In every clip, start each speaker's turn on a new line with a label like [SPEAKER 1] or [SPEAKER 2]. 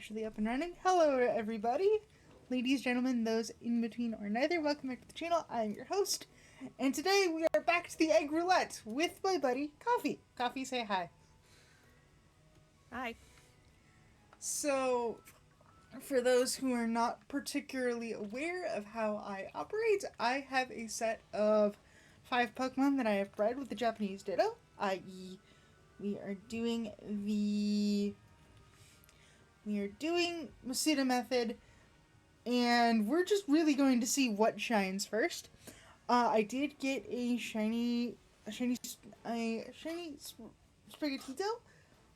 [SPEAKER 1] actually up and running. Hello, everybody. Ladies, gentlemen, those in between or neither, welcome back to the channel. I'm your host, and today we are back to the Egg Roulette with my buddy, Coffee. Coffee, say hi.
[SPEAKER 2] Hi.
[SPEAKER 1] So, for those who are not particularly aware of how I operate, I have a set of 5 Pokemon that I have bred with the Japanese Ditto, i.e. we are doing Masuda method, and we're just really going to see what shines first. I did get a shiny Sprigatito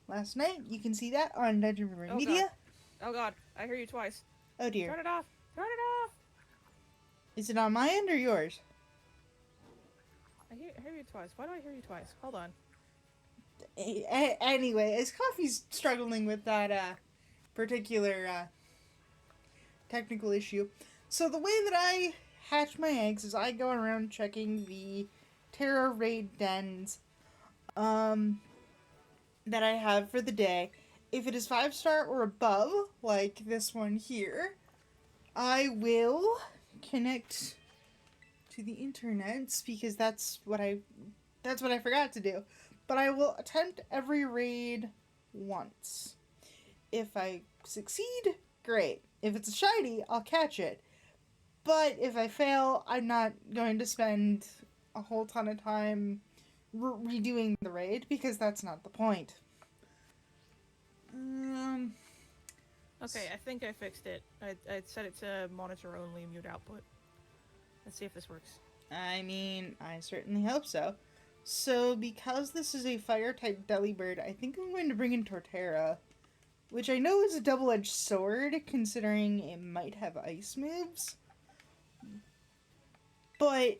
[SPEAKER 1] last night. You can see that on Dungeon River Media.
[SPEAKER 2] Oh god, I hear you twice.
[SPEAKER 1] Oh dear.
[SPEAKER 2] Turn it off! Turn it off!
[SPEAKER 1] Is it on my end or yours?
[SPEAKER 2] I hear you twice. Why do I hear you twice? Hold on.
[SPEAKER 1] Anyway, as Coffee's struggling with that particular technical issue, so the way that I hatch my eggs is I go around checking the Terra Raid dens that I have for the day. If it is 5-star or above, like this one here, I will connect to the internet because that's what I forgot to do. But I will attempt every raid once. If I succeed, great. If it's a shiny, I'll catch it. But if I fail, I'm not going to spend a whole ton of time redoing the raid because that's not the point.
[SPEAKER 2] Okay, I think I fixed it. I set it to monitor only, mute output. Let's see if this works.
[SPEAKER 1] I mean, I certainly hope so. So, because this is a fire-type Delibird, I think I'm going to bring in Torterra, which I know is a double-edged sword, considering it might have ice moves. But,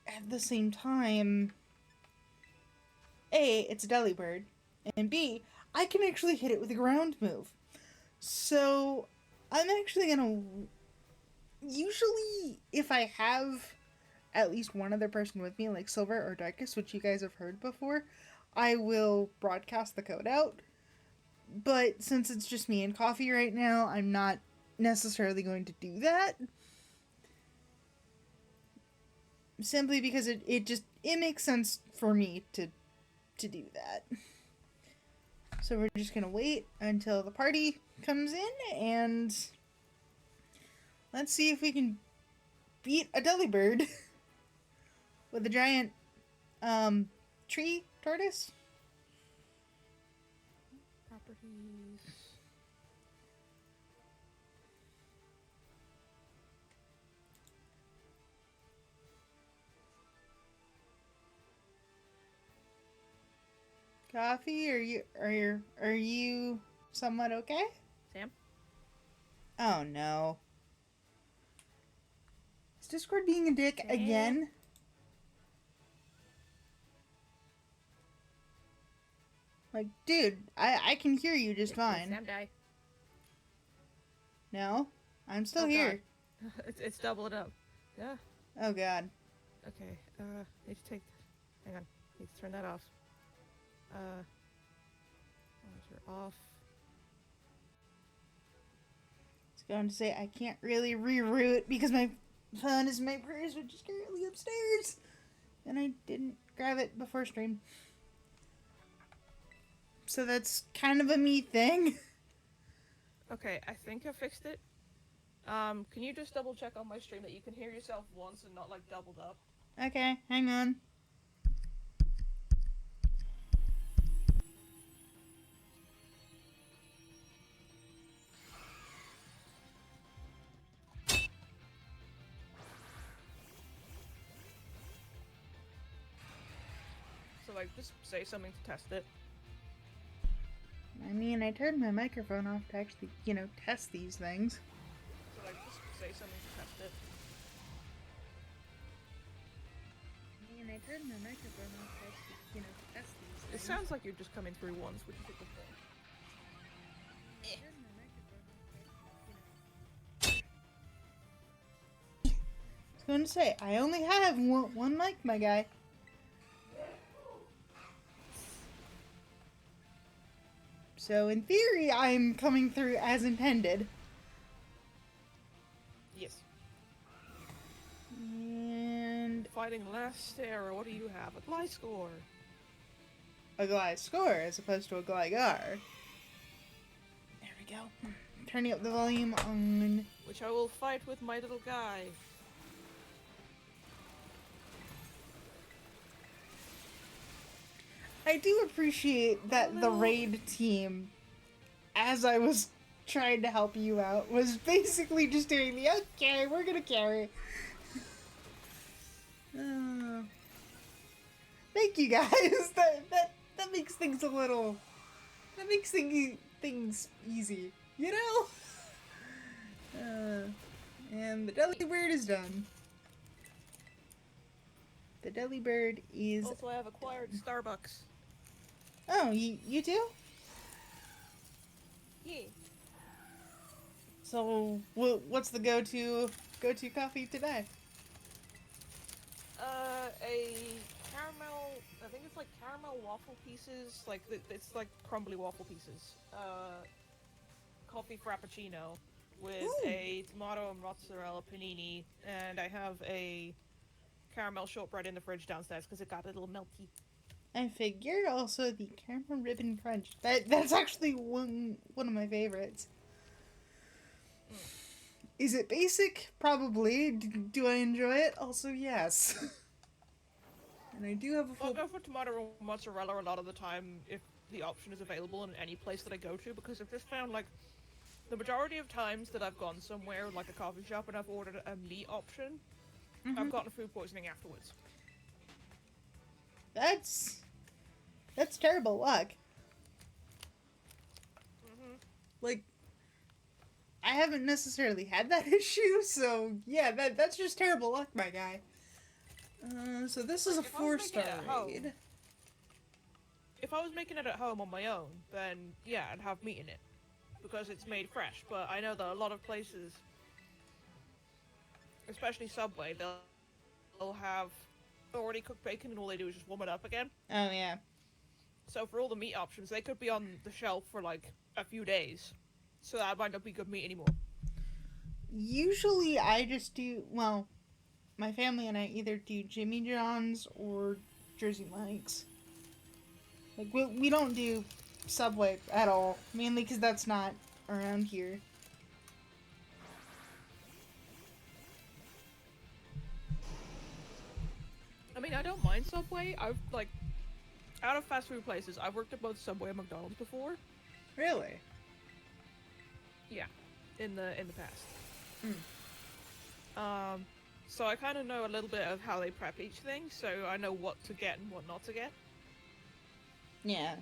[SPEAKER 1] at the same time, A, it's a Delibird, and B, I can actually hit it with a ground move. So, I'm actually gonna... Usually, if I have at least one other person with me, like Silver or Darkus, which you guys have heard before, I will broadcast the code out. But since it's just me and Coffee right now, I'm not necessarily going to do that. Simply because it makes sense for me to do that. So we're just gonna wait until the party comes in, and let's see if we can beat a Delibird with a giant tree tortoise.
[SPEAKER 2] Properties.
[SPEAKER 1] Coffee, are you somewhat okay?
[SPEAKER 2] Sam?
[SPEAKER 1] Oh no. Is Discord being a dick again? Like, dude, I can hear you just fine.
[SPEAKER 2] Did Sam die?
[SPEAKER 1] No? I'm still here.
[SPEAKER 2] It's doubled up. Yeah.
[SPEAKER 1] Oh god.
[SPEAKER 2] Okay, need to take... Hang on. Need to turn that off. Monitor off.
[SPEAKER 1] I was going to say, I can't really reroute because my phone is in my purse, which is currently upstairs. And I didn't grab it before stream. So that's kind of a me thing.
[SPEAKER 2] Okay, I think I fixed it. Can you just double check on my stream that you can hear yourself once and not like doubled up?
[SPEAKER 1] Okay, hang on.
[SPEAKER 2] So like, just say something to test it.
[SPEAKER 1] I mean, I turned my microphone off to actually, test these things.
[SPEAKER 2] So like, just say something to test it.
[SPEAKER 1] I mean, I turned my microphone off to actually, test these things.
[SPEAKER 2] It sounds like you're just coming through once, which is a good thing.
[SPEAKER 1] I was going to say, I only have one mic, my guy. So in theory, I'm coming through as intended.
[SPEAKER 2] Yes.
[SPEAKER 1] And
[SPEAKER 2] Fighting last Sarah, what do you have? A Gliscor.
[SPEAKER 1] a Gliscor as opposed to a Gligar. There we go. Turning up the volume on...
[SPEAKER 2] Which I will fight with my little guy.
[SPEAKER 1] I do appreciate that the raid team, as I was trying to help you out, was basically just doing the, okay, we're gonna carry. Thank you guys. That makes things a little... That makes things easy, you know? And the Delibird is done. The Delibird is...
[SPEAKER 2] Also, I have acquired Starbucks.
[SPEAKER 1] Oh, you do?
[SPEAKER 2] Yeah.
[SPEAKER 1] So, what's the go-to coffee today?
[SPEAKER 2] A caramel, I think it's like caramel waffle pieces, like, it's like crumbly waffle pieces. Coffee frappuccino with a tomato and mozzarella panini, and I have a caramel shortbread in the fridge downstairs because it got a little melty.
[SPEAKER 1] I figured also the caramel ribbon crunch. That's actually one of my favorites. Is it basic? Probably. Do I enjoy it? Also, yes. And I do have a full...
[SPEAKER 2] I'll go for tomato and mozzarella a lot of the time if the option is available in any place that I go to, because I've just found, like, the majority of times that I've gone somewhere, like a coffee shop, and I've ordered a meat option, I've gotten food poisoning afterwards.
[SPEAKER 1] That's terrible luck. Like, I haven't necessarily had that issue, so yeah, that's just terrible luck, my guy. So this is a 4-star raid.
[SPEAKER 2] If I was making it at home on my own, then yeah, I'd have meat in it, because it's made fresh. But I know that a lot of places, especially Subway, they'll have already cooked bacon and all they do is just warm it up again.
[SPEAKER 1] Oh yeah.
[SPEAKER 2] So for all the meat options, they could be on the shelf for like a few days. So that might not be good meat anymore.
[SPEAKER 1] Usually I just do, well, my family and I either do Jimmy John's or Jersey Mike's. Like, we don't do Subway at all. Mainly because that's not around here.
[SPEAKER 2] I mean, I don't mind Subway. I've, like, out of fast food places, I've worked at both Subway and McDonald's before.
[SPEAKER 1] Really?
[SPEAKER 2] Yeah, in the past. So I kind of know a little bit of how they prep each thing, so I know what to get and what not to get.
[SPEAKER 1] Yeah.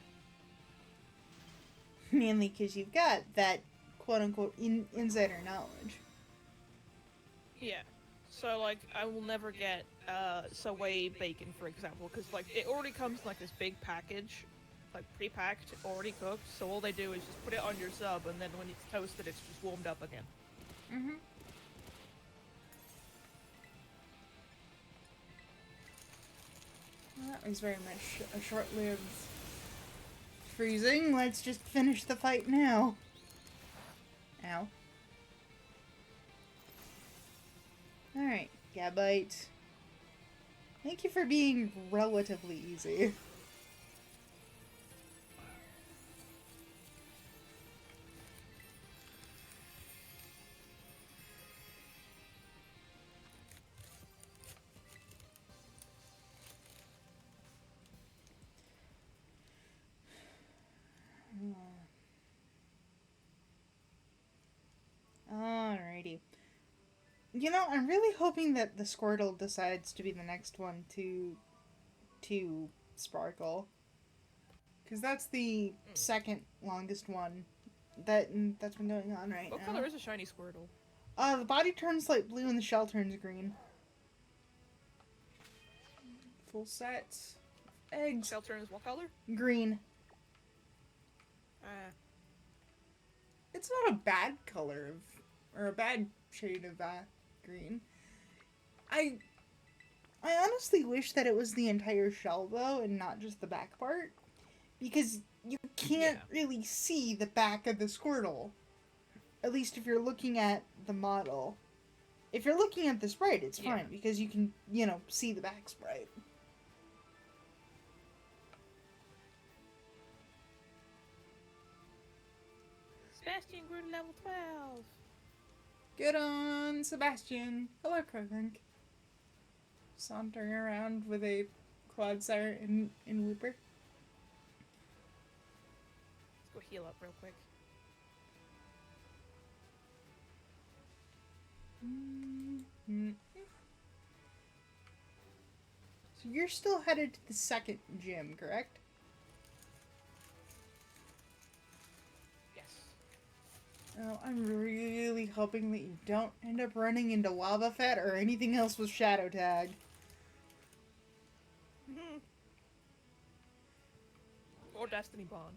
[SPEAKER 1] Mainly because you've got that quote-unquote insider knowledge.
[SPEAKER 2] Yeah. So, like, I will never get Subway bacon, for example, because, like, it already comes in, like, this big package, like, pre-packed, already cooked, so all they do is just put it on your sub, and then when it's toasted, it's just warmed up again.
[SPEAKER 1] Well, that was very much a short-lived freezing. Let's just finish the fight now. Ow. Alright, Gabite. Thank you for being relatively easy. Alrighty. You know, I'm really hoping that the Squirtle decides to be the next one to Sparkle. Because that's the second longest one that's been going on right now.
[SPEAKER 2] What color is a shiny Squirtle?
[SPEAKER 1] The body turns light blue and the shell turns green. Full set. Eggs.
[SPEAKER 2] Shell turns what color?
[SPEAKER 1] Green. It's not a bad color or a bad shade of green. I honestly wish that it was the entire shell though and not just the back part, because you can't really see the back of the Squirtle. At least if you're looking at the model. If you're looking at the sprite, it's fine because you can, see the back sprite.
[SPEAKER 2] Sebastian grew to level 12.
[SPEAKER 1] Good on Sebastian. Hello, Crowthink. Sauntering around with a Clodsire in Wooper.
[SPEAKER 2] Let's go heal up real quick.
[SPEAKER 1] Mm-hmm. So you're still headed to the second gym, correct?
[SPEAKER 2] Yes.
[SPEAKER 1] Oh, I'm really hoping that you don't end up running into Lava Fett or anything else with Shadow Tag.
[SPEAKER 2] Or Destiny Bond.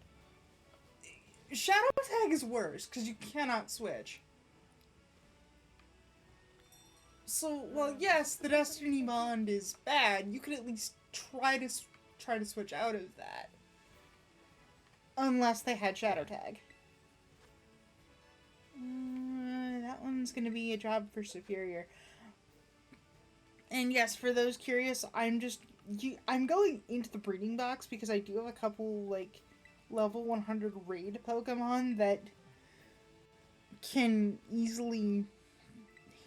[SPEAKER 1] Shadow Tag is worse, because you cannot switch. So, well, yes, the Destiny Bond is bad. You could at least try to switch out of that. Unless they had Shadow Tag. That one's gonna be a job for Superior. And yes, for those curious, I'm going into the breeding box because I do have a couple, like, level 100 raid Pokemon that can easily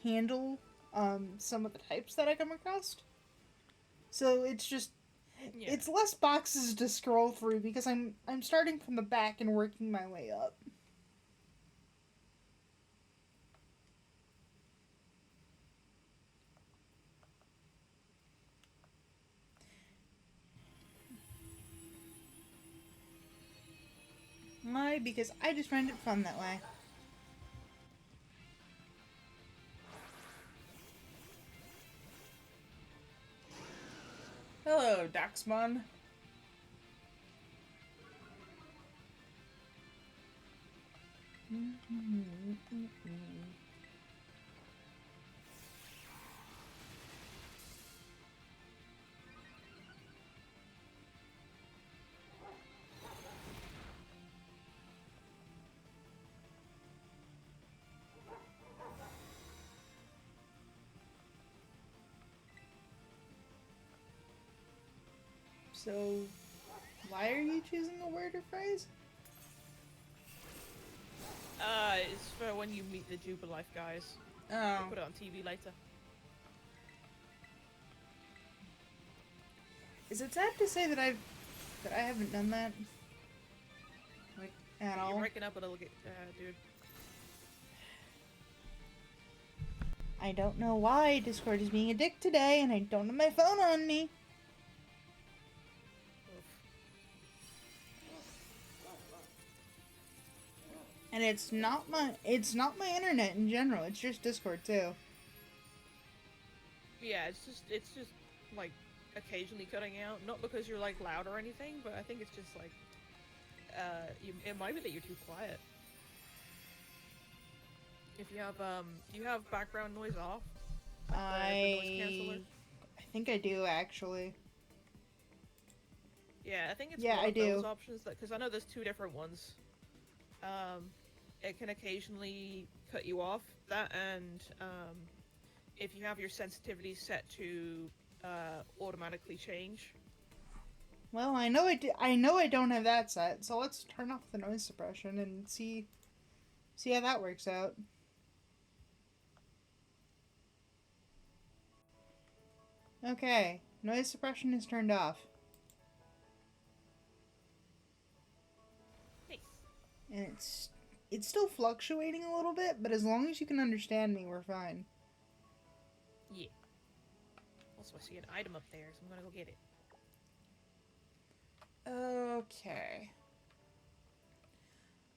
[SPEAKER 1] handle some of the types that I come across. So it's just it's less boxes to scroll through because I'm starting from the back and working my way up. Why? Because I just find it fun that way. Hello, Daxmon. So, why are you choosing a word or phrase?
[SPEAKER 2] It's for when you meet the Jubilife guys.
[SPEAKER 1] Oh.
[SPEAKER 2] I'll put it on TV later.
[SPEAKER 1] Is it sad to say that I haven't done that? Like, at all?
[SPEAKER 2] You're breaking up a little, dude.
[SPEAKER 1] I don't know why Discord is being a dick today, and I don't have my phone on me. And it's not my internet in general. It's just Discord too.
[SPEAKER 2] Yeah, it's just like occasionally cutting out. Not because you're like loud or anything, but I think it's just like it might be that you're too quiet. If you have do you have background noise off? Like the noise canceller?
[SPEAKER 1] I think I do actually.
[SPEAKER 2] Yeah, I think it's
[SPEAKER 1] one of
[SPEAKER 2] those options that because I know there's two different ones. It can occasionally cut you off. That and if you have your sensitivity set to automatically change.
[SPEAKER 1] Well, I know I don't have that set, so let's turn off the noise suppression and see how that works out. Okay, noise suppression is turned off.
[SPEAKER 2] Nice.
[SPEAKER 1] And it's still fluctuating a little bit, but as long as you can understand me, we're fine.
[SPEAKER 2] Yeah. Also, I see an item up there, so I'm gonna go get it.
[SPEAKER 1] Okay.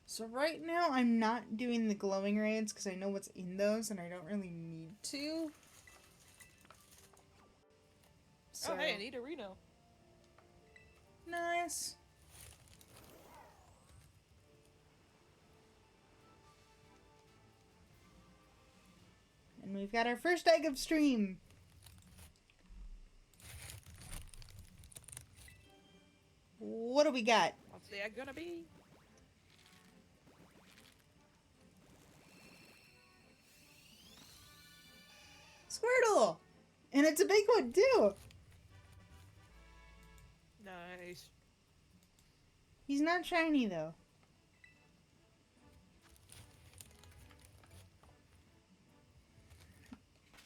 [SPEAKER 1] So right now, I'm not doing the glowing raids because I know what's in those, and I don't really need to. So,
[SPEAKER 2] oh, hey, I need a Reno.
[SPEAKER 1] Nice. And we've got our first egg of stream. What do we got?
[SPEAKER 2] What's the egg gonna be?
[SPEAKER 1] Squirtle! And it's a big one, too!
[SPEAKER 2] Nice.
[SPEAKER 1] He's not shiny, though.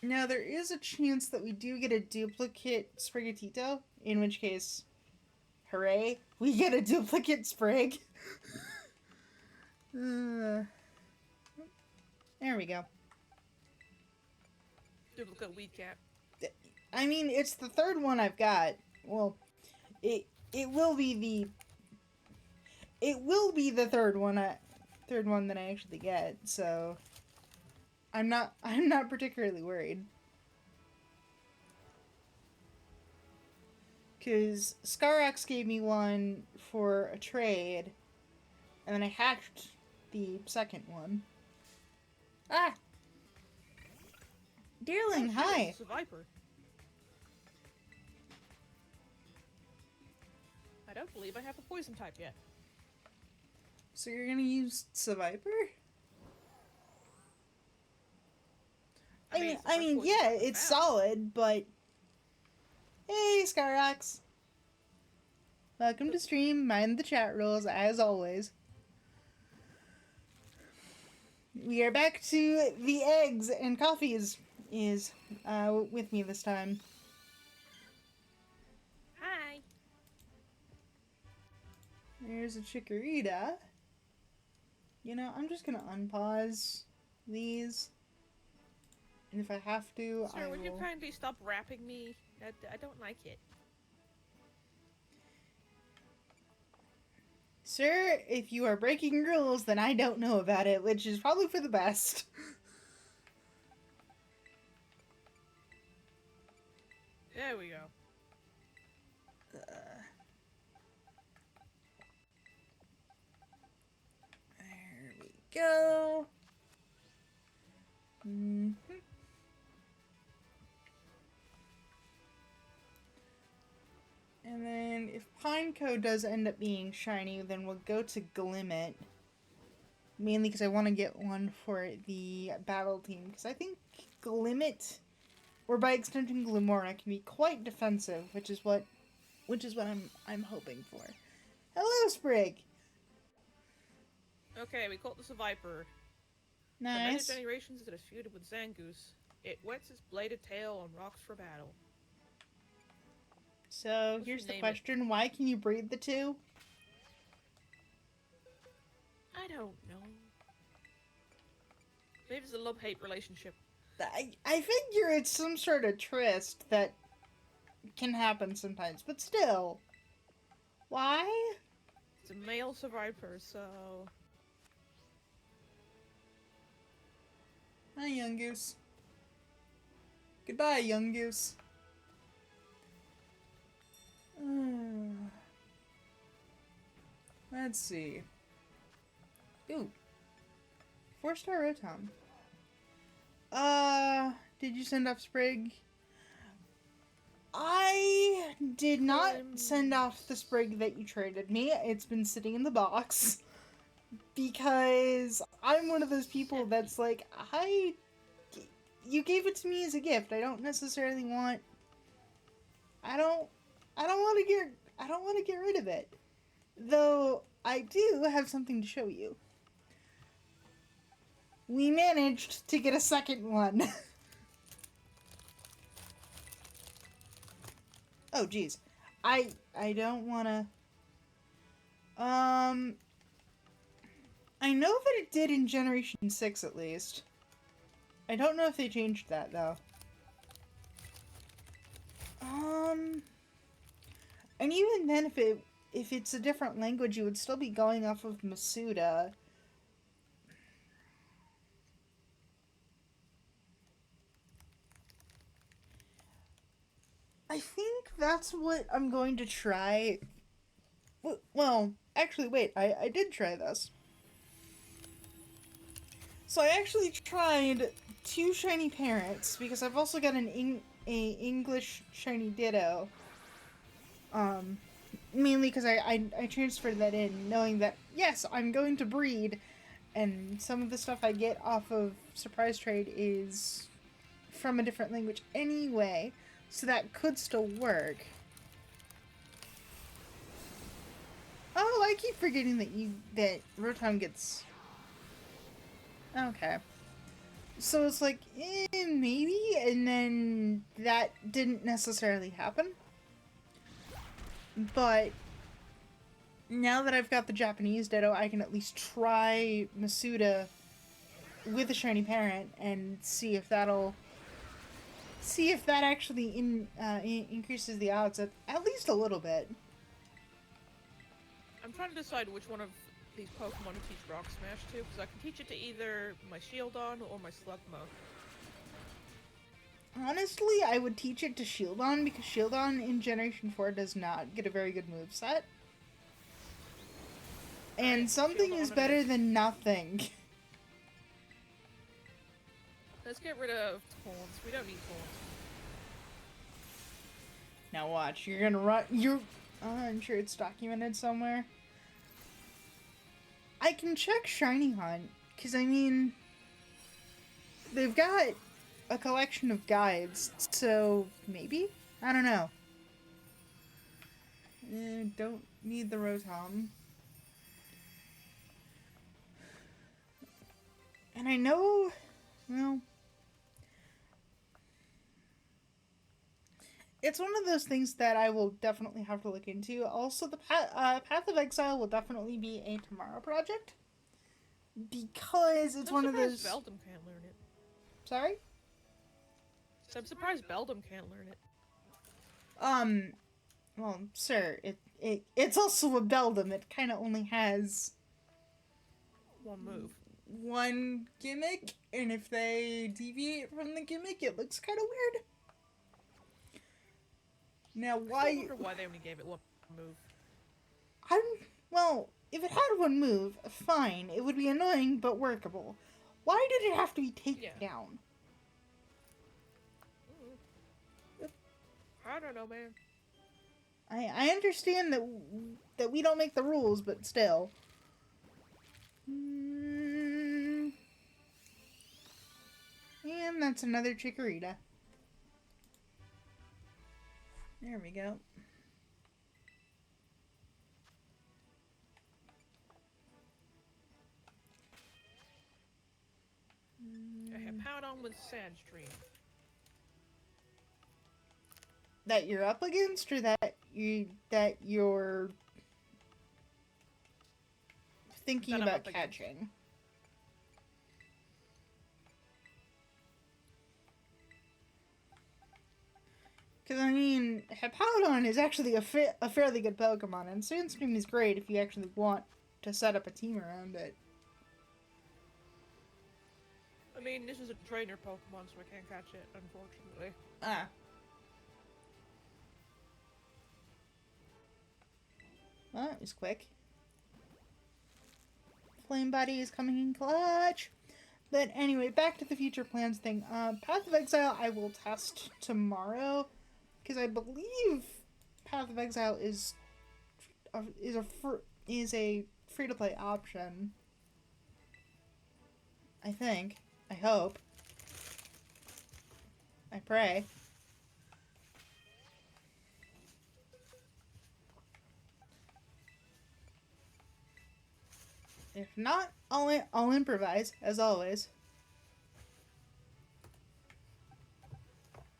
[SPEAKER 1] Now, there is a chance that we do get a duplicate Sprigatito, in which case, hooray, we get a duplicate Sprig. There we go.
[SPEAKER 2] Duplicate weed cap.
[SPEAKER 1] I mean, it's the third one I've got. Well, it will be the third one that I actually get. So I'm not particularly worried. Cause Skarax gave me one for a trade, and then I hatched the second one. Ah! Dearling, hi!
[SPEAKER 2] It's a viper. I don't believe I have a poison type yet.
[SPEAKER 1] So you're gonna use Seviper? I mean, yeah, it's solid, but... Hey, Skarax! Welcome to stream, mind the chat rules, as always. We are back to the eggs, and coffee is with me this time.
[SPEAKER 2] Hi!
[SPEAKER 1] There's a Chikorita. You know, I'm just gonna unpause these. And if I have to,
[SPEAKER 2] Sir,
[SPEAKER 1] I
[SPEAKER 2] would you
[SPEAKER 1] will...
[SPEAKER 2] kindly stop rapping me? I don't like it.
[SPEAKER 1] Sir, if you are breaking rules, then I don't know about it, which is probably for the best.
[SPEAKER 2] There we go.
[SPEAKER 1] There we go. Mm-hmm. And then if Pineco does end up being shiny, then we'll go to Glimmet. Mainly because I want to get one for the battle team. Because I think Glimmet, or by extension Glimora, can be quite defensive, which is what I'm hoping for. Hello, Sprig.
[SPEAKER 2] Okay, we caught this a viper.
[SPEAKER 1] Nice.
[SPEAKER 2] For many generations it has feuded with Zangoose. It whets its bladed tail and rocks for battle.
[SPEAKER 1] So here's the question: why can you breed the two?
[SPEAKER 2] I don't know. Maybe it's a love-hate relationship.
[SPEAKER 1] I figure it's some sort of tryst that can happen sometimes, but still. Why?
[SPEAKER 2] It's a male survivor, so...
[SPEAKER 1] Hi, young goose. Goodbye, young goose. Let's see. Ooh. 4-star Rotom. Did you send off Sprig? I did not send off the Sprig that you traded me. It's been sitting in the box. Because I'm one of those people that's like, you gave it to me as a gift. I don't necessarily want... I don't want to get rid of it. Though, I do have something to show you. We managed to get a second one. Oh, geez. I don't want to... I know that it did in Generation 6, at least. I don't know if they changed that, though. And even then, if it's a different language, you would still be going off of Masuda. I think that's what I'm going to try. Well, actually, wait, I did try this. So I actually tried 2 shiny parents, because I've also got an English shiny Ditto. mainly because I transferred that in knowing that, yes, I'm going to breed, and some of the stuff I get off of Surprise Trade is from a different language anyway, so that could still work. Oh, I keep forgetting that Rotom gets... Okay. So it's like, maybe, and then that didn't necessarily happen. But now that I've got the Japanese Ditto, I can at least try Masuda with a shiny parent and see if that actually increases the odds at least a little bit.
[SPEAKER 2] I'm trying to decide which one of these Pokemon to teach Rock Smash to, because I can teach it to either my Shieldon or my Slugma.
[SPEAKER 1] Honestly, I would teach it to Shieldon, because Shieldon in Generation 4 does not get a very good moveset. And
[SPEAKER 2] Right,
[SPEAKER 1] something
[SPEAKER 2] Shieldon
[SPEAKER 1] is
[SPEAKER 2] it
[SPEAKER 1] better
[SPEAKER 2] is.
[SPEAKER 1] than nothing.
[SPEAKER 2] Let's get rid of Taunts. We don't need Taunts.
[SPEAKER 1] Now watch, you're gonna run. I'm sure it's documented somewhere. I can check Shiny Hunt, because I mean, they've got a collection of guides, so maybe? I don't know. Don't need the Rotom. And I know, well, it's one of those things that I will definitely have to look into. Also, the Path of Exile will definitely be a tomorrow project. Because it's one of those...
[SPEAKER 2] Beldum can't learn it.
[SPEAKER 1] Sorry?
[SPEAKER 2] So I'm surprised Beldum can't learn it.
[SPEAKER 1] Well, sir, it's also a Beldum. It kind of only has...
[SPEAKER 2] One move.
[SPEAKER 1] one gimmick, and if they deviate from the gimmick, it looks kind of weird. Now, why...
[SPEAKER 2] I wonder why they only gave it one move.
[SPEAKER 1] Well, if it had one move, fine. It would be annoying, but workable. Why did it have to be taken down?
[SPEAKER 2] I don't know, man.
[SPEAKER 1] I understand that we don't make the rules, but still. And that's another Chikorita. There we go.
[SPEAKER 2] I have Powdon with Sand Stream.
[SPEAKER 1] That you're up against, or that you're thinking
[SPEAKER 2] That I'm
[SPEAKER 1] about
[SPEAKER 2] up against.
[SPEAKER 1] catching? Because, I mean, Hippowdon is actually a fairly good Pokemon, and Sandstream is great if you actually want to set up a team around it.
[SPEAKER 2] I mean, this is a trainer Pokemon, so I can't catch it, unfortunately.
[SPEAKER 1] Ah. Well, that was quick. Flame Body is coming in clutch. But anyway, back to the future plans thing. Path of Exile I will test tomorrow, because I believe Path of Exile is a free to play option. I think. I hope. I pray. If not, I'll improvise, as always.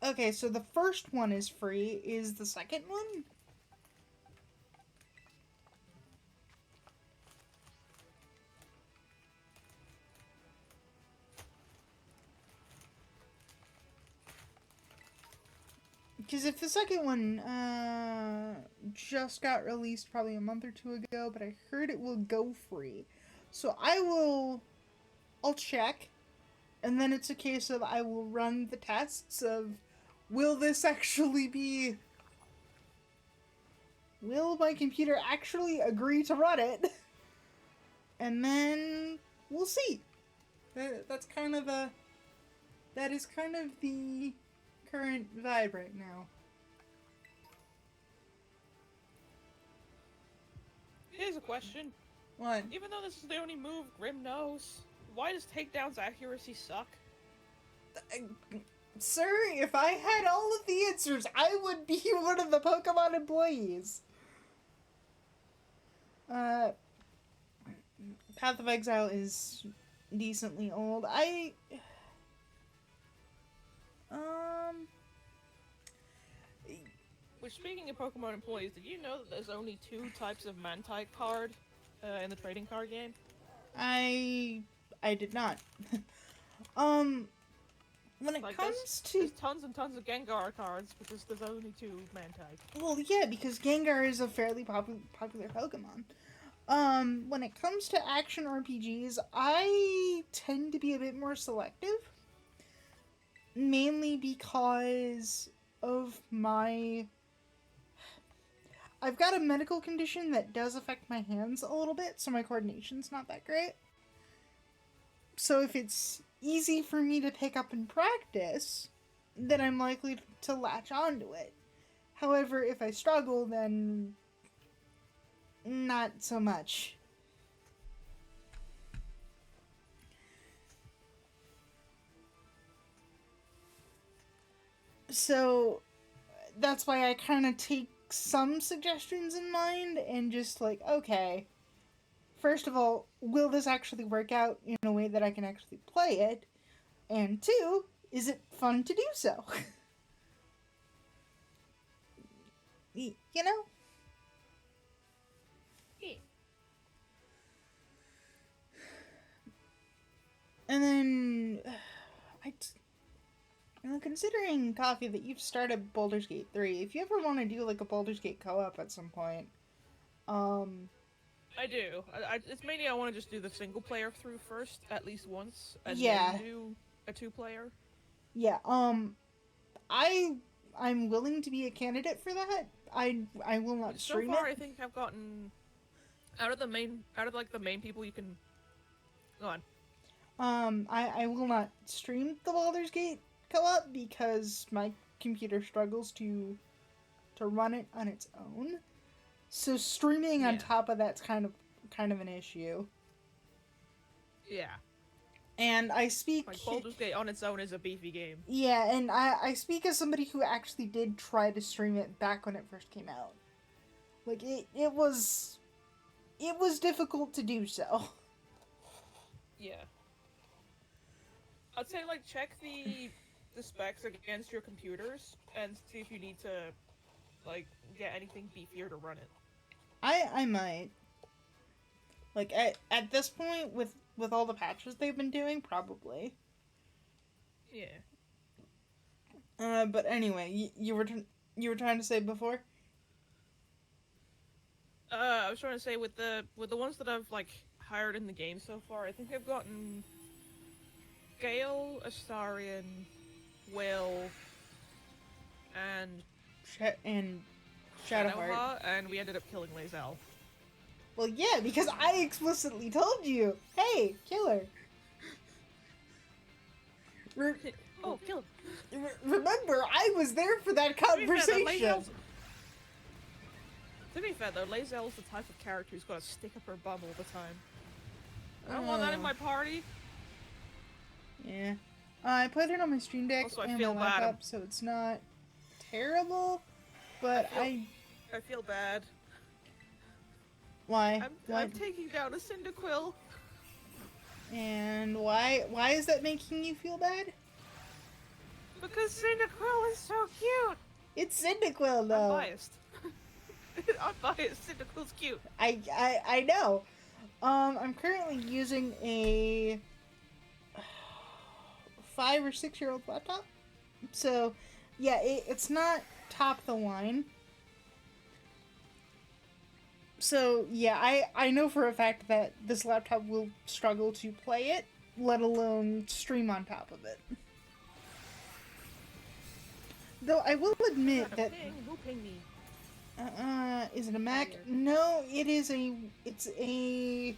[SPEAKER 1] Okay, so the first one is free. Is the second one? Because if the second one just got released probably a month or two ago, but I heard it will go free. So I'll check, and then it's a case of I will run the tests of, will my computer actually agree to run it? And then we'll see. That is kind of the current vibe right now.
[SPEAKER 2] Here's a question.
[SPEAKER 1] What?
[SPEAKER 2] Even though this is the only move Grim knows, why does takedown's accuracy suck?
[SPEAKER 1] Sir, if I had all of the answers, I would be one of the Pokemon employees. Path of Exile is decently old.
[SPEAKER 2] Which, speaking of Pokemon employees, did you know that there's only 2 types of Mantike card in the trading card game?
[SPEAKER 1] I did not. When it
[SPEAKER 2] Like,
[SPEAKER 1] comes
[SPEAKER 2] there's
[SPEAKER 1] to...
[SPEAKER 2] tons and tons of Gengar cards because there's only 2 Mantike.
[SPEAKER 1] Well, yeah, because Gengar is a fairly popular Pokemon. When it comes to action RPGs, I tend to be a bit more selective. Mainly because of my... I've got a medical condition that does affect my hands a little bit, so my coordination's not that great. So if it's easy for me to pick up and practice, then I'm likely to latch onto it. However, if I struggle, then not so much. So that's why I kind of take some suggestions in mind and just like, okay, first of all, will this actually work out in a way that I can actually play it? And 2, is it fun to do so? You know?
[SPEAKER 2] Yeah.
[SPEAKER 1] And then, considering, Coffee, that you've started Baldur's Gate 3, if you ever want to do like a Baldur's Gate co-op at some point,
[SPEAKER 2] I do. It's mainly I want to just do the single player through first, at least once, and
[SPEAKER 1] Yeah.
[SPEAKER 2] then do a 2-player.
[SPEAKER 1] Yeah, I'm willing to be a candidate for that. I will not stream
[SPEAKER 2] So far,
[SPEAKER 1] it.
[SPEAKER 2] I think I've gotten out of the main people you can go on.
[SPEAKER 1] I will not stream the Baldur's Gate co-op because my computer struggles to run it on its own. So streaming on top of that's kind of an issue.
[SPEAKER 2] Yeah.
[SPEAKER 1] And I speak...
[SPEAKER 2] Like, Baldur's Gate on its own is a beefy game.
[SPEAKER 1] Yeah, and I speak as somebody who actually did try to stream it back when it first came out. Like, it was difficult to do so.
[SPEAKER 2] Yeah. I'd say, like, check the specs against your computers and see if you need to, like, get anything beefier to run it.
[SPEAKER 1] I might. Like, at this point, with all the patches they've been doing, probably.
[SPEAKER 2] Yeah.
[SPEAKER 1] But anyway, you were trying to say before?
[SPEAKER 2] I was trying to say with the ones that I've, like, hired in the game so far, I think I've gotten Gale, Astarion, Will, and
[SPEAKER 1] Shadowheart.
[SPEAKER 2] and we ended up killing Lae'zel.
[SPEAKER 1] Well, yeah, because I explicitly told you, hey, killer.
[SPEAKER 2] Oh, kill him.
[SPEAKER 1] Remember, I was there for that conversation.
[SPEAKER 2] To be fair, though, Lae'zel's the type of character who's got to stick up her bum all the time. I don't want that in my party.
[SPEAKER 1] Yeah. I put it on my Stream Deck
[SPEAKER 2] Also, I
[SPEAKER 1] and
[SPEAKER 2] feel
[SPEAKER 1] my
[SPEAKER 2] bad.
[SPEAKER 1] laptop, so it's not terrible, but
[SPEAKER 2] I feel bad.
[SPEAKER 1] Why?
[SPEAKER 2] I'm taking down a Cyndaquil.
[SPEAKER 1] And why is that making you feel bad?
[SPEAKER 2] Because Cyndaquil is so cute!
[SPEAKER 1] It's Cyndaquil, though.
[SPEAKER 2] I'm biased. I'm biased. Cyndaquil's cute.
[SPEAKER 1] I know. I'm currently using a 5 or 6 year old laptop. So, yeah, it's not top of the line. So, yeah, I know for a fact that this laptop will struggle to play it, let alone stream on top of it. Though I will admit that...
[SPEAKER 2] Who pinged me?
[SPEAKER 1] Is it a Mac? No, it's a...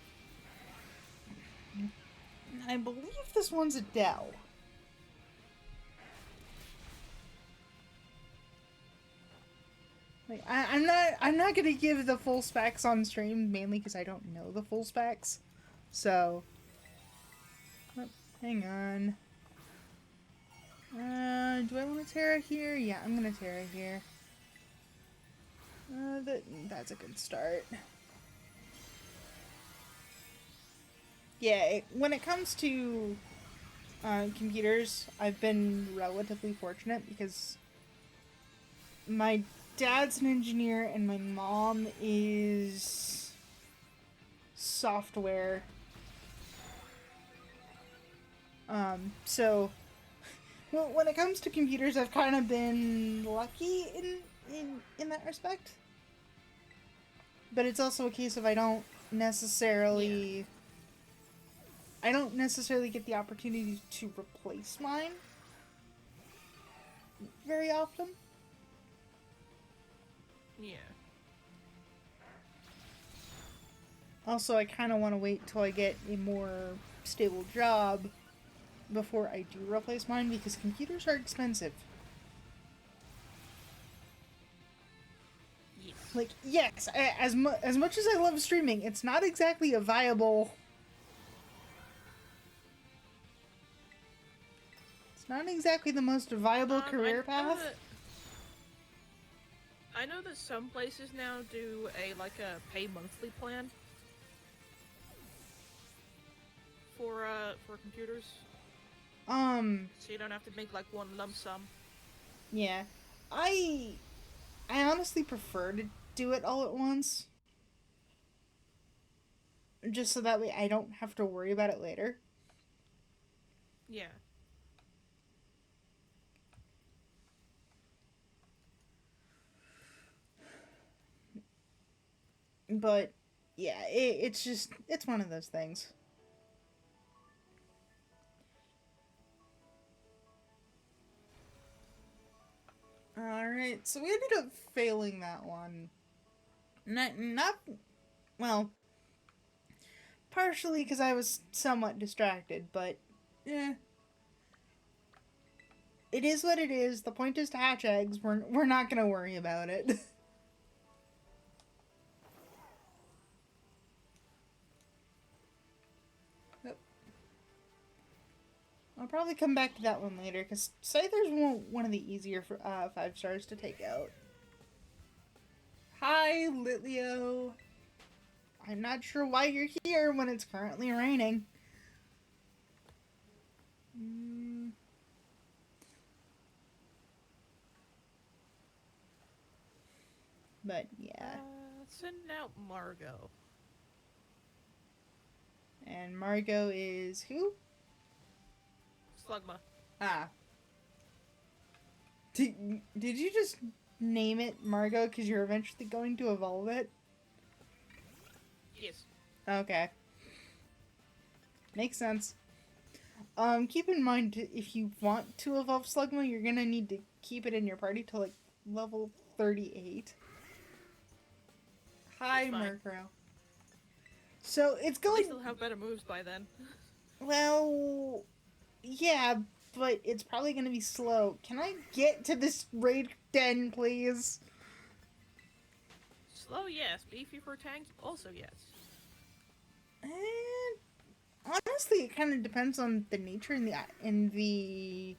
[SPEAKER 1] I believe this one's a Dell. Like, I'm not gonna give the full specs on stream, mainly because I don't know the full specs. So, oh, hang on. Do I want to Terra here? Yeah, I'm gonna Terra here. That's a good start. Yeah, when it comes to computers, I've been relatively fortunate because my dad's an engineer and my mom is software. So, well, when it comes to computers, I've kind of been lucky in that respect. But it's also a case of I don't necessarily get the opportunity to replace mine very often.
[SPEAKER 2] Yeah.
[SPEAKER 1] Also, I kind of want to wait till I get a more stable job before I do replace mine because computers are expensive.
[SPEAKER 2] Yes.
[SPEAKER 1] Like, yes, as much as I love streaming, it's not exactly a viable. It's not exactly the most viable career path.
[SPEAKER 2] I know that some places now do a pay monthly plan for computers. So you don't have to make like one lump sum.
[SPEAKER 1] Yeah. I honestly prefer to do it all at once. Just so that way I don't have to worry about it later.
[SPEAKER 2] Yeah.
[SPEAKER 1] But yeah, it's one of those things. Alright, so we ended up failing that one. Not well, partially because I was somewhat distracted, but yeah. It is what it is. The point is to hatch eggs. We're not gonna worry about it. I'll probably come back to that one later, because Scyther's one of the easier 5 stars to take out. Hi, Litlio. I'm not sure why you're here when it's currently raining. But, yeah.
[SPEAKER 2] Send out Margot.
[SPEAKER 1] And Margot is who?
[SPEAKER 2] Slugma.
[SPEAKER 1] Ah. Did you just name it Margot because you're eventually going to evolve it?
[SPEAKER 2] Yes.
[SPEAKER 1] Okay. Makes sense. Keep in mind, if you want to evolve Slugma, you're gonna need to keep it in your party till, like, level 38. Hi, Murkrow. So, it's going...
[SPEAKER 2] At least they'll have better moves by then.
[SPEAKER 1] Well... Yeah, but it's probably gonna be slow. Can I get to this raid den, please?
[SPEAKER 2] Slow, yes. Beefy for tanks, also yes.
[SPEAKER 1] And honestly, it kind of depends on the nature and the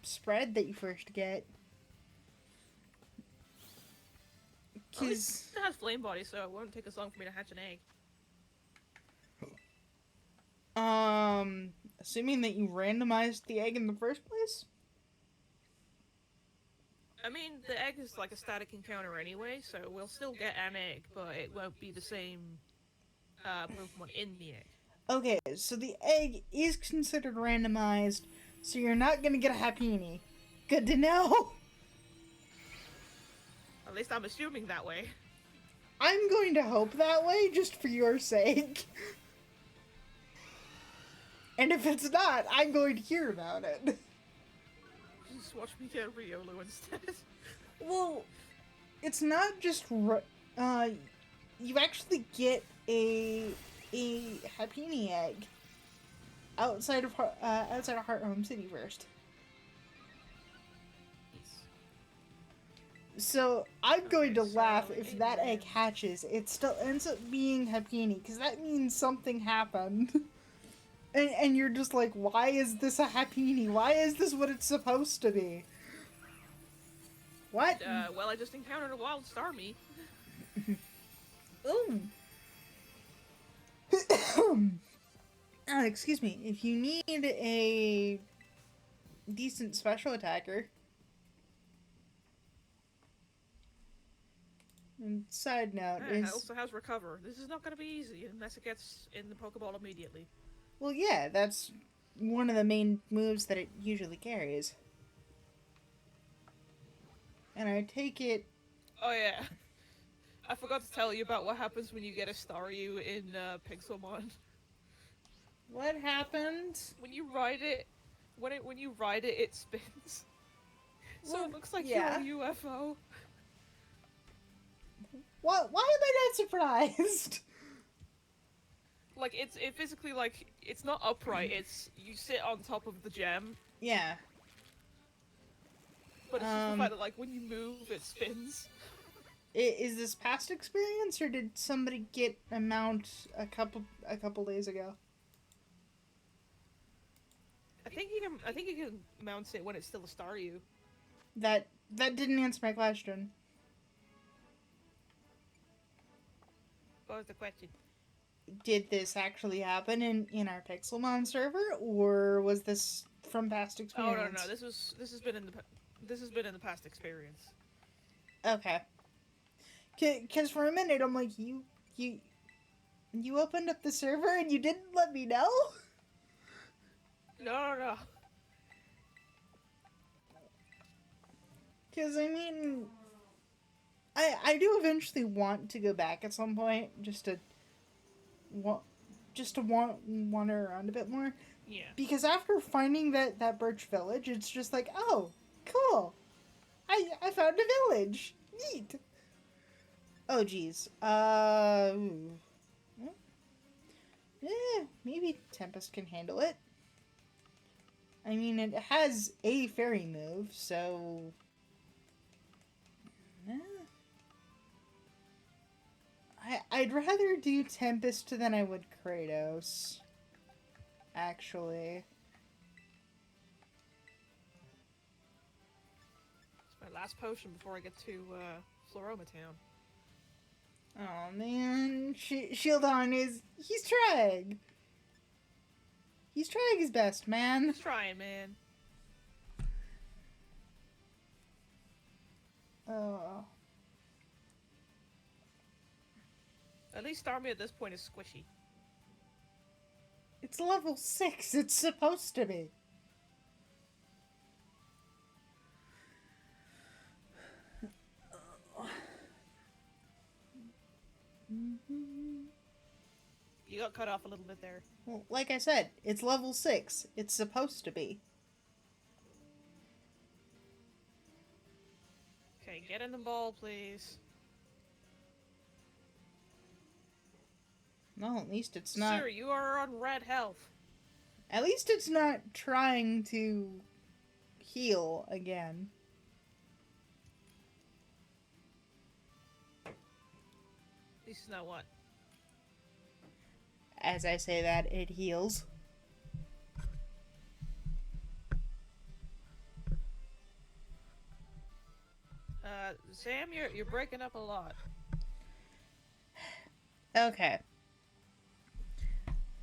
[SPEAKER 1] spread that you first get.
[SPEAKER 2] Because it has flame body, so it won't take as long for me to hatch an egg.
[SPEAKER 1] Assuming that you randomized the egg in the first place?
[SPEAKER 2] I mean, the egg is like a static encounter anyway, so we'll still get an egg, but it won't be the same Pokemon in the egg.
[SPEAKER 1] Okay, so the egg is considered randomized, so you're not gonna get a Happiny. Good to know!
[SPEAKER 2] At least I'm assuming that way.
[SPEAKER 1] I'm going to hope that way, just for your sake. And if it's not, I'm going to hear about it.
[SPEAKER 2] Just watch me get Riolu instead.
[SPEAKER 1] Well, it's not just you actually get a Happiny egg outside of Heart Home City first.
[SPEAKER 2] Yes.
[SPEAKER 1] So I'm going to
[SPEAKER 2] Okay,
[SPEAKER 1] laugh
[SPEAKER 2] so
[SPEAKER 1] if
[SPEAKER 2] it
[SPEAKER 1] that egg
[SPEAKER 2] lands.
[SPEAKER 1] hatches. It still ends up being Happini, because that means something happened. And you're just like, why is this a Happini? Why is this what it's supposed to be? What?
[SPEAKER 2] Well, I just encountered a wild starmie.
[SPEAKER 1] Ooh. Excuse me. If you need a decent special attacker, and side note
[SPEAKER 2] It
[SPEAKER 1] is,
[SPEAKER 2] also has recover. This is not going to be easy unless it gets in the Pokeball immediately.
[SPEAKER 1] well, yeah, that's one of the main moves that it usually carries. And I take it.
[SPEAKER 2] Oh yeah, I forgot to tell you about what happens when you get a Staryu in Pixelmon.
[SPEAKER 1] What happened?
[SPEAKER 2] When you ride it, when you ride it, it spins. So
[SPEAKER 1] Well,
[SPEAKER 2] it looks like you're
[SPEAKER 1] yeah.
[SPEAKER 2] a UFO.
[SPEAKER 1] What? Why am I not surprised?
[SPEAKER 2] Like it physically like it's not upright. It's you sit on top of the gem,
[SPEAKER 1] Yeah.
[SPEAKER 2] but it's just the fact that like when you move, it spins.
[SPEAKER 1] Is this past experience, or did somebody get a mount a couple days ago?
[SPEAKER 2] I think you can mount it when it's still a Staryu.
[SPEAKER 1] That didn't answer my question.
[SPEAKER 2] What was the question?
[SPEAKER 1] Did this actually happen in our Pixelmon server, or was this from past
[SPEAKER 2] Oh no,
[SPEAKER 1] experience?
[SPEAKER 2] this has been in the past experience.
[SPEAKER 1] Okay. Because for a minute I'm like, you opened up the server and you didn't let me know?
[SPEAKER 2] No.
[SPEAKER 1] Because I mean, I do eventually want to go back at some point, wa- just to wander around a bit more.
[SPEAKER 2] Yeah.
[SPEAKER 1] Because after finding that birch village, it's just like, oh, cool. I found a village. Neat. Oh geez. Maybe Tempest can handle it. I mean, it has a fairy move, so. Eh. I'd rather do Tempest than I would Kratos. Actually.
[SPEAKER 2] It's my last potion before I get to Floroma Town.
[SPEAKER 1] Oh man, Shieldon he's trying. He's trying his best, man.
[SPEAKER 2] He's trying, man.
[SPEAKER 1] Oh.
[SPEAKER 2] At least Starmie at this point is squishy.
[SPEAKER 1] It's level 6. It's supposed to be.
[SPEAKER 2] You got cut off a little bit there.
[SPEAKER 1] Well, like I said, it's level 6. It's supposed to be.
[SPEAKER 2] Okay, get in the ball, please.
[SPEAKER 1] No, at least it's not.
[SPEAKER 2] Sir, you are on red health.
[SPEAKER 1] At least it's not trying to heal again.
[SPEAKER 2] This is not what.
[SPEAKER 1] As I say that, it heals.
[SPEAKER 2] Sam, you're breaking up a lot.
[SPEAKER 1] Okay.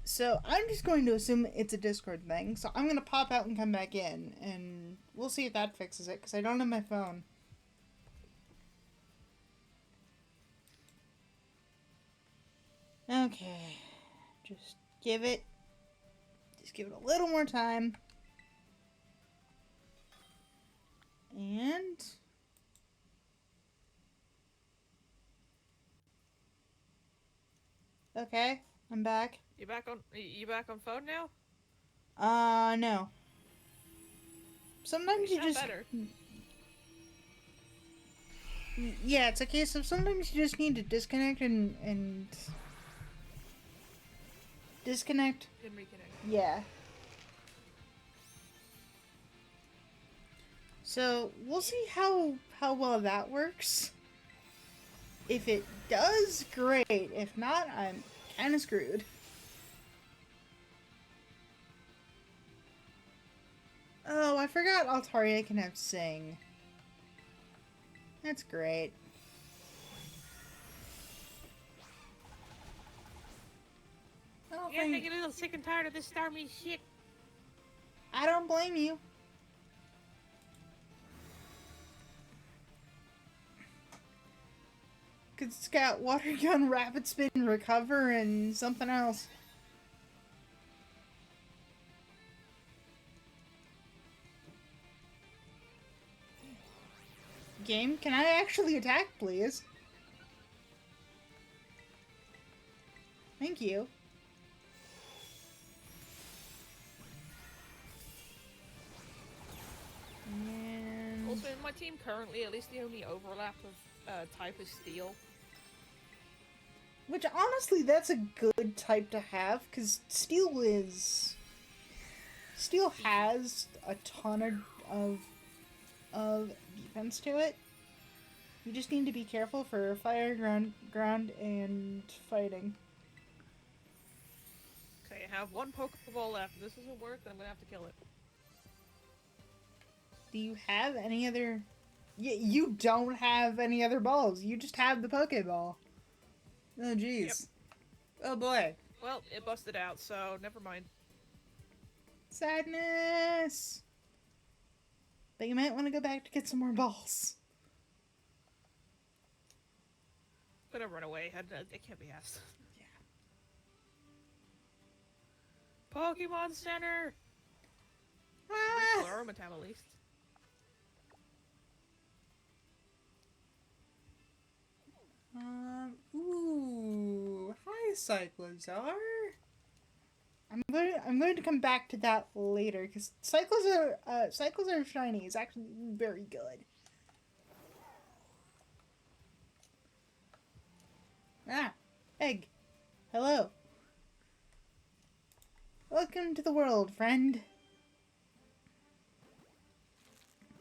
[SPEAKER 1] So I'm just going to assume it's a Discord thing. So I'm going to pop out and come back in, and we'll see if that fixes it, because I don't have my phone. Okay. Just give it a little more time. And okay, I'm back.
[SPEAKER 2] You back on phone now?
[SPEAKER 1] No. Sometimes you
[SPEAKER 2] Sound
[SPEAKER 1] just
[SPEAKER 2] better.
[SPEAKER 1] Yeah, it's a case of sometimes you just need to disconnect and disconnect.
[SPEAKER 2] Didn't reconnect.
[SPEAKER 1] Yeah. So we'll see how well that works. If it does, great. If not, I'm kind of screwed. Oh, I forgot Altaria can have Sing. That's great.
[SPEAKER 2] Yeah, I get a little sick and tired of this Starmie shit.
[SPEAKER 1] I don't blame you. Could Scout, Water Gun, Rapid Spin, Recover, and something else. Game, can I actually attack, please? Thank you. And...
[SPEAKER 2] Also, in my team currently, at least the only overlap of type is Steel.
[SPEAKER 1] Which, honestly, that's a good type to have, because Steel has a ton of defense to it. You just need to be careful for fire, ground, and fighting.
[SPEAKER 2] Okay, I have one Pokeball left. If this doesn't work, then I'm gonna have to kill it.
[SPEAKER 1] Do you have any other... You don't have any other balls. You just have the Pokeball. Oh, jeez. Yep. Oh, boy.
[SPEAKER 2] Well, it busted out, so never mind.
[SPEAKER 1] Sadness! But you might want to go back to get some more balls.
[SPEAKER 2] I'm gonna run away. I can't be asked. Yeah. Pokemon Center!
[SPEAKER 1] Ah!
[SPEAKER 2] Chlorametab at least.
[SPEAKER 1] Ooh, hi Cyclozar. I'm going to come back to that later because Cyclozar shiny is actually very good. Ah, Egg. Hello. Welcome to the world, friend.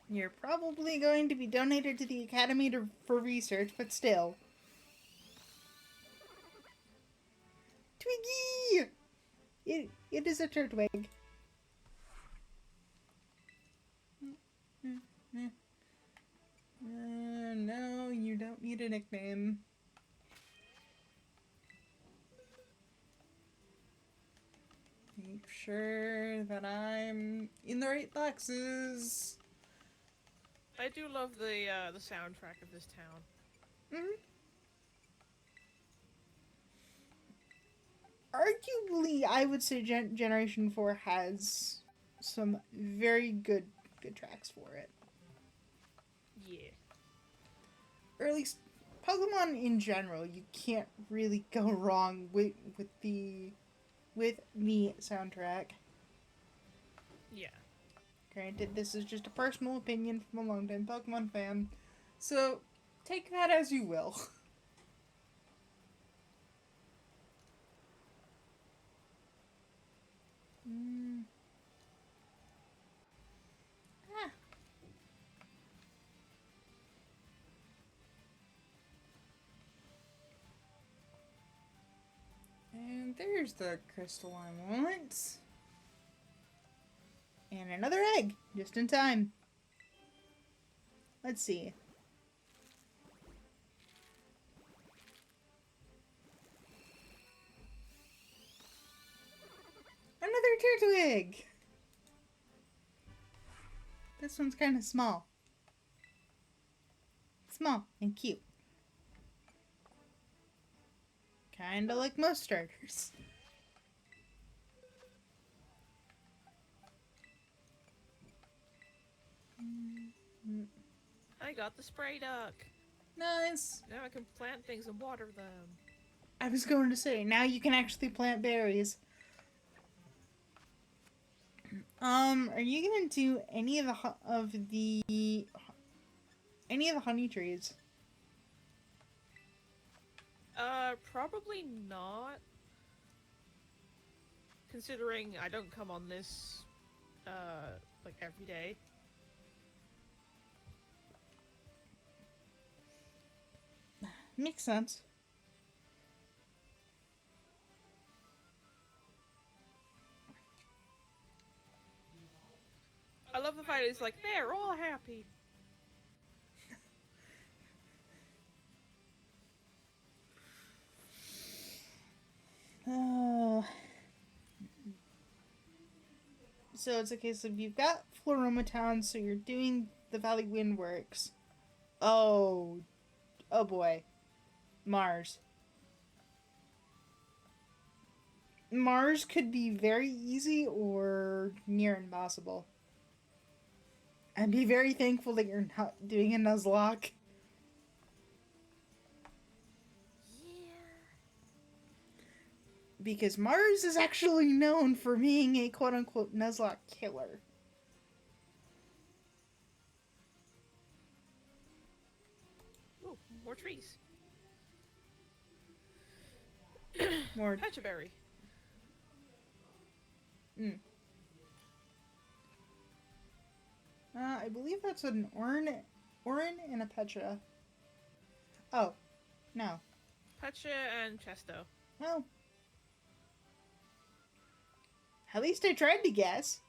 [SPEAKER 1] You're probably going to be donated to the Academy for research, but still. Twiggy! It is a Turtwig. No, you don't need a nickname. Make sure that I'm in the right boxes.
[SPEAKER 2] I do love the soundtrack of this town.
[SPEAKER 1] Mm-hmm. Arguably, I would say Generation 4 has some very good tracks for it.
[SPEAKER 2] Yeah.
[SPEAKER 1] Or at least Pokemon in general, you can't really go wrong with the soundtrack.
[SPEAKER 2] Yeah.
[SPEAKER 1] Granted, this is just a personal opinion from a longtime Pokemon fan, so take that as you will. Ah. And there's the crystal I want. And another egg, just in time. Let's see. Another Turtwig! This one's kind of small. Small and cute. Kinda like most starters.
[SPEAKER 2] I got the spray duck.
[SPEAKER 1] Nice.
[SPEAKER 2] Now I can plant things and water them.
[SPEAKER 1] I was going to say, now you can actually plant berries. Are you gonna do any of the honey trees?
[SPEAKER 2] Probably not. Considering I don't come on this, like every day.
[SPEAKER 1] Makes sense.
[SPEAKER 2] I love the fact it's like, they're all happy.
[SPEAKER 1] Oh. So it's a case of you've got Floroma Town, so you're doing the Valley Windworks. Oh. Oh boy. Mars. Mars could be very easy or near impossible. And be very thankful that you're not doing a Nuzlocke. Because Mars is actually known for being a quote-unquote Nuzlocke killer.
[SPEAKER 2] Ooh, more trees.
[SPEAKER 1] More.
[SPEAKER 2] Pechaberry.
[SPEAKER 1] I believe that's an Orin and a Petra. Oh, no.
[SPEAKER 2] Pecha and Chesto.
[SPEAKER 1] Well, at least I tried to guess.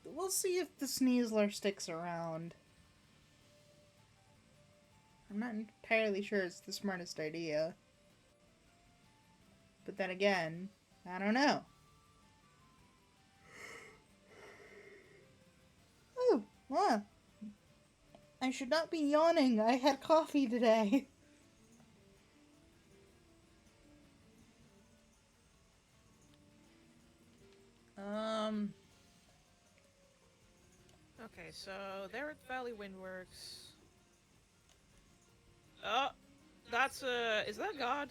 [SPEAKER 1] We'll see if the Sneasler sticks around. I'm not entirely sure it's the smartest idea. But then again, I don't know. Oh, wow. I should not be yawning. I had coffee today.
[SPEAKER 2] Okay, so they're at Valley Windworks. Oh, that's is that God?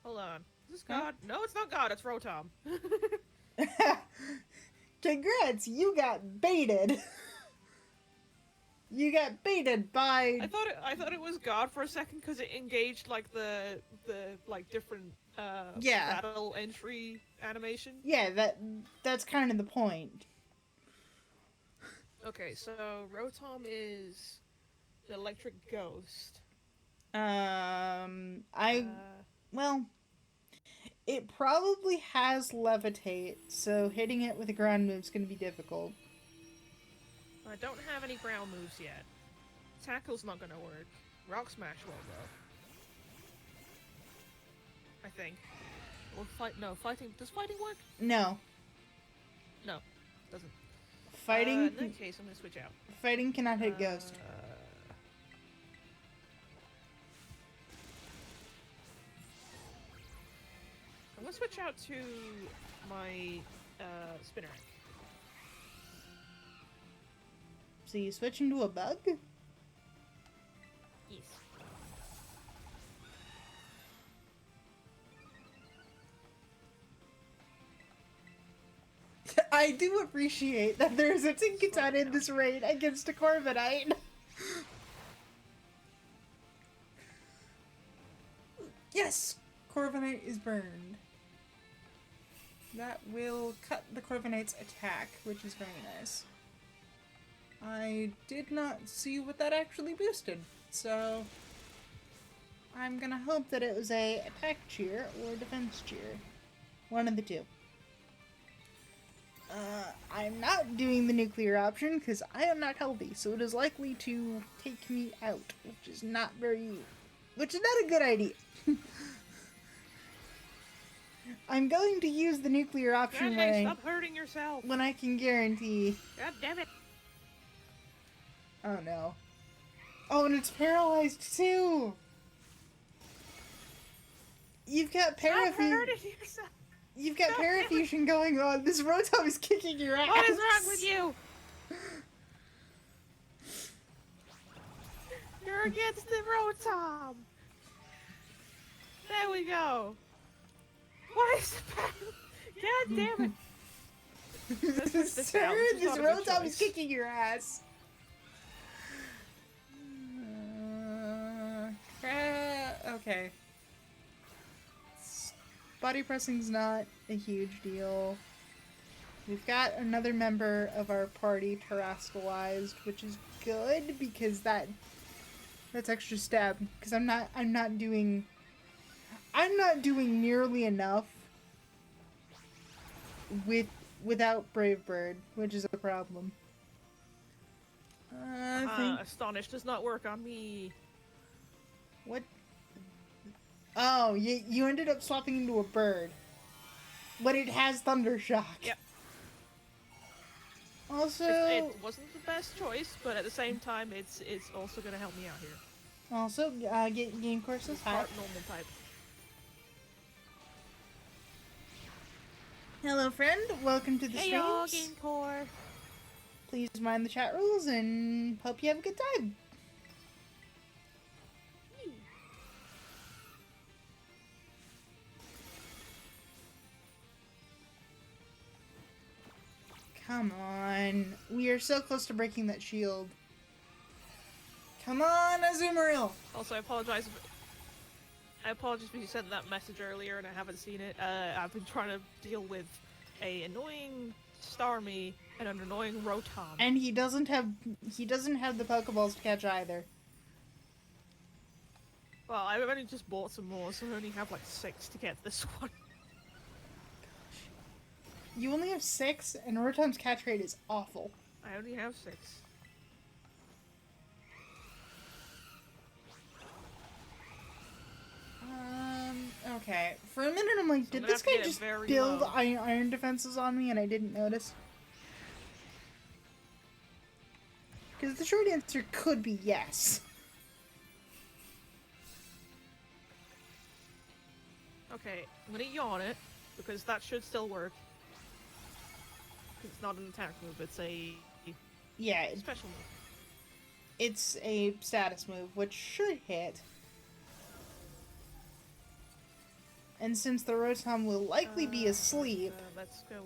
[SPEAKER 2] Hold on. Is this God?
[SPEAKER 1] Huh?
[SPEAKER 2] No, it's not God, it's Rotom.
[SPEAKER 1] Congrats, you got baited. You got baited by.
[SPEAKER 2] I thought it was God for a second because it engaged like the like different battle entry animation.
[SPEAKER 1] Yeah, that's kind of the point.
[SPEAKER 2] Okay, so Rotom is the electric ghost.
[SPEAKER 1] Well, it probably has levitate, so hitting it with a ground move is going to be difficult.
[SPEAKER 2] I don't have any ground moves yet. Tackle's not gonna work. Rock Smash will though. I think. Or fighting. Does fighting work?
[SPEAKER 1] No.
[SPEAKER 2] No, doesn't.
[SPEAKER 1] Fighting.
[SPEAKER 2] In that case, I'm gonna switch out.
[SPEAKER 1] Fighting cannot hit Ghost.
[SPEAKER 2] I'm gonna switch out to my Spinner.
[SPEAKER 1] So you switching to a bug?
[SPEAKER 2] Yes.
[SPEAKER 1] I do appreciate that there's a Tinkaton in this raid against a Corviknight. Yes! Corviknight is burned. That will cut the Corviknight's attack, which is very nice. I did not see what that actually boosted, so I'm gonna hope that it was a attack cheer or defense cheer. One of the two. I'm not doing the nuclear option because I am not healthy, so it is likely to take me out, which is not a good idea. I'm going to use the nuclear option
[SPEAKER 2] Stop hurting yourself.
[SPEAKER 1] when I can guarantee.
[SPEAKER 2] God damn it.
[SPEAKER 1] Oh no. Oh, and it's paralyzed too! You've got You've got parafusion going on. This Rotom is kicking your ass.
[SPEAKER 2] What is wrong with you? You're against the Rotom. There we go. What is the God damn it.
[SPEAKER 1] Sir, this Rotom is kicking your ass. Okay. Body pressing's not a huge deal. We've got another member of our party terastalized, which is good because that's extra stab. Because I'm not doing nearly enough without Brave Bird, which is a problem. I think
[SPEAKER 2] Astonish does not work on me.
[SPEAKER 1] what? Oh, you ended up swapping into a bird, but it has Thunder Shock.
[SPEAKER 2] Yep.
[SPEAKER 1] Also,
[SPEAKER 2] it wasn't the best choice, but at the same time, it's also gonna help me out here.
[SPEAKER 1] Also, game courses. Hi.
[SPEAKER 2] Part normal type.
[SPEAKER 1] Hello, friend. Welcome to the
[SPEAKER 2] Hey y'all,
[SPEAKER 1] streams.
[SPEAKER 2] Game Core.
[SPEAKER 1] Please mind the chat rules and hope you have a good time. Come on. We are so close to breaking that shield. Come on, Azumarill.
[SPEAKER 2] Also, I apologize if you sent that message earlier and I haven't seen it. I've been trying to deal with a annoying Starmie and an annoying Rotom.
[SPEAKER 1] And he doesn't have the Pokeballs to catch either.
[SPEAKER 2] Well, I've only just bought some more, so I only have like 6 to get this one.
[SPEAKER 1] You only have 6, and Rotom's catch rate is awful.
[SPEAKER 2] I only have 6.
[SPEAKER 1] Okay. For a minute, I'm like,
[SPEAKER 2] So
[SPEAKER 1] did
[SPEAKER 2] I'm
[SPEAKER 1] this
[SPEAKER 2] gonna
[SPEAKER 1] guy
[SPEAKER 2] have to get
[SPEAKER 1] just
[SPEAKER 2] very
[SPEAKER 1] build
[SPEAKER 2] low.
[SPEAKER 1] iron defenses on me and I didn't notice? Because the short answer could be yes.
[SPEAKER 2] Okay, I'm gonna yawn it, because that should still work. Because it's not an attack move, it's a
[SPEAKER 1] Yeah,
[SPEAKER 2] special move.
[SPEAKER 1] it's a status move, which should hit. And since the Rotom will likely be asleep...
[SPEAKER 2] Let's go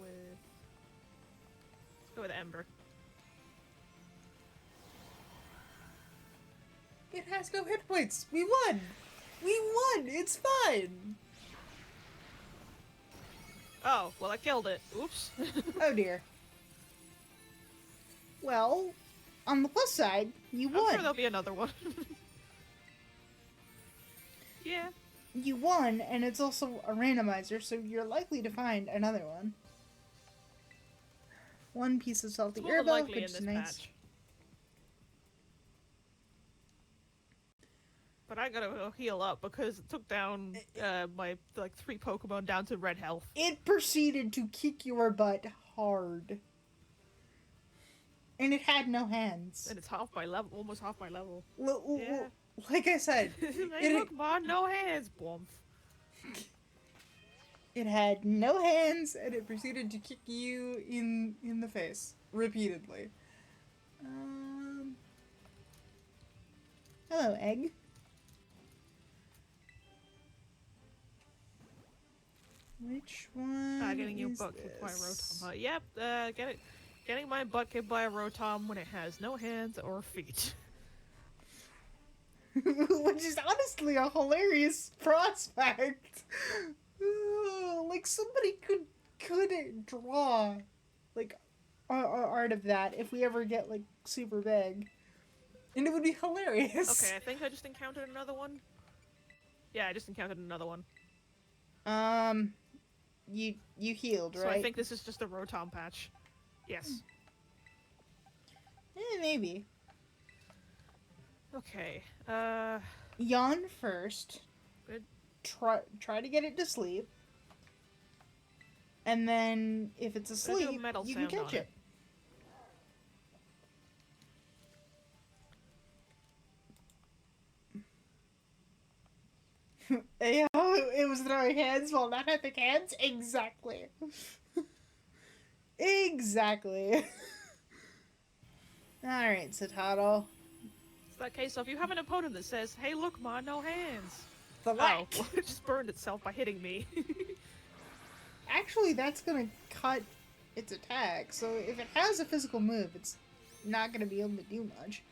[SPEAKER 2] with Ember.
[SPEAKER 1] It has no hit points! We won! We won! It's fine!
[SPEAKER 2] Oh, well I killed it. Oops.
[SPEAKER 1] Oh dear. Well, on the plus side, you
[SPEAKER 2] I'm
[SPEAKER 1] won.
[SPEAKER 2] sure there'll be another one. Yeah.
[SPEAKER 1] You won, and it's also a randomizer, so you're likely to find another one. One piece of salty
[SPEAKER 2] It's more than
[SPEAKER 1] herba,
[SPEAKER 2] likely
[SPEAKER 1] which
[SPEAKER 2] in
[SPEAKER 1] is
[SPEAKER 2] this
[SPEAKER 1] nice.
[SPEAKER 2] patch. But I gotta heal up because it took down my like 3 Pokemon down to red health.
[SPEAKER 1] It proceeded to kick your butt hard. And it had no hands.
[SPEAKER 2] And it's half my level, almost half my level.
[SPEAKER 1] Yeah. Like I said,
[SPEAKER 2] Hey, look, Mon, no hands, Boomf.
[SPEAKER 1] It had no hands, and it proceeded to kick you in the face repeatedly. Hello, Egg. Which one?
[SPEAKER 2] Getting your
[SPEAKER 1] is
[SPEAKER 2] butt kicked by a
[SPEAKER 1] this?
[SPEAKER 2] Rotom. Yep, getting my butt kicked by a Rotom when it has no hands or feet.
[SPEAKER 1] Which is honestly a hilarious prospect. Like somebody could draw like art of that if we ever get like super big, and it would be hilarious.
[SPEAKER 2] Okay, I think I just encountered another one. Yeah, I just encountered another one.
[SPEAKER 1] You healed, right?
[SPEAKER 2] So I think this is just a Rotom patch. Yes.
[SPEAKER 1] Maybe.
[SPEAKER 2] Okay.
[SPEAKER 1] Yawn first.
[SPEAKER 2] Good.
[SPEAKER 1] Try to get it to sleep. And then if it's
[SPEAKER 2] I'm gonna do a
[SPEAKER 1] asleep,
[SPEAKER 2] metal
[SPEAKER 1] you can
[SPEAKER 2] sound
[SPEAKER 1] catch
[SPEAKER 2] on
[SPEAKER 1] it. Yeah, it was throwing hands while not having hands? Exactly. Exactly. Alright, Satado.
[SPEAKER 2] It's that case of you have an opponent that says, "Hey, look, Mon, no hands."
[SPEAKER 1] The light.
[SPEAKER 2] Oh, well, it just burned itself by hitting me.
[SPEAKER 1] Actually, that's gonna cut its attack, so if it has a physical move, it's not gonna be able to do much.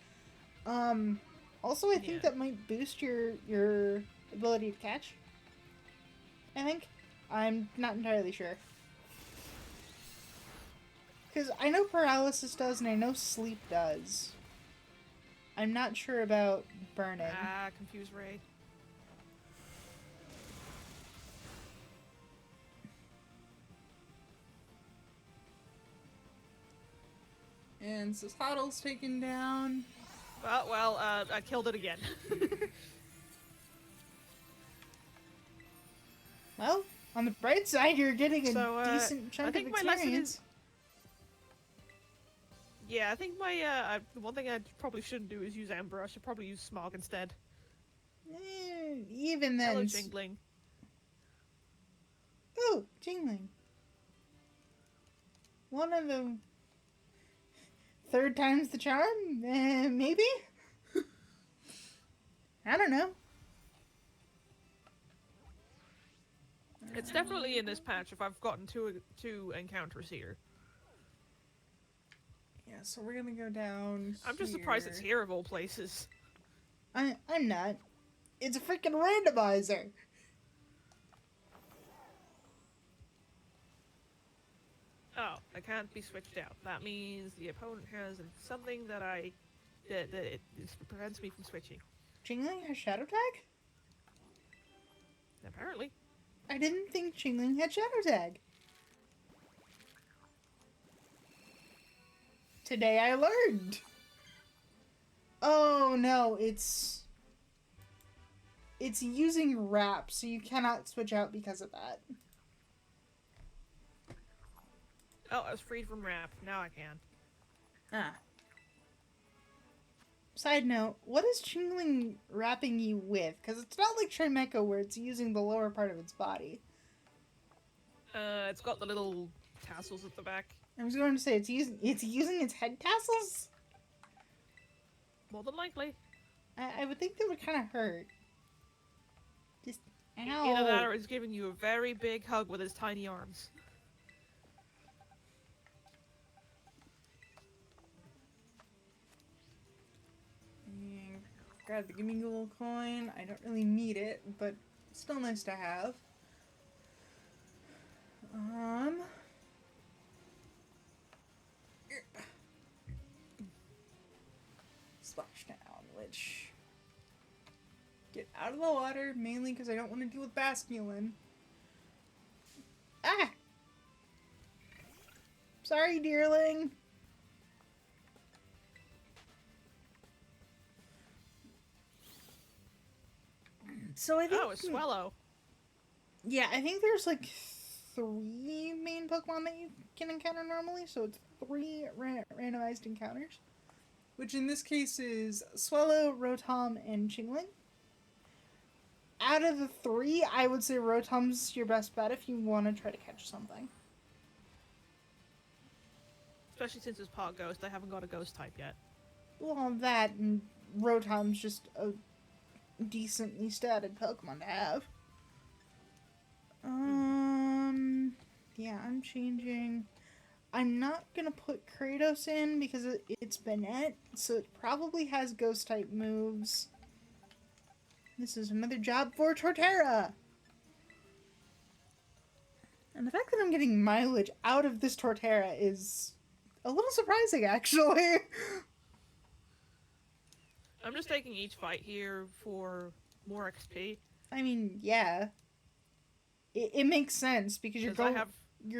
[SPEAKER 1] Also, I think
[SPEAKER 2] Yeah.
[SPEAKER 1] that might boost your ability to catch. I think. I'm not entirely sure. Because I know paralysis does, and I know sleep does. I'm not sure about burning.
[SPEAKER 2] Ah, confused Ray.
[SPEAKER 1] And Sashaddle's taken down.
[SPEAKER 2] Well, I killed it again.
[SPEAKER 1] Well, on the bright side, you're getting a
[SPEAKER 2] So,
[SPEAKER 1] decent chunk
[SPEAKER 2] I think
[SPEAKER 1] of
[SPEAKER 2] my lesson
[SPEAKER 1] experience.
[SPEAKER 2] is... Yeah, I think my, the one thing I probably shouldn't do is use Ember. I should probably use Smog instead.
[SPEAKER 1] Even then.
[SPEAKER 2] Hello, Jingling.
[SPEAKER 1] Ooh, Jingling. One of the... Third time's the charm? Maybe? I don't know.
[SPEAKER 2] It's definitely in this patch if I've gotten two encounters here.
[SPEAKER 1] Yeah, so we're gonna go down
[SPEAKER 2] I'm just surprised it's here of all places.
[SPEAKER 1] I'm not. It's a freaking randomizer.
[SPEAKER 2] Oh, I can't be switched out. That means the opponent has something that it prevents me from switching.
[SPEAKER 1] Jingling has Shadow Tag?
[SPEAKER 2] Apparently.
[SPEAKER 1] I didn't think Jingling had Shadow Tag. Today I learned. Oh no, it's using wrap, so you cannot switch out because of that.
[SPEAKER 2] Oh, I was freed from wrap. Now I can.
[SPEAKER 1] Ah. Side note, what is Jingling wrapping you with? Because it's not like Trimecha where it's using the lower part of its body.
[SPEAKER 2] It's got the little tassels at the back.
[SPEAKER 1] I was going to say it's using its head tassels.
[SPEAKER 2] More than likely.
[SPEAKER 1] I would think that would kind of hurt. Just ow.
[SPEAKER 2] Either that or it's giving you a very big hug with his tiny arms.
[SPEAKER 1] Grab the Gimme Ghoul coin. I don't really need it, but still nice to have. Splashdown, which... Get out of the water, mainly because I don't want to deal with Basculin. Ah! Sorry, dearling. So I think...
[SPEAKER 2] Oh, a Swallow.
[SPEAKER 1] Yeah, I think there's like 3 main Pokemon that you can encounter normally, so it's 3 randomized encounters. Which in this case is Swallow, Rotom, and Chingling. Out of the 3, I would say Rotom's your best bet if you want to try to catch something.
[SPEAKER 2] Especially since it's Pot Ghost, I haven't got a Ghost type yet.
[SPEAKER 1] Well, that and Rotom's just a decently statted Pokemon to have. Yeah, I'm changing. I'm not gonna put Kratos in because it's Banette, so it probably has Ghost type moves. This is another job for Torterra! And the fact that I'm getting mileage out of this Torterra is a little surprising, actually.
[SPEAKER 2] I'm just taking each fight here for more XP.
[SPEAKER 1] I mean, yeah. It makes sense because you're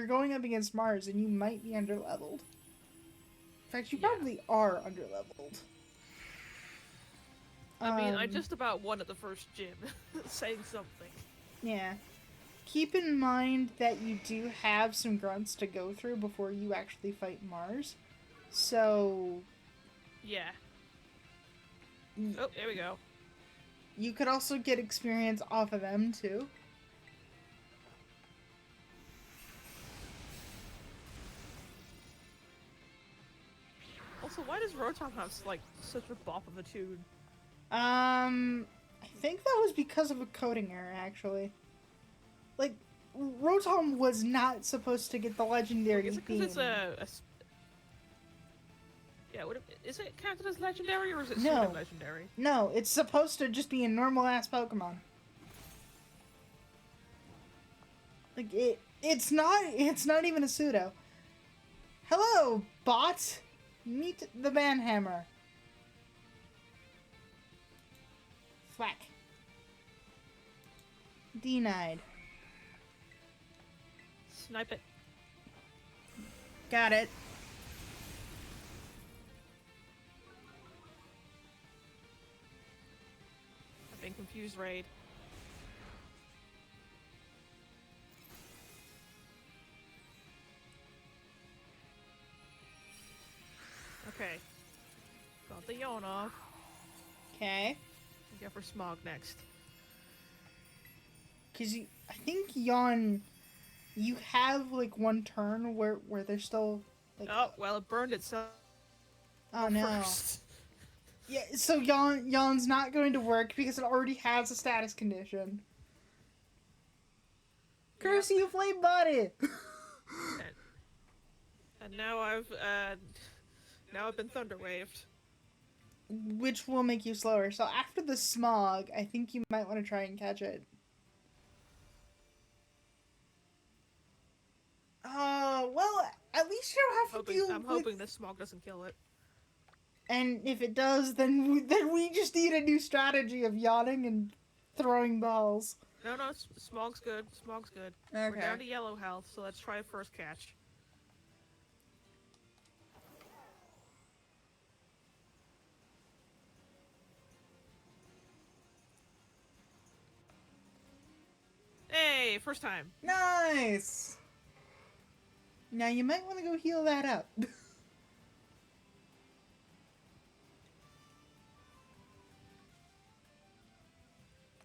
[SPEAKER 1] going up against Mars and you might be underleveled. In fact, you probably are underleveled.
[SPEAKER 2] I mean, I just about won at the first gym, saying something.
[SPEAKER 1] Yeah. Keep in mind that you do have some grunts to go through before you actually fight Mars. So...
[SPEAKER 2] Yeah. Oh, there we go.
[SPEAKER 1] You could also get experience off of them, too.
[SPEAKER 2] Also, why does Rotom have, like, such a bop of a tune?
[SPEAKER 1] I think that was because of a coding error, actually. Like, Rotom was not supposed to get the legendary
[SPEAKER 2] Is it
[SPEAKER 1] beam.
[SPEAKER 2] because it's yeah, is it counted as legendary or is it
[SPEAKER 1] No.
[SPEAKER 2] pseudo-legendary?
[SPEAKER 1] No, it's supposed to just be a normal-ass Pokemon. Like it's not even a pseudo. Hello, bot. Meet the banhammer. Thwack. Denied.
[SPEAKER 2] Snipe it.
[SPEAKER 1] Got it.
[SPEAKER 2] I've been confused, Raid. Okay. Got the yawn off.
[SPEAKER 1] Okay.
[SPEAKER 2] Go for Smog next.
[SPEAKER 1] Cause I think Yawn, you have like one turn where there's still like.
[SPEAKER 2] Oh, well, it burned itself
[SPEAKER 1] Oh no.
[SPEAKER 2] first.
[SPEAKER 1] Yeah, so Yawn's not going to work because it already has a status condition. Curse you, flame body!
[SPEAKER 2] And now I've been thunder waved.
[SPEAKER 1] Which will make you slower. So after the smog, I think you might want to try and catch it. Well, at least you don't have to deal
[SPEAKER 2] I'm hoping the smog doesn't kill it.
[SPEAKER 1] And if it does, then we just need a new strategy of yawning and throwing balls.
[SPEAKER 2] No, smog's good. Smog's good.
[SPEAKER 1] Okay.
[SPEAKER 2] We're down to yellow health, so let's try a first catch. Hey, first time.
[SPEAKER 1] Nice! Now you might want to go heal that up.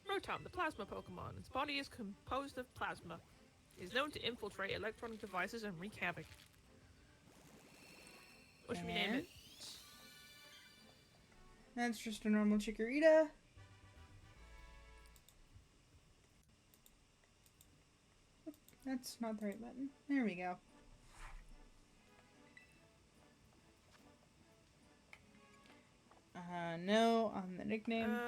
[SPEAKER 2] Rotom, the plasma Pokemon. Its body is composed of plasma. It is known to infiltrate electronic devices and wreak havoc. What should we name it?
[SPEAKER 1] That's just a normal Chikorita. That's not the right button. There we go. No, on the nickname.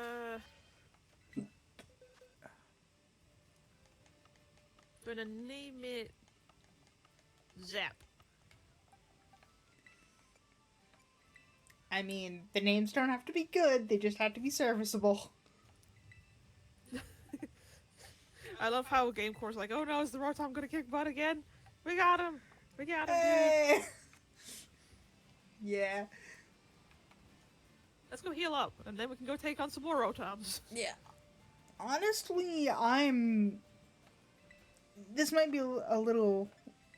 [SPEAKER 2] Gonna name it Zap.
[SPEAKER 1] I mean, the names don't have to be good, they just have to be serviceable.
[SPEAKER 2] I love how Game Core's like, oh no, is the Rotom gonna kick butt again? We got him! We got him,
[SPEAKER 1] Hey!
[SPEAKER 2] dude!
[SPEAKER 1] Yeah.
[SPEAKER 2] Let's go heal up, and then we can go take on some more Rotoms.
[SPEAKER 1] Yeah. Honestly, this might be a little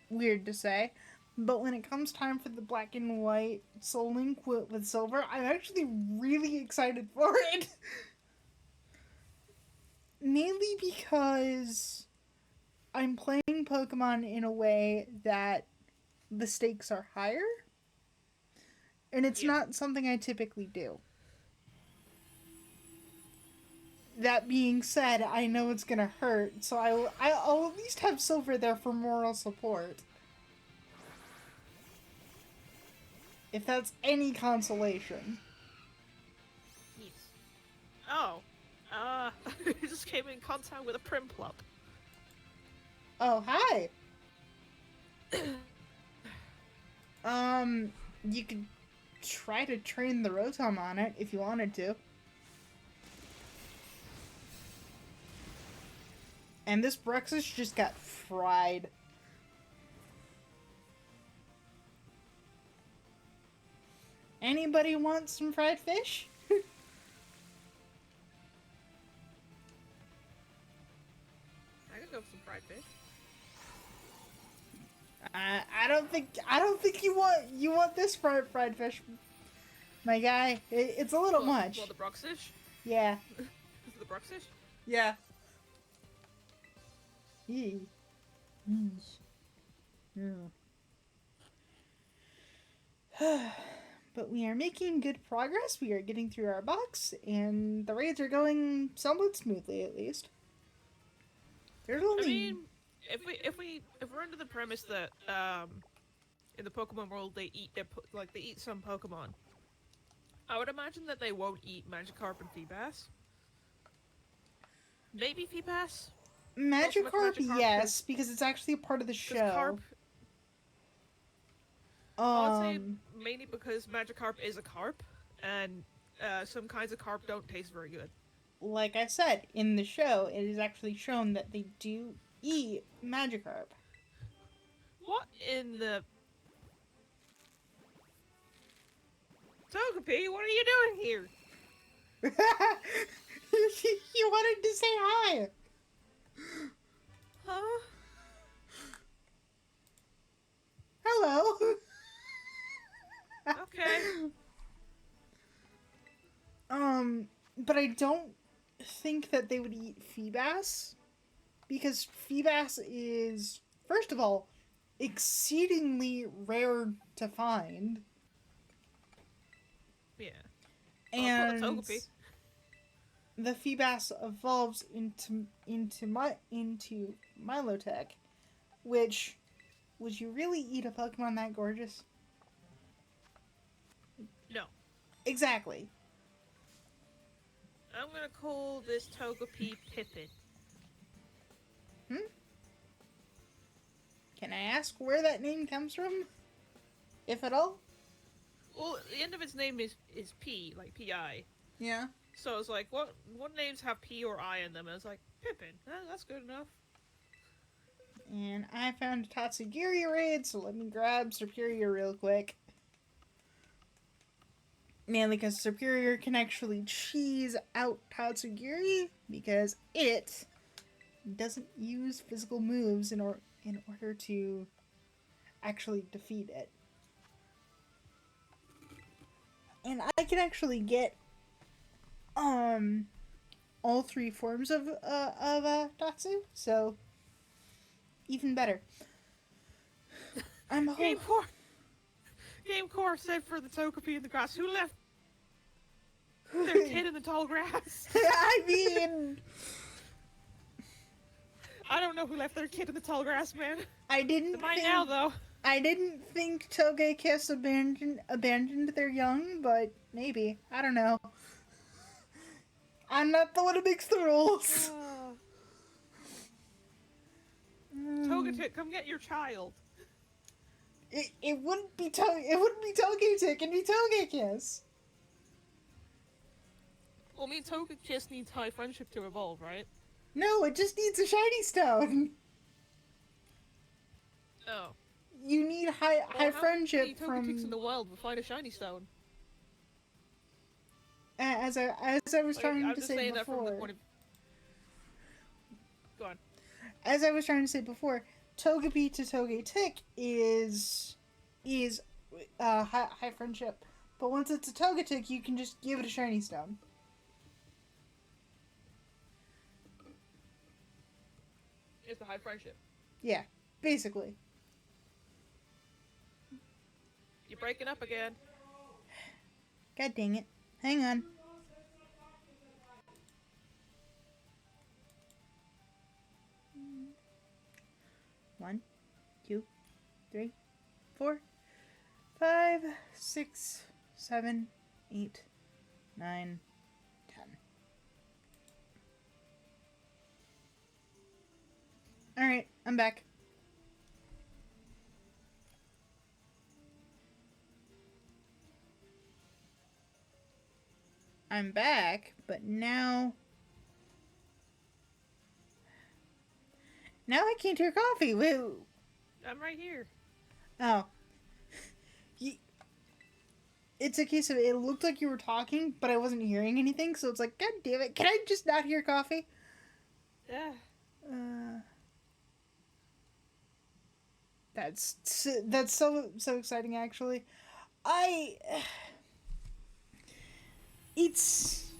[SPEAKER 1] weird to say, but when it comes time for the black and white Soul Link with Silver, I'm actually really excited for it. Mainly because I'm playing Pokemon in a way that the stakes are higher, and it's not something I typically do. That being said, I know it's gonna hurt, so I'll at least have Silver there for moral support. If that's any consolation.
[SPEAKER 2] Yes. Oh. He just came in contact with a Prinplup.
[SPEAKER 1] Oh, hi! You could try to train the Rotom on it if you wanted to. And this Bruxus just got fried. Anybody want some fried fish?
[SPEAKER 2] I could go for some fried fish.
[SPEAKER 1] I don't think you want this fried fish, my guy. It's a little much.
[SPEAKER 2] Well, the Bruxish?
[SPEAKER 1] Yeah.
[SPEAKER 2] Is it the Bruxish?
[SPEAKER 1] Yeah. Yee. But we are making good progress. We are getting through our box, and the raids are going somewhat smoothly, at least. There's only.
[SPEAKER 2] I mean, if we're under the premise that in the Pokemon world they eat they eat some Pokemon, I would imagine that they won't eat Magikarp and Feebas. Maybe Feebas.
[SPEAKER 1] Magikarp,
[SPEAKER 2] Magikarp,
[SPEAKER 1] yes, because it's actually a part of the show.
[SPEAKER 2] Carp, I would say mainly because Magikarp is a carp, and some kinds of carp don't taste very good.
[SPEAKER 1] Like I said, in the show, it is actually shown that they do eat Magikarp.
[SPEAKER 2] What in the... Togepi, what are you doing here?
[SPEAKER 1] You wanted to say hi.
[SPEAKER 2] Huh?
[SPEAKER 1] Hello.
[SPEAKER 2] Okay.
[SPEAKER 1] But I don't think that they would eat Feebas, because Feebas is, first of all, exceedingly rare to find.
[SPEAKER 2] Yeah.
[SPEAKER 1] And
[SPEAKER 2] Togepi.
[SPEAKER 1] the Feebas evolves into Milotech, which, would you really eat a Pokemon that gorgeous?
[SPEAKER 2] No.
[SPEAKER 1] Exactly.
[SPEAKER 2] I'm gonna call this Togepi Pippin.
[SPEAKER 1] Can I ask where that name comes from? If at all?
[SPEAKER 2] Well, the end of its name is P, like P-I.
[SPEAKER 1] Yeah.
[SPEAKER 2] So it's like, what names have P or I in them? And it's like, Pippin. That's good enough.
[SPEAKER 1] And I found a Tatsugiri raid, so let me grab Superior real quick. Mainly because Superior can actually cheese out Tatsugiri, because it doesn't use physical moves in order to actually defeat it. And I can actually get all three forms of Tatsu, so even better.
[SPEAKER 2] Game Core said for the Togepi in the grass. Who left their kid in the tall grass?
[SPEAKER 1] I mean,
[SPEAKER 2] I don't know who left their kid in the tall grass, man.
[SPEAKER 1] I didn't think,
[SPEAKER 2] now, though.
[SPEAKER 1] I didn't think Togekiss abandoned their young, but maybe. I don't know. I'm not the one who makes the rules.
[SPEAKER 2] Togetic, come get your child.
[SPEAKER 1] It wouldn't be Togetic, it'd be Togekiss.
[SPEAKER 2] Well, I mean, Togekiss needs high friendship to evolve, right?
[SPEAKER 1] No, it just needs a shiny stone.
[SPEAKER 2] Oh.
[SPEAKER 1] You need high friendship
[SPEAKER 2] from...
[SPEAKER 1] from.
[SPEAKER 2] Togekiss in the wild will find a shiny stone.
[SPEAKER 1] As I was trying to say
[SPEAKER 2] that from the
[SPEAKER 1] before.
[SPEAKER 2] point of... Go on.
[SPEAKER 1] As I was trying to say before, Togepi to Togetic is high friendship, but once it's a Togetic, you can just give it a shiny stone.
[SPEAKER 2] It's a high friendship.
[SPEAKER 1] Yeah, basically.
[SPEAKER 2] You're breaking up again.
[SPEAKER 1] God dang it! Hang on. One, 2, 3, 4, 5, 6, 7, 8, 9, 10. Alright, I'm back. I'm back, but now I can't hear coffee. Woo.
[SPEAKER 2] I'm right here.
[SPEAKER 1] Oh. It's a case of it looked like you were talking, but I wasn't hearing anything, so it's like, God damn it, can I just not hear coffee?
[SPEAKER 2] Yeah.
[SPEAKER 1] That's so exciting, actually. It's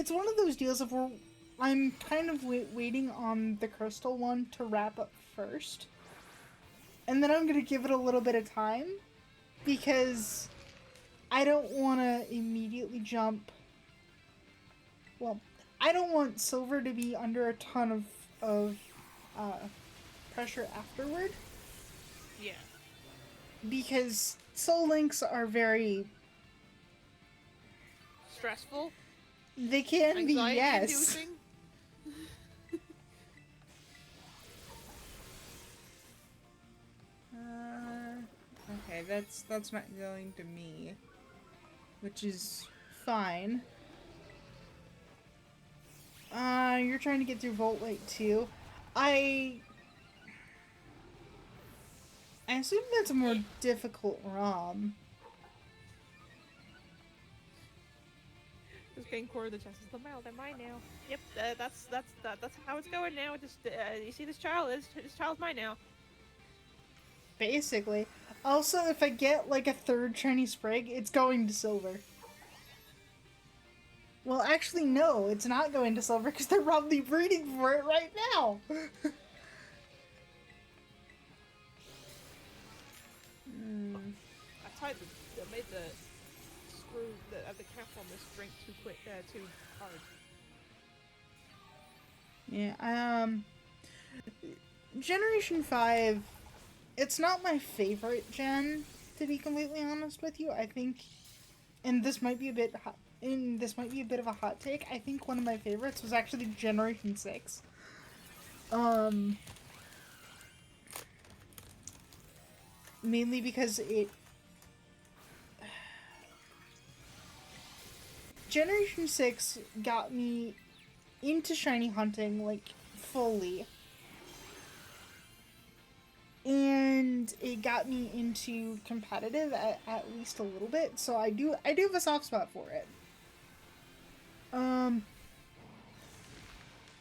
[SPEAKER 1] one of those deals of where I'm kind of waiting on the crystal one to wrap up first, and then I'm gonna give it a little bit of time, because I don't want to immediately jump. Well, I don't want Silver to be under a ton of pressure afterward.
[SPEAKER 2] Yeah.
[SPEAKER 1] Because Soul Links are very
[SPEAKER 2] stressful.
[SPEAKER 1] They can be, yes.
[SPEAKER 2] Inducing.
[SPEAKER 1] Okay, that's not going to me, which is fine. You're trying to get through Volt Light too. I assume that's a more difficult ROM.
[SPEAKER 2] Just getting core of the chest is the mail. They're mine now. Yep, that's how it's going now. Just you see this child's mine now.
[SPEAKER 1] Basically. Also, if I get like a third shiny sprig, it's going to silver. Well, actually, no, it's not going to silver because they're probably breeding for it right now.
[SPEAKER 2] I tried to made the screw the cap on this drink too hard.
[SPEAKER 1] Yeah, Generation 5, it's not my favorite gen, to be completely honest with you. I think, and this might be a bit hot, and this might be a bit of a hot take, I think one of my favorites was actually Generation 6. Mainly because Generation 6 got me into shiny hunting, like, fully. And it got me into competitive at least a little bit, so I do have a soft spot for it.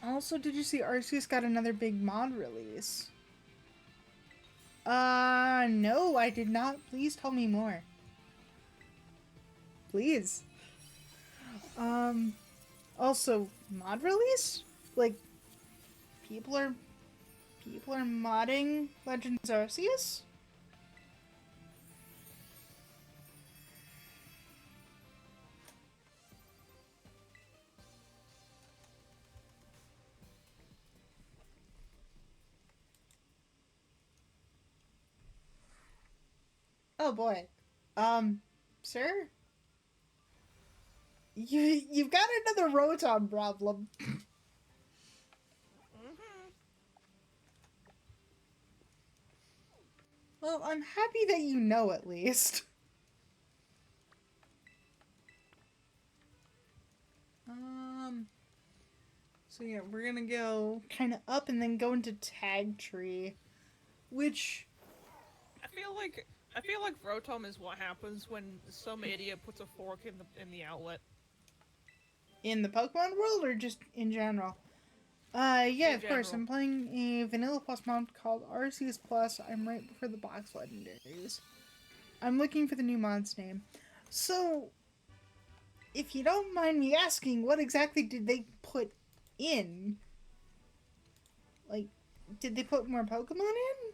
[SPEAKER 1] Also, did you see Arceus got another big mod release? No, I did not. Please tell me more. Please. Also, mod release? Like, people are modding Legends Arceus? Oh boy. Sir? You've got another Rotom problem. Well, I'm happy that you know at least. So yeah, we're gonna go kind of up and then go into Tag Tree, which
[SPEAKER 2] I feel like Rotom is what happens when some idiot puts a fork in the outlet.
[SPEAKER 1] in the Pokemon world or just in general. Yeah, of course. I'm playing a Vanilla Plus mod called Arceus Plus. I'm right before the box legendaries. I'm looking for the new mod's name. So, if you don't mind me asking, what exactly did they put in? Like, did they put more Pokemon in?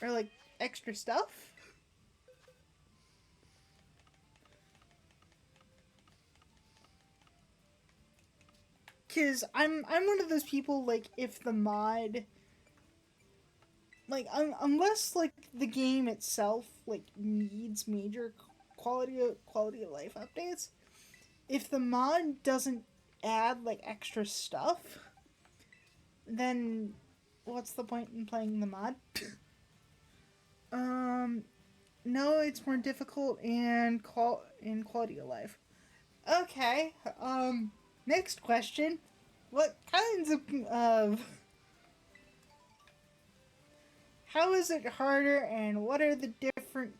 [SPEAKER 1] Or, like, extra stuff? Because I'm one of those people, like, if the mod... Like, unless, like, the game itself, like, needs major quality of life updates, if the mod doesn't add, like, extra stuff, then what's the point in playing the mod? No, it's more difficult and in quality of life. Okay, next question. What kinds of how is it harder, and what are the different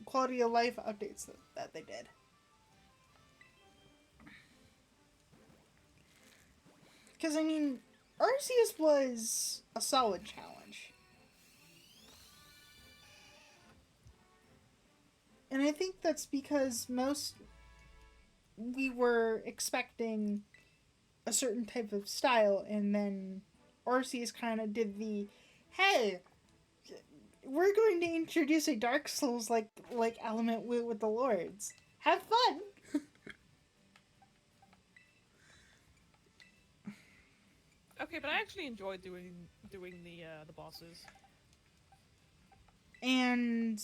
[SPEAKER 1] quality of life updates that they did? Because, I mean, Arceus was a solid challenge. And I think that's because we were expecting a certain type of style, and then Arceus kind of did the, hey, we're going to introduce a Dark Souls like element with the Lords. Have fun.
[SPEAKER 2] Okay, but I actually enjoyed doing the bosses.
[SPEAKER 1] And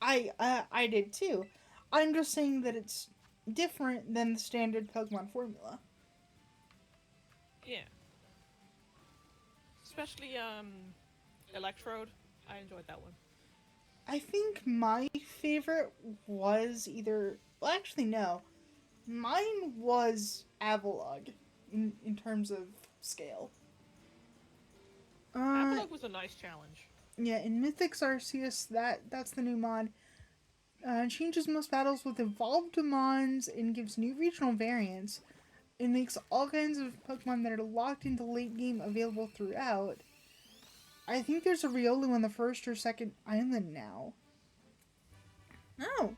[SPEAKER 1] I did too. I'm just saying that it's different than the standard Pokemon formula.
[SPEAKER 2] Yeah. Especially Electrode. I enjoyed that one.
[SPEAKER 1] I think my favorite was either. Well, actually, no. Mine was Avalog in terms of scale. Uh,
[SPEAKER 2] Apolog was a nice challenge.
[SPEAKER 1] yeah, in Mythics Arceus, that's the new mod. Changes most battles with evolved mons and gives new regional variants. It makes all kinds of Pokemon that are locked into late game available throughout. I think there's a Riolu on the first or second island now. Oh.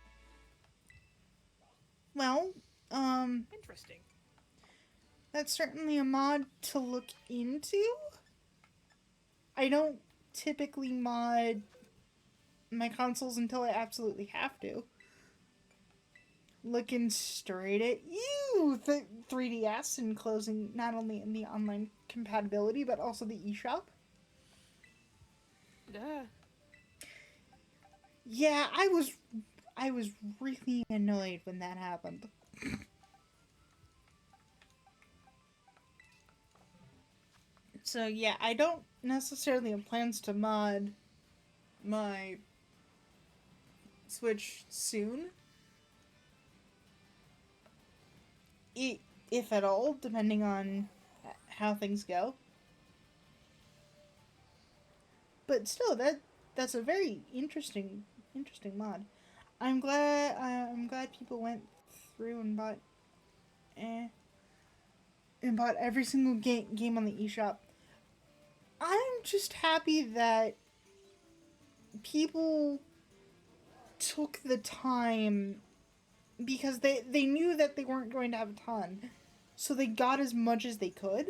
[SPEAKER 1] Well,
[SPEAKER 2] Interesting.
[SPEAKER 1] that's certainly a mod to look into. I don't typically mod my consoles until I absolutely have to. Looking straight at you, 3DS, and closing not only in the online compatibility but also the eShop.
[SPEAKER 2] Yeah.
[SPEAKER 1] Yeah, I was really annoyed when that happened. So yeah, I don't necessarily have plans to mod my Switch soon. If at all, depending on how things go. But still, that's a very interesting mod. I'm glad people went through eh, and bought every single game on the eShop. I'm just happy that people took the time because they knew that they weren't going to have a ton. So they got as much as they could.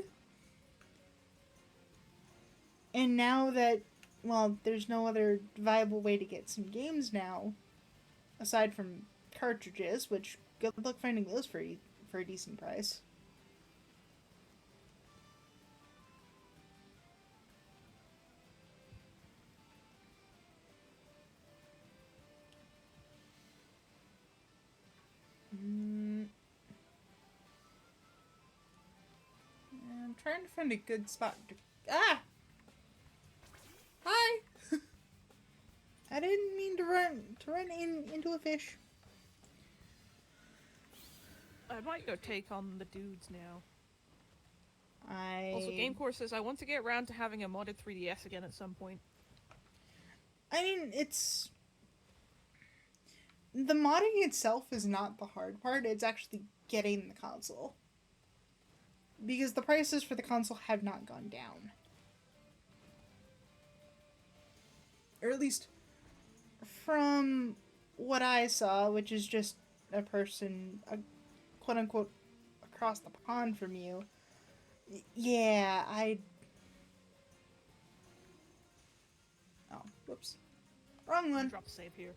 [SPEAKER 1] And now that, well, there's no other viable way to get some games now, aside from cartridges, which good luck finding those for a decent price. I'm trying to find a good spot to... Ah! Hi! I didn't mean to run into a fish.
[SPEAKER 2] I might go take on the dudes now.
[SPEAKER 1] I...
[SPEAKER 2] Also, Game Core says I want to get around to having a modded 3DS again at some point.
[SPEAKER 1] I mean, it's... The modding itself is not the hard part, it's actually getting the console. Because the prices for the console have not gone down. Or at least from what I saw, which is just a person, quote unquote, across the pond from you. Yeah, Oh, whoops. Wrong one.
[SPEAKER 2] Drop a save here.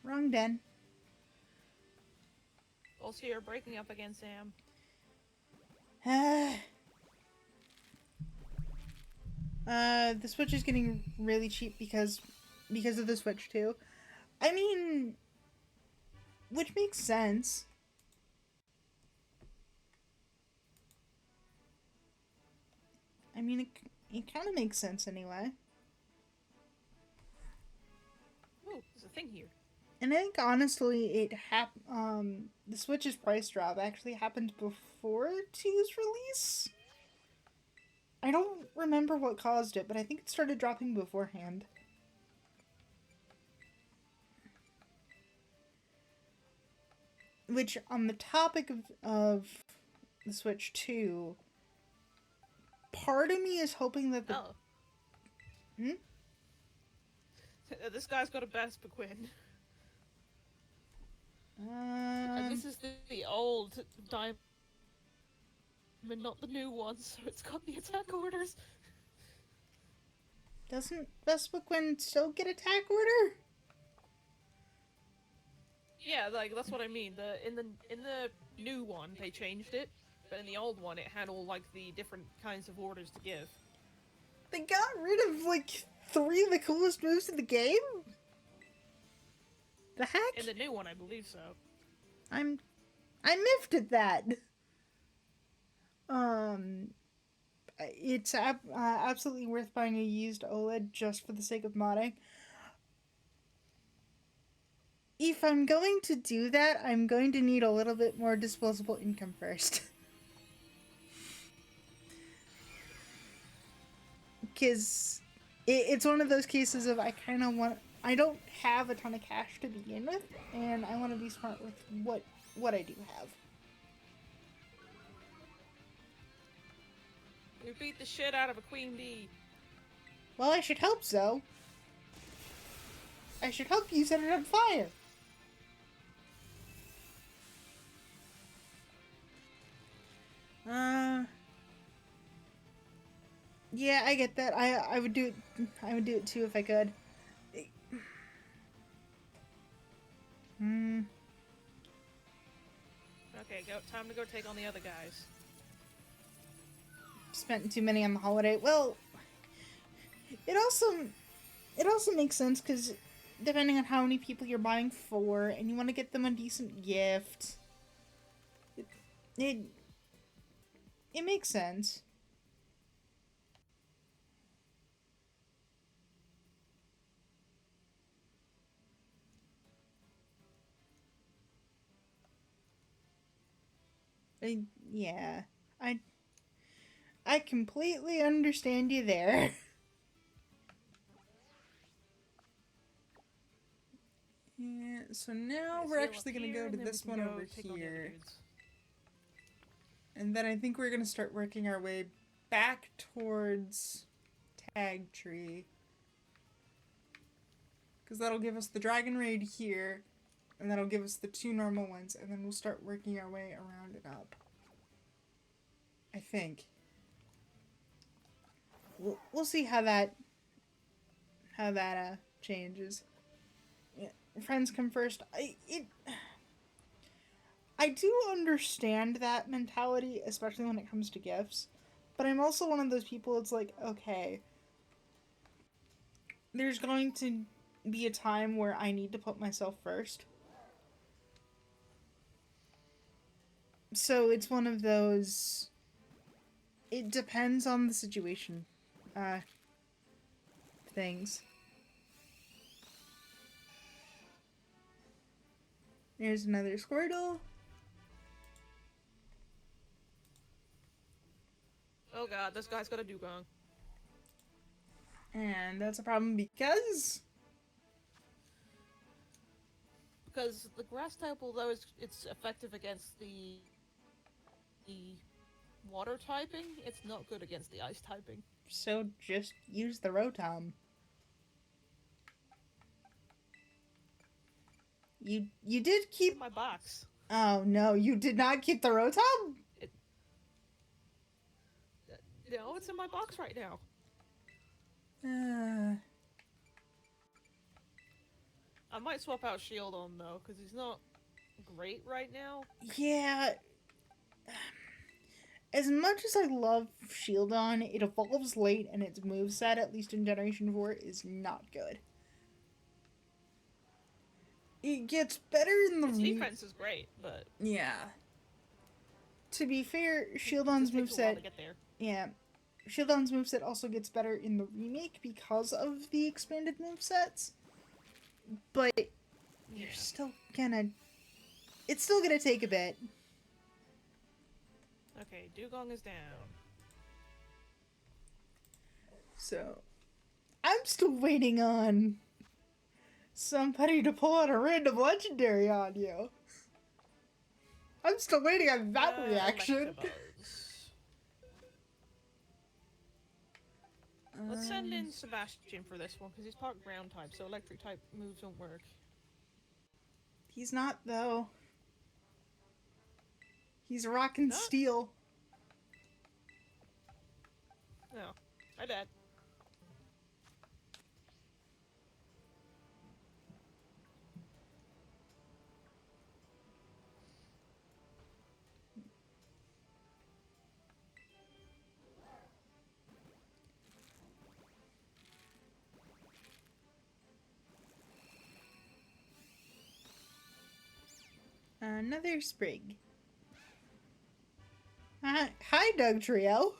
[SPEAKER 1] Wrong den.
[SPEAKER 2] Also, you're breaking up again, Sam.
[SPEAKER 1] The Switch is getting really cheap because of the Switch 2. I mean, which makes sense. I mean, it kind of makes sense anyway.
[SPEAKER 2] Oh, there's a thing here.
[SPEAKER 1] And I think honestly, the Switch's price drop actually happened before 2's release. I don't remember what caused it, but I think it started dropping beforehand. Which, on the topic of the Switch 2, part of me is hoping that the...
[SPEAKER 2] Oh. This guy's got a Vespaquin. And this is the old diamond, not the new one, so it's got the attack orders.
[SPEAKER 1] Doesn't Vespaquin still get attack order?
[SPEAKER 2] Yeah, like that's what I mean. In the new one they changed it, but in the old one it had all like the different kinds of orders to give.
[SPEAKER 1] They got rid of like 3 of the coolest moves in the game? The heck?
[SPEAKER 2] In the new one, I believe so.
[SPEAKER 1] I'm miffed at that. I It's absolutely worth buying a used OLED just for the sake of modding. If I'm going to do that, I'm going to need a little bit more disposable income first. Because it's one of those cases of I don't have a ton of cash to begin with, and I want to be smart with what I do have.
[SPEAKER 2] You beat the shit out of a queen bee.
[SPEAKER 1] Well, I should hope so. I should hope you set it on fire. Yeah, I get that. I would do it. I would do it too if I could. Hmm.
[SPEAKER 2] Okay, time to go take on the other guys.
[SPEAKER 1] Spent too many on the holiday. Well, it also makes sense because depending on how many people you're buying for, and you want to get them a decent gift, it it makes sense. I, yeah, I I completely understand you there. Yeah, so now we're actually gonna go to this one over here. And then I think we're gonna start working our way back towards Tag Tree. Because that'll give us the Dragon Raid here, and that'll give us the 2 normal ones, and then we'll start working our way around and up. I think. We'll see how that changes. Yeah, friends come first. I do understand that mentality, especially when it comes to gifts. But I'm also one of those people, it's like, okay, there's going to be a time where I need to put myself first. So it's one of those, it depends on the situation, things. There's another Squirtle.
[SPEAKER 2] Oh god, this guy's got a dugong.
[SPEAKER 1] And that's a problem because
[SPEAKER 2] the grass type, although it's effective against the water typing, it's not good against the ice typing.
[SPEAKER 1] So just use the Rotom. You did keep
[SPEAKER 2] my box.
[SPEAKER 1] Oh no, you did not keep the Rotom?
[SPEAKER 2] No, it's in my box right now. I might swap out Shieldon though, because he's not great right now.
[SPEAKER 1] Yeah. As much as I love Shieldon, it evolves late and its moveset, at least in Generation 4, is not good. It gets better in the
[SPEAKER 2] Its defense is great, but
[SPEAKER 1] yeah. To be fair, Shieldon's moveset. Yeah. Shieldon's moveset also gets better in the remake because of the expanded movesets. But you're still gonna... It's still gonna take a bit.
[SPEAKER 2] Okay, Dugong is down.
[SPEAKER 1] So, I'm still waiting on somebody to pull out a random legendary on you. I'm still waiting on that reaction.
[SPEAKER 2] Let's send in Sebastian for this one, because he's part ground type, so electric type moves don't work.
[SPEAKER 1] He's not, though. He's rock and steel.
[SPEAKER 2] No, I bet.
[SPEAKER 1] Another sprig. Hi, Doug Trio.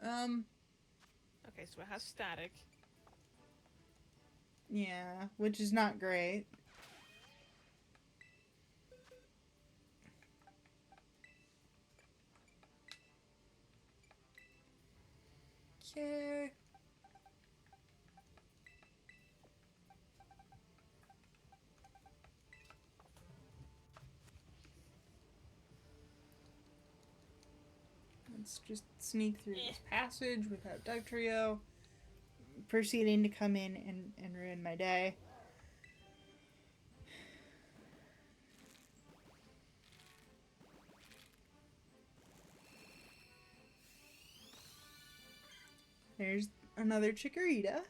[SPEAKER 2] Okay, so it has static.
[SPEAKER 1] Yeah, which is not great. Okay. Let's just sneak through this passage without Doug Trio proceeding to come in and ruin my day. There's another Chikorita.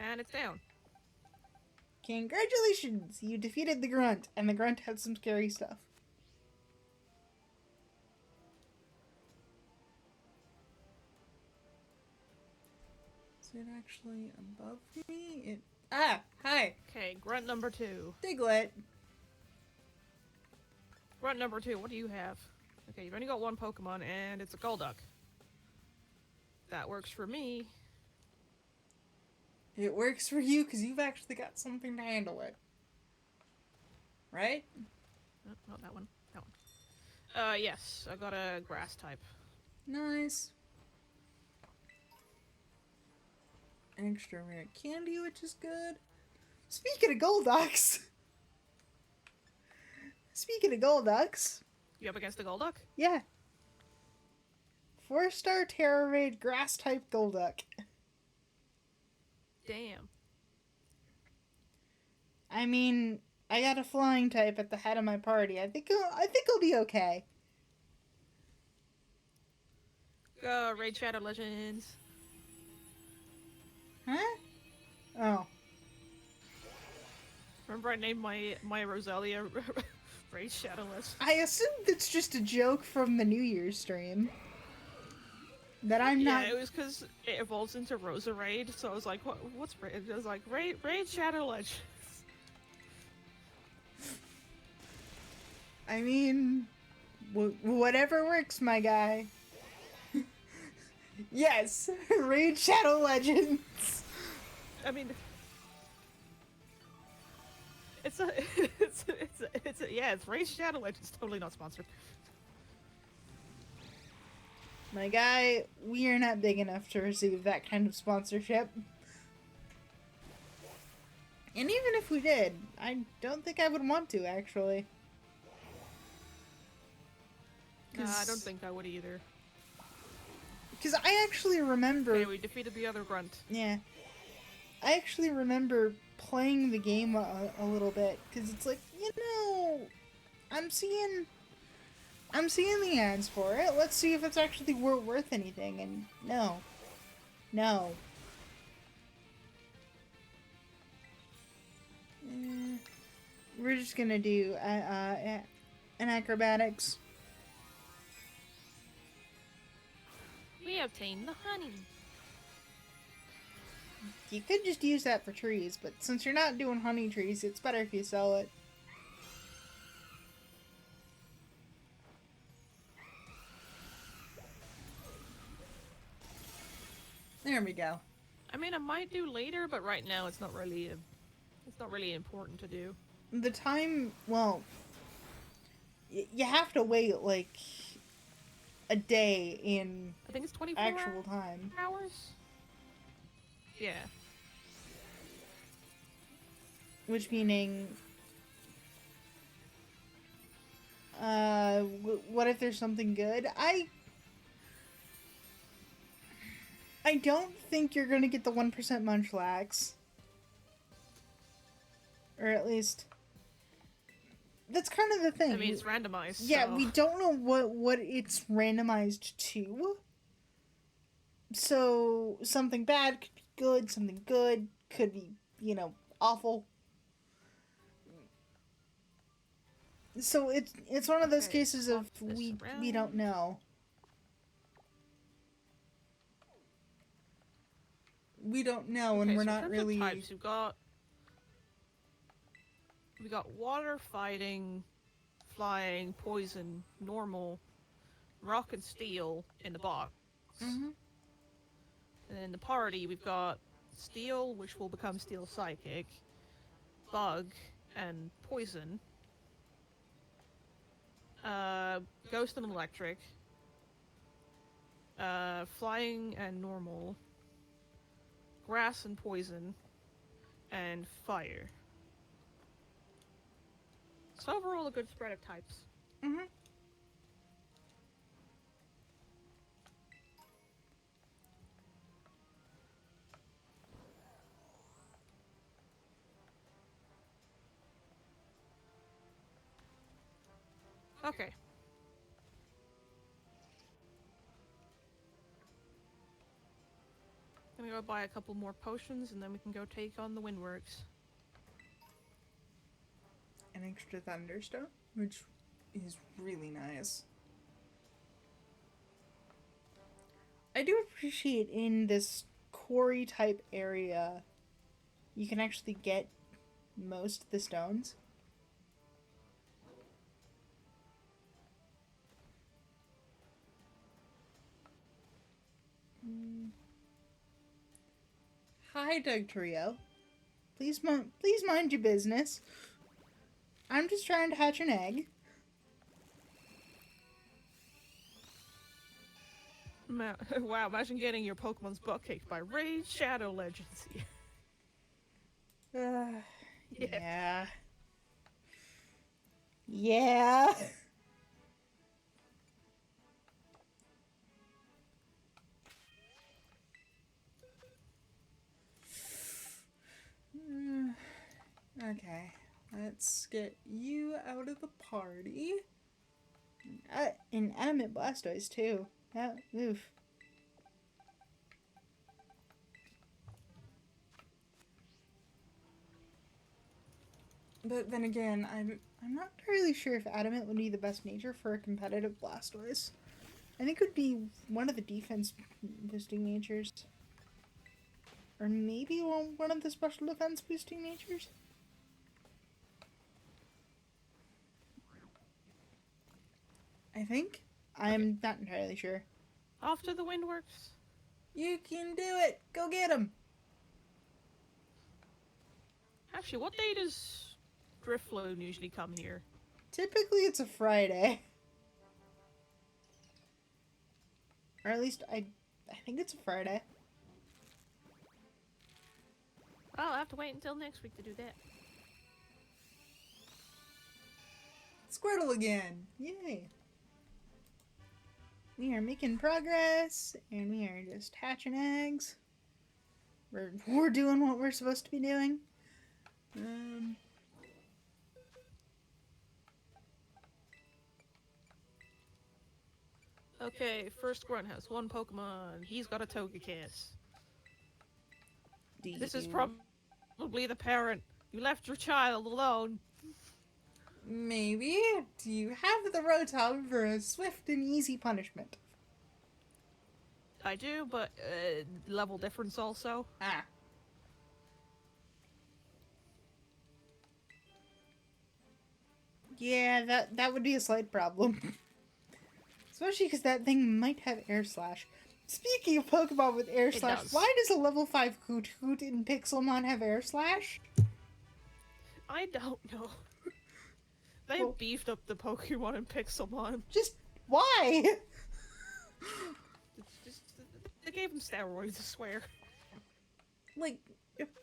[SPEAKER 2] And it's down.
[SPEAKER 1] Congratulations! You defeated the Grunt, and the Grunt had some scary stuff. Is it actually above me? Hi!
[SPEAKER 2] Okay, grunt number 2.
[SPEAKER 1] Diglett.
[SPEAKER 2] Grunt number 2, what do you have? Okay, you've only got one Pokemon, and it's a Golduck. That works for me.
[SPEAKER 1] It works for you because you've actually got something to handle it. Right?
[SPEAKER 2] Oh, not that one. That one. Yes, I got a grass type.
[SPEAKER 1] Nice. Extra rare candy, which is good. Speaking of Golducks.
[SPEAKER 2] You up against a Golduck?
[SPEAKER 1] Yeah. 4-star Terra Raid grass type Golduck.
[SPEAKER 2] Damn.
[SPEAKER 1] I mean, I got a flying type at the head of my party. I think I'll be okay.
[SPEAKER 2] Go, Raid Shadow Legends.
[SPEAKER 1] Huh? Oh.
[SPEAKER 2] Remember I named my Roselia Raid Shadow Legends?
[SPEAKER 1] I assumed it's just a joke from the New Year's stream. That I'm not...
[SPEAKER 2] Yeah, it was because it evolves into Rosa Raid, so I was like, what's Raid? It was like, Raid Shadow Legends.
[SPEAKER 1] I mean... whatever works, my guy. Yes! Raid Shadow Legends!
[SPEAKER 2] I mean... It's Raid Shadow Legends, totally not sponsored.
[SPEAKER 1] My guy, we are not big enough to receive that kind of sponsorship. And even if we did, I don't think I would want to, actually.
[SPEAKER 2] I don't think I would either.
[SPEAKER 1] Because I actually remember...
[SPEAKER 2] Okay, we defeated the other Grunt.
[SPEAKER 1] Yeah. I actually remember playing the game a little bit, because it's like, you know, I'm seeing the ads for it. Let's see if it's actually worth anything. And no. We're just gonna do an acrobatics.
[SPEAKER 2] We obtained the honey.
[SPEAKER 1] You could just use that for trees, but since you're not doing honey trees, it's better if you sell it. There we go.
[SPEAKER 2] I mean, I might do later, but right now it's not really important to do.
[SPEAKER 1] The time, well, you have to wait like a day in
[SPEAKER 2] I think it's 24
[SPEAKER 1] actual time.
[SPEAKER 2] hours. Yeah.
[SPEAKER 1] Which meaning, what if there's something good? I don't think you're gonna get the 1% Munchlax. Or at least, that's kind of the thing.
[SPEAKER 2] I mean, it's randomized.
[SPEAKER 1] Yeah,
[SPEAKER 2] so.
[SPEAKER 1] we don't know what it's randomized to. So, something bad could be good, something good could be, awful. So it's one of those
[SPEAKER 2] Okay,
[SPEAKER 1] cases
[SPEAKER 2] swap
[SPEAKER 1] of
[SPEAKER 2] this
[SPEAKER 1] we don't
[SPEAKER 2] around.
[SPEAKER 1] know. We don't know, and
[SPEAKER 2] Okay,
[SPEAKER 1] we're
[SPEAKER 2] so in
[SPEAKER 1] not
[SPEAKER 2] terms of
[SPEAKER 1] really.
[SPEAKER 2] types, we got water, fighting, flying, poison, normal, rock and steel in the box.
[SPEAKER 1] Mm-hmm.
[SPEAKER 2] And in the party, we've got steel, which will become steel psychic, bug, and poison, ghost and electric, flying and normal, grass and poison, and fire. So overall, a good spread of types.
[SPEAKER 1] Mm-hmm.
[SPEAKER 2] Okay. Gonna go buy a couple more potions, and then we can go take on the Windworks.
[SPEAKER 1] An extra thunderstone, which is really nice. I do appreciate in this quarry type area, you can actually get most of the stones. Mm. Hi, Doug Trio. Please mind your business. I'm just trying to hatch an egg.
[SPEAKER 2] Wow, imagine getting your Pokemon's butt kicked by Raid Shadow Legends.
[SPEAKER 1] Uh,
[SPEAKER 2] Yeah.
[SPEAKER 1] yeah. Yeah. Okay, let's get you out of the party. Inanimate Blastoise, too. Oof. But then again, I'm not entirely sure if Adamant would be the best nature for a competitive Blastoise. I think it would be one of the defense boosting natures. Or maybe one of the special defense boosting natures? I think.
[SPEAKER 2] Okay.
[SPEAKER 1] I'm not entirely sure.
[SPEAKER 2] Off to the Windworks.
[SPEAKER 1] You can do it! Go get him!
[SPEAKER 2] Actually, what day does Drifloon usually come here?
[SPEAKER 1] Typically it's a Friday. Or at least I think it's a Friday.
[SPEAKER 2] I'll have to wait until next week to do that.
[SPEAKER 1] Squirtle again! Yay! We are making progress, and we are just hatching eggs. We're doing what we're supposed to be doing.
[SPEAKER 2] Okay, first Grunt has one Pokemon. He's got a Togekiss. This is probably the parent. You left your child alone.
[SPEAKER 1] Maybe. Do you have the Rotom for a swift and easy punishment?
[SPEAKER 2] I do, but level difference also.
[SPEAKER 1] Ah. Yeah, that would be a slight problem. Especially because that thing might have Air Slash. Speaking of Pokemon with Air Slash,
[SPEAKER 2] does.
[SPEAKER 1] why does a level 5 Hoot in Pixelmon have Air Slash?
[SPEAKER 2] I don't know. They
[SPEAKER 1] Well,
[SPEAKER 2] beefed up the Pokemon in Pixelmon.
[SPEAKER 1] just why?
[SPEAKER 2] It's just they gave him steroids, I swear.
[SPEAKER 1] Like,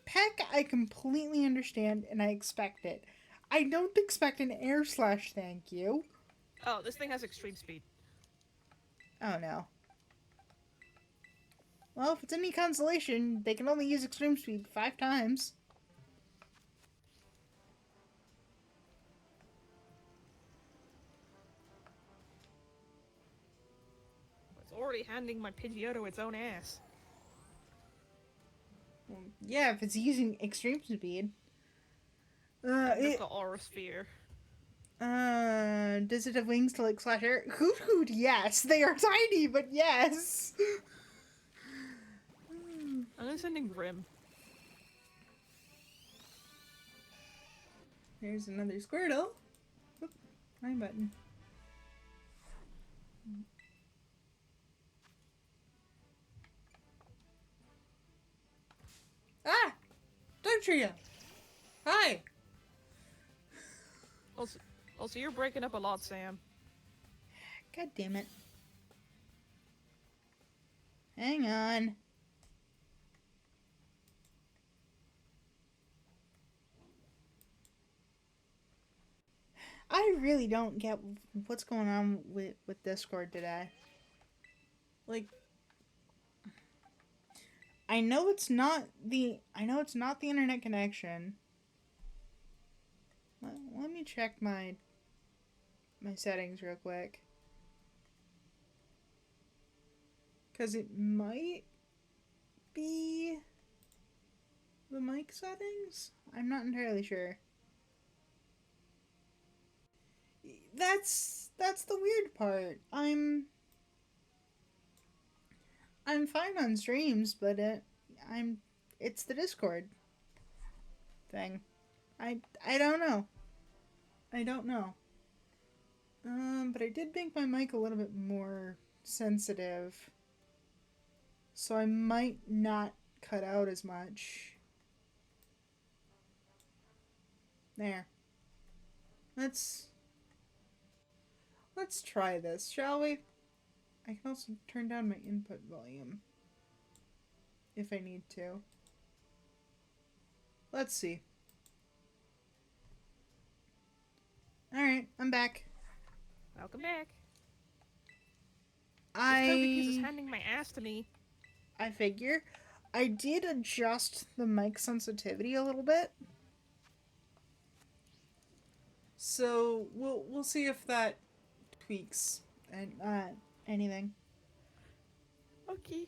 [SPEAKER 1] Peck, I completely understand and I expect it. I don't expect an Air Slash, thank you.
[SPEAKER 2] Oh, this thing has extreme speed.
[SPEAKER 1] Oh no. Well, if it's any consolation, they can only use extreme speed 5 times.
[SPEAKER 2] It's already handing my Pidgeotto its own ass.
[SPEAKER 1] Well, yeah, if it's using extreme speed.
[SPEAKER 2] I've just got Aura Sphere.
[SPEAKER 1] Does it have wings to like slash air? Hoot hoot, yes. They are tiny, but yes.
[SPEAKER 2] I'm gonna send in Grim.
[SPEAKER 1] There's another Squirtle. Oop, my button. Ah! Dartria! Hi!
[SPEAKER 2] Also, you're breaking up a lot, Sam.
[SPEAKER 1] God damn it. Hang on. I really don't get what's going on with Discord today. Like, I know it's not the internet connection. Let me check my settings real quick. Cause it might be the mic settings? I'm not entirely sure. That's the weird part. I'm fine on streams, but it's the Discord thing. I don't know. I don't know. But I did make my mic a little bit more sensitive, so I might not cut out as much. There. Let's try this, shall we? I can also turn down my input volume if I need to. Let's see. Alright, I'm back.
[SPEAKER 2] Welcome back. Toby is handing my ass to me.
[SPEAKER 1] I figure. I did adjust the mic sensitivity a little bit. So we'll see if that tweaks and anything.
[SPEAKER 2] Okay.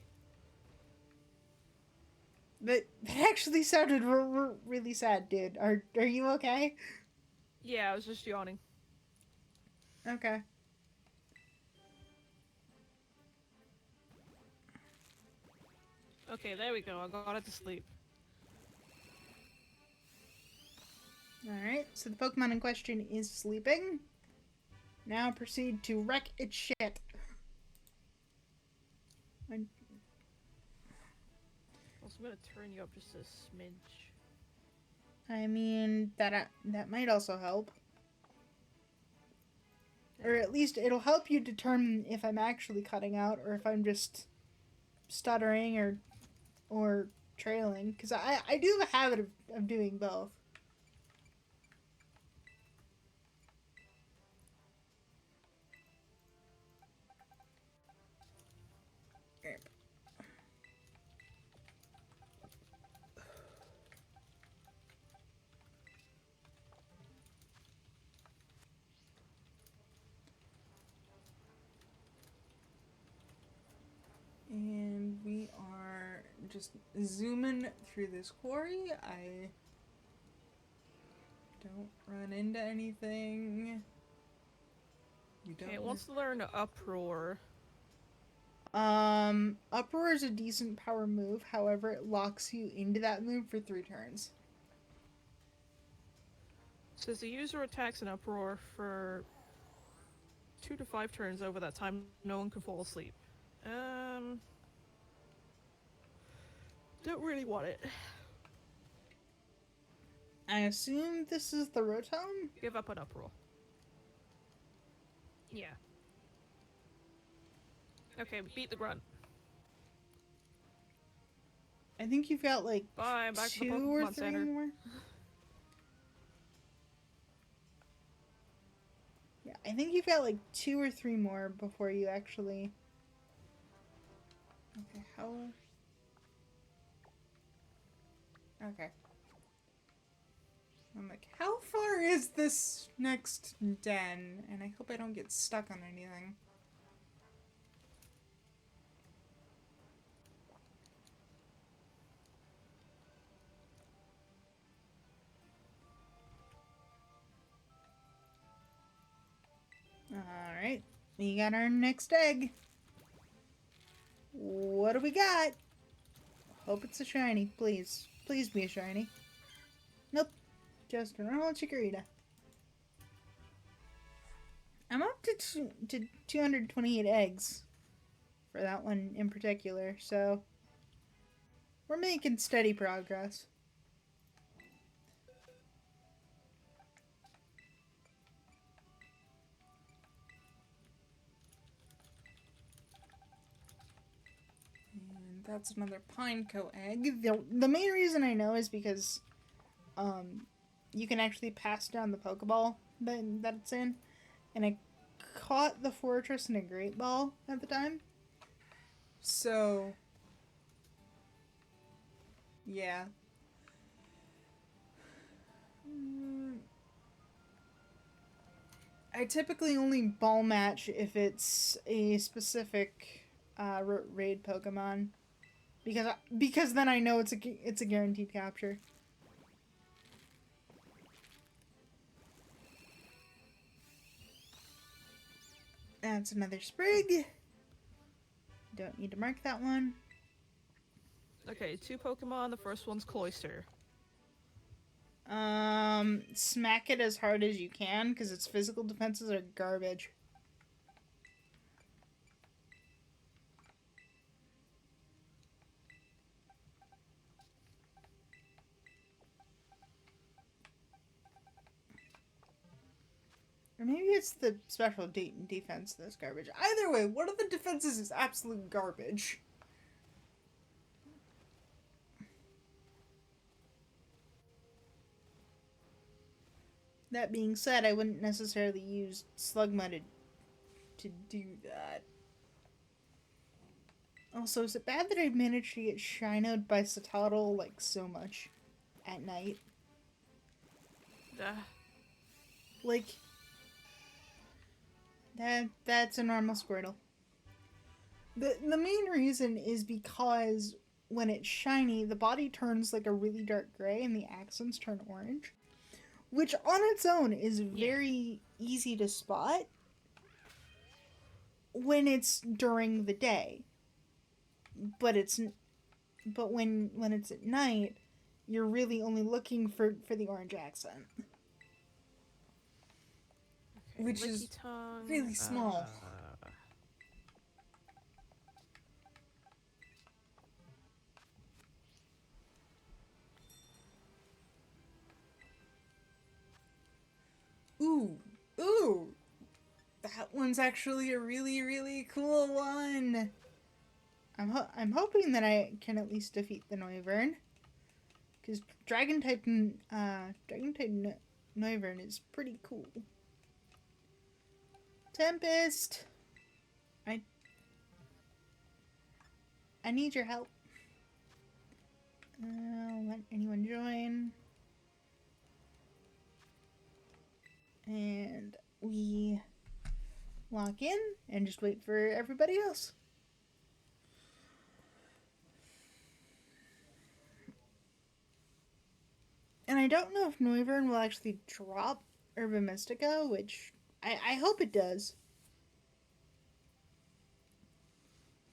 [SPEAKER 1] That actually sounded really sad, dude. Are you okay?
[SPEAKER 2] Yeah, I was just yawning.
[SPEAKER 1] Okay.
[SPEAKER 2] Okay, there we go. I got it to sleep.
[SPEAKER 1] Alright, so the Pokemon in question is sleeping. Now proceed to wreck its shit.
[SPEAKER 2] Also, I'm gonna turn you up just a smidge.
[SPEAKER 1] I mean, that might also help. Or at least it'll help you determine if I'm actually cutting out or if I'm just stuttering or trailing. Because I do have a habit of doing both. And we are just zooming through this quarry. I don't run into anything. You don't.
[SPEAKER 2] Okay, let's learn Uproar.
[SPEAKER 1] Uproar is a decent power move. However, it locks you into that move for 3 turns.
[SPEAKER 2] Says the user attacks an Uproar for 2 to 5 turns. Over that time, no one can fall asleep. Don't really want it.
[SPEAKER 1] I assume this is the Rotom?
[SPEAKER 2] Give up on Uproar. Yeah. Okay, beat the grunt.
[SPEAKER 1] I think you've got like
[SPEAKER 2] Bye, back to the
[SPEAKER 1] 2 or
[SPEAKER 2] Pokemon
[SPEAKER 1] 3
[SPEAKER 2] Center.
[SPEAKER 1] more. Yeah, I think you've got like 2 or 3 more before you actually... Okay, how... Okay. I'm like, how far is this next den? And I hope I don't get stuck on anything. Alright. We got our next egg. What do we got? Hope it's a shiny, please. Please be a shiny. Nope. Just a normal chikorita. I'm up to 228 eggs for that one in particular, so we're making steady progress. And that's another pineco egg. The main reason I know is because you can actually pass down the Pokeball that it's in. And I caught the Fortress in a Great Ball at the time. So, yeah. I typically only ball match if it's a specific raid Pokemon, because then I know it's a guaranteed capture. That's another Sprig. Don't need to mark that one.
[SPEAKER 2] Okay, 2 Pokemon. The first one's Cloyster.
[SPEAKER 1] Smack it as hard as you can, because its physical defenses are garbage. Or maybe it's the special defense that's garbage. Either way, one of the defenses is absolute garbage. That being said, I wouldn't necessarily use Slugma to do that. Also, is it bad that I managed to get Shinoed by Satotl, like, so much at night? Like, that's a normal Squirtle. The main reason is because when it's shiny, the body turns like a really dark gray and the accents turn orange. Which on its own is very easy to spot when it's during the day. But when it's at night, you're really only looking for the orange accent. Okay, which is really small. Ooh. That one's actually a really, really cool one. I'm hoping that I can at least defeat the Noivern, because Dragon type Noivern is pretty cool. Tempest, I need your help. Let anyone join, and we lock in and just wait for everybody else. And I don't know if Noivern will actually drop Herba Mystica, which I hope it does.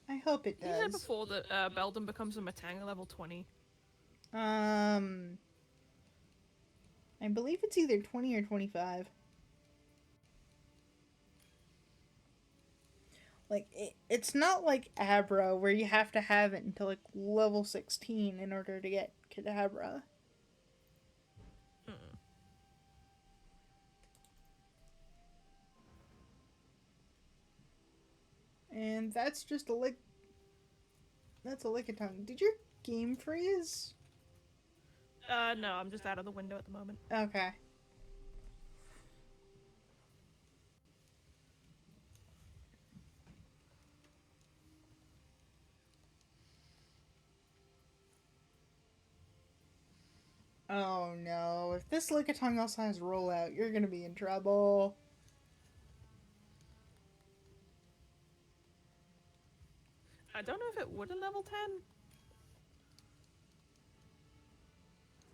[SPEAKER 1] I hope it does.
[SPEAKER 2] You said before that Beldum becomes a Matanga level 20.
[SPEAKER 1] I believe it's either 20 or 25. Like, it's not like Abra, where you have to have it until, like, level 16 in order to get Kadabra. And that's just a that's a Lickitung. Did your game freeze?
[SPEAKER 2] No, I'm just out of the window at the moment.
[SPEAKER 1] Okay. Oh no, if this Lickitung also has rollout, you're gonna be in trouble.
[SPEAKER 2] I don't know if it would a level 10.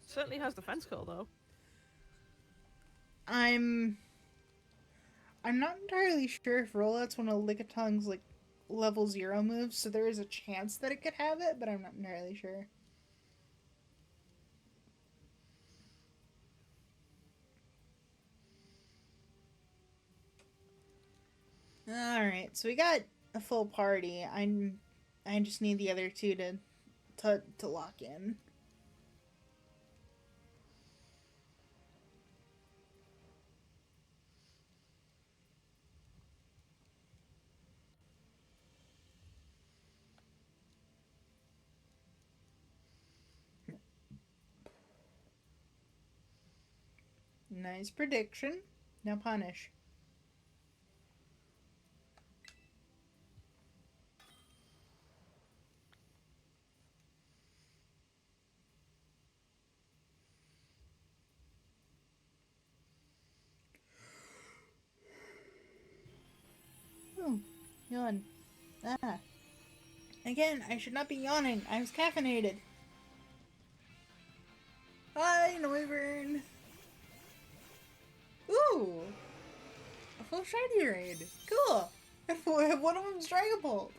[SPEAKER 2] Certainly has defense curl though.
[SPEAKER 1] I'm I'm not entirely sure if Rollout's one of Lickitung's like level 0 moves, so there is a chance that it could have it, but I'm not entirely sure. Alright, so we got a full party. I just need the other two to lock in. Nice prediction. Now punish. Oh, yawn. Ah. Again, I should not be yawning. I was caffeinated. Hi, Noivern. Ooh, a full shiny raid. Cool. One of them's Dragon Bolt.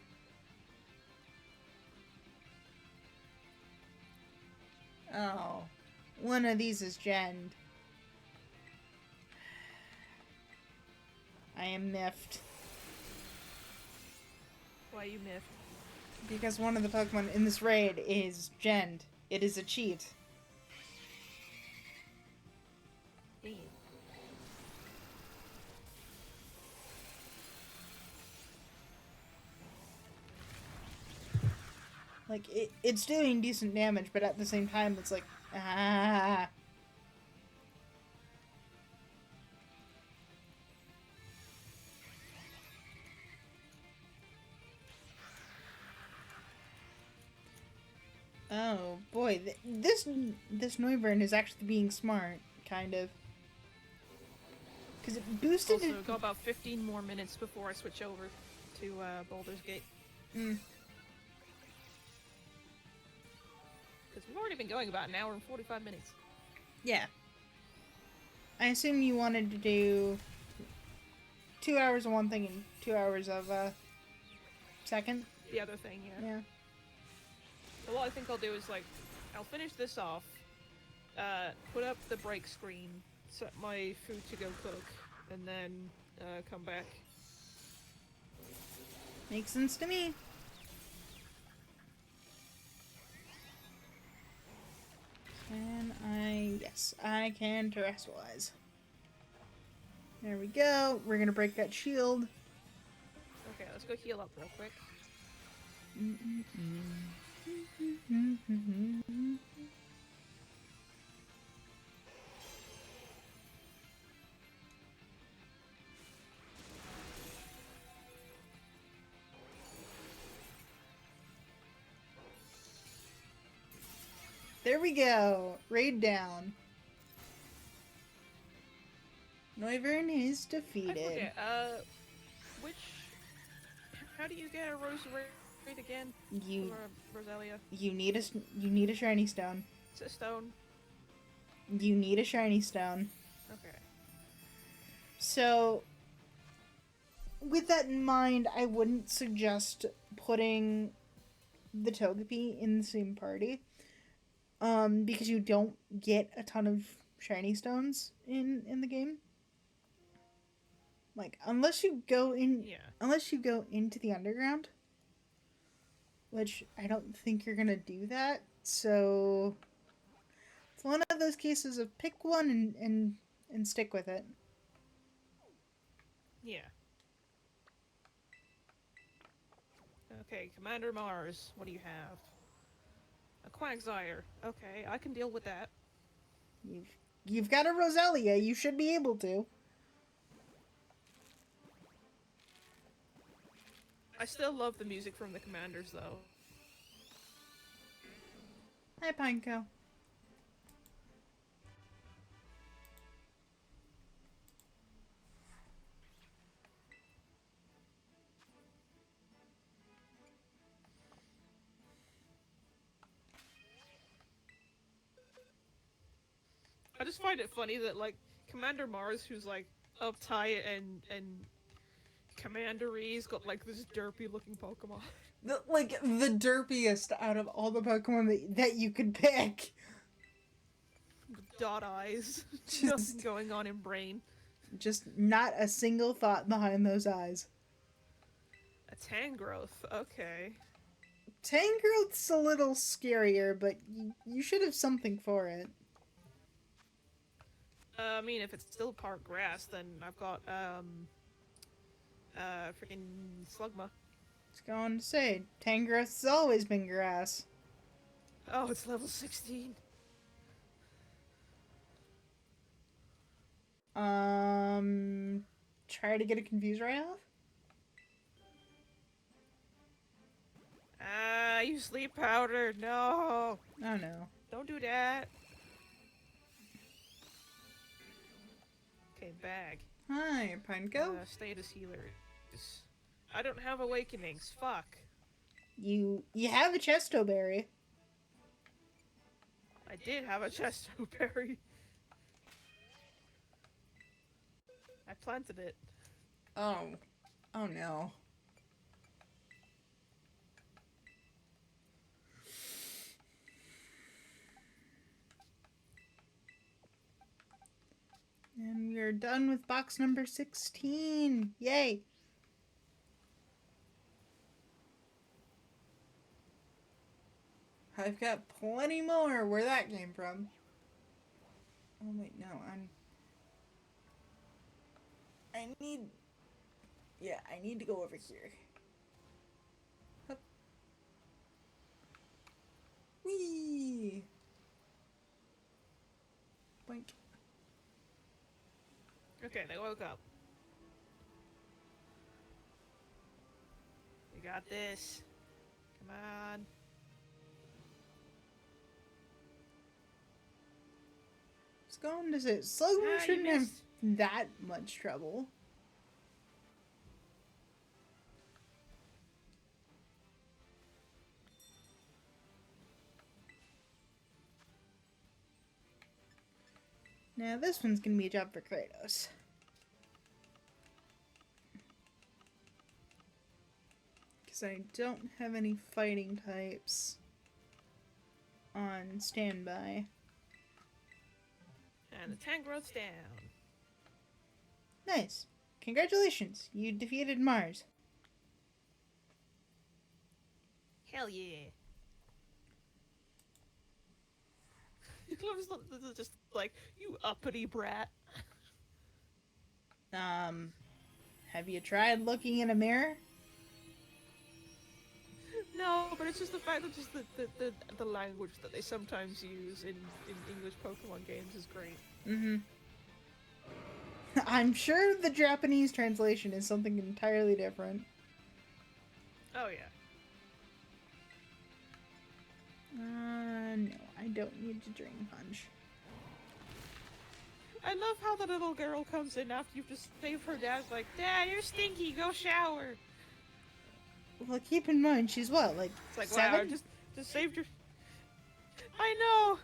[SPEAKER 1] Oh, one of these is Gen. I am miffed.
[SPEAKER 2] Why you miffed?
[SPEAKER 1] Because one of the Pokemon in this raid is Gen. It is a cheat.
[SPEAKER 2] Damn.
[SPEAKER 1] Like, it's doing decent damage, but at the same time, it's like, ah. Oh boy, this Noivern is actually being smart, kind of, because it boosted.
[SPEAKER 2] Also, got about 15 more minutes before I switch over to Baldur's Gate.
[SPEAKER 1] Mm.
[SPEAKER 2] Because we've already been going about an hour and 45 minutes.
[SPEAKER 1] Yeah. I assume you wanted to do 2 hours of one thing and 2 hours of second.
[SPEAKER 2] The other thing, yeah.
[SPEAKER 1] Yeah.
[SPEAKER 2] So what I think I'll do is, like, I'll finish this off, put up the break screen, set my food to go cook, and then come back.
[SPEAKER 1] Makes sense to me. Can I? Yes, I can terrestrialize. There we go. We're gonna break that shield.
[SPEAKER 2] Okay, let's go heal up real quick.
[SPEAKER 1] There we go. Raid down. Noivern is
[SPEAKER 2] I
[SPEAKER 1] defeated.
[SPEAKER 2] forget, which... How do you get a rose raid again?
[SPEAKER 1] You
[SPEAKER 2] Or Roselia?
[SPEAKER 1] you need a shiny stone.
[SPEAKER 2] It's a stone.
[SPEAKER 1] You need a shiny stone.
[SPEAKER 2] Okay.
[SPEAKER 1] So, with that in mind, I wouldn't suggest putting the Togepi in the same party. Because you don't get a ton of shiny stones in the game. Like, unless you go into the underground, which I don't think you're gonna do that. So it's one of those cases of pick one and stick with it.
[SPEAKER 2] Yeah. Okay, Commander Mars, what do you have? A Quagsire. Okay, I can deal with that.
[SPEAKER 1] You've got a Roselia. You should be able to.
[SPEAKER 2] I still love the music from the Commanders, though.
[SPEAKER 1] Hi, Pineco.
[SPEAKER 2] I just find it funny that, like, Commander Mars, who's like uptight and Commandery's got like this derpy looking Pokemon.
[SPEAKER 1] Like the derpiest out of all the Pokemon that you could pick.
[SPEAKER 2] With dot eyes.
[SPEAKER 1] Just-
[SPEAKER 2] Nothing going on in brain.
[SPEAKER 1] Just not a single thought behind those eyes.
[SPEAKER 2] A Tangrowth, okay.
[SPEAKER 1] Tangrowth's a little scarier, but you should have something for it.
[SPEAKER 2] I mean, if it's still part grass, then I've got, freaking Slugma.
[SPEAKER 1] It's going to say, Tangrowth's always been grass.
[SPEAKER 2] Oh, it's level 16.
[SPEAKER 1] Try to get a Confuse Ray off?
[SPEAKER 2] Ah, you sleep powder, no!
[SPEAKER 1] Oh no.
[SPEAKER 2] Don't do that. Okay, bag.
[SPEAKER 1] Hi, Pineco.
[SPEAKER 2] Status healer. I don't have awakenings, fuck.
[SPEAKER 1] You have a Chesto Berry.
[SPEAKER 2] I did have a Chesto Berry. I planted it.
[SPEAKER 1] Oh. Oh no. And we are done with box number 16. Yay! I've got plenty more where that came from. Oh wait, no, I need to go over here. Hup. Whee! Boink.
[SPEAKER 2] Okay, they woke up. We got this. Come on.
[SPEAKER 1] What's going to say? Slugman
[SPEAKER 2] Ah, you
[SPEAKER 1] shouldn't have
[SPEAKER 2] missed.
[SPEAKER 1] that much trouble. Now this one's gonna be a job for Kratos. Because I don't have any fighting types on standby.
[SPEAKER 2] And the Tangrowth's down.
[SPEAKER 1] Nice. Congratulations, you defeated Mars.
[SPEAKER 2] Hell yeah. Just like, you uppity brat.
[SPEAKER 1] Have you tried looking in a mirror?
[SPEAKER 2] No, but it's just the fact that just the language that they sometimes use in English Pokemon games is great.
[SPEAKER 1] Mm-hmm. I'm sure the Japanese translation is something entirely different.
[SPEAKER 2] Oh yeah.
[SPEAKER 1] No, I don't need to drain punch.
[SPEAKER 2] I love how the little girl comes in after you've just saved her dad's like, Dad, you're stinky, go shower.
[SPEAKER 1] Well, keep in mind, she's what, like,
[SPEAKER 2] It's like,
[SPEAKER 1] 7?
[SPEAKER 2] wow, just saved your... I know!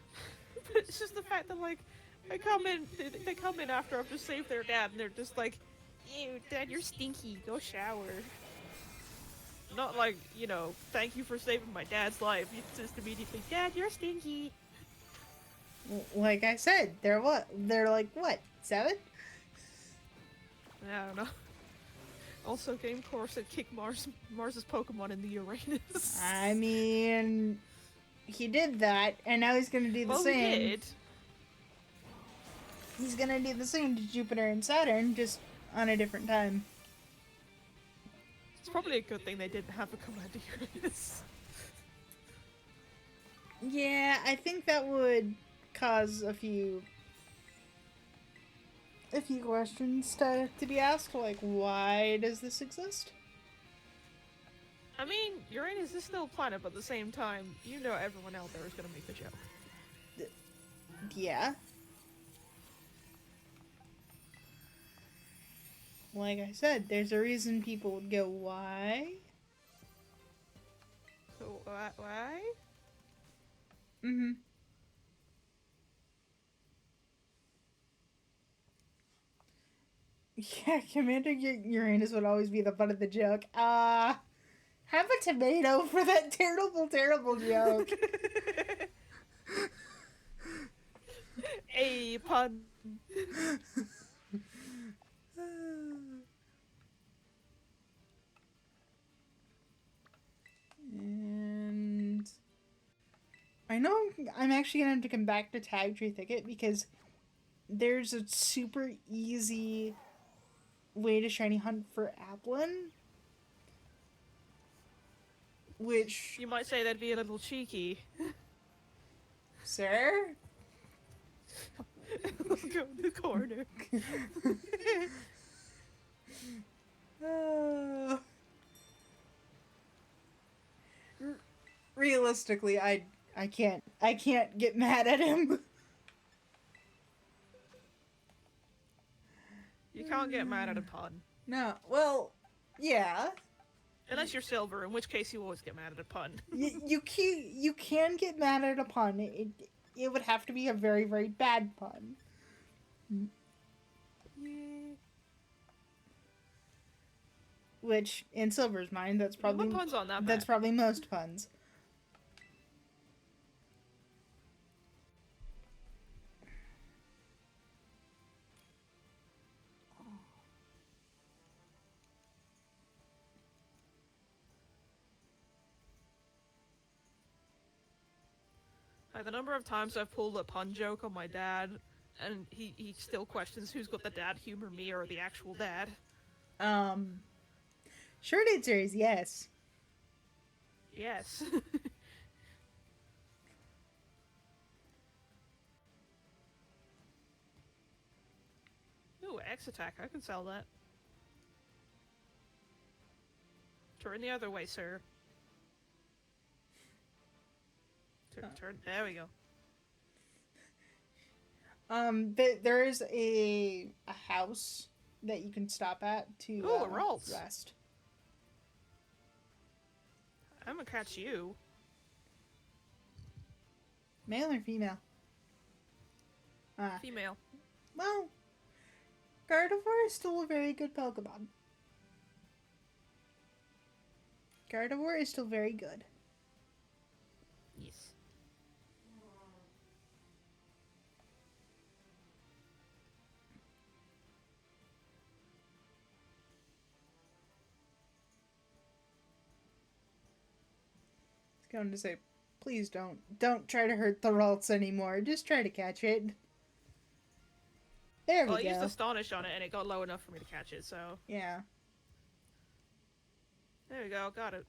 [SPEAKER 2] But it's just the fact that, like, they come in after I've just saved their dad, and they're just like, ew, Dad, you're stinky, go shower. Not like, you know, thank you for saving my dad's life. It's just immediately, Dad, you're stinky.
[SPEAKER 1] Like I said, they're what? They're like, what, 7?
[SPEAKER 2] I don't know. Also, Game Core said kick Mars's Pokemon in the Uranus.
[SPEAKER 1] I mean, he did that, and now he's gonna do the
[SPEAKER 2] Well,
[SPEAKER 1] same.
[SPEAKER 2] he did.
[SPEAKER 1] He's gonna do the same to Jupiter and Saturn, just on a different time.
[SPEAKER 2] It's probably a good thing they didn't have a Commander Uranus.
[SPEAKER 1] Yeah, I think that would cause a few questions to be asked, like, why does this exist?
[SPEAKER 2] I mean, Uranus is still a planet, but at the same time, you know everyone out there is gonna make the joke.
[SPEAKER 1] Yeah. Like I said, there's a reason people would go, why?
[SPEAKER 2] So, why?
[SPEAKER 1] Mm-hmm. Yeah, Commander Uranus would always be the butt of the joke. Have a tomato for that terrible, terrible joke.
[SPEAKER 2] A pun.
[SPEAKER 1] And I know I'm actually gonna have to come back to Tag Tree Thicket because there's a super easy way to shiny hunt for Applin, which,
[SPEAKER 2] You might say that'd be a little cheeky.
[SPEAKER 1] sir.
[SPEAKER 2] Let's go in the corner.
[SPEAKER 1] Uh, realistically, I can't get mad at him.
[SPEAKER 2] You can't get mad at a pun.
[SPEAKER 1] No, well, yeah,
[SPEAKER 2] Unless you're silver, in which case you always get mad at a pun.
[SPEAKER 1] you can get mad at a pun. It would have to be a very, very bad pun. Which, in Silver's mind, that's probably
[SPEAKER 2] What pun's on that
[SPEAKER 1] that's
[SPEAKER 2] bad?
[SPEAKER 1] probably most puns.
[SPEAKER 2] Like, the number of times I've pulled a pun joke on my dad, and he still questions who's got the dad humor, me or the actual dad.
[SPEAKER 1] Um, Short answer is yes.
[SPEAKER 2] Yes. Ooh, X attack. I can sell that. Turn the other way, sir. Turn. There we go.
[SPEAKER 1] There is a house that you can stop at to
[SPEAKER 2] Ooh, a Ralts.
[SPEAKER 1] rest.
[SPEAKER 2] I'm gonna catch you.
[SPEAKER 1] Male or female?
[SPEAKER 2] Female.
[SPEAKER 1] Well, Gardevoir is still a very good Pokemon. Gardevoir is still very good.
[SPEAKER 2] Yes.
[SPEAKER 1] It's going to say, please don't try to hurt the Ralts anymore. Just try to catch it. There we
[SPEAKER 2] Well, I
[SPEAKER 1] go.
[SPEAKER 2] used Astonish on it, and it got low enough for me to catch it. So
[SPEAKER 1] Yeah.
[SPEAKER 2] there we go. Got it.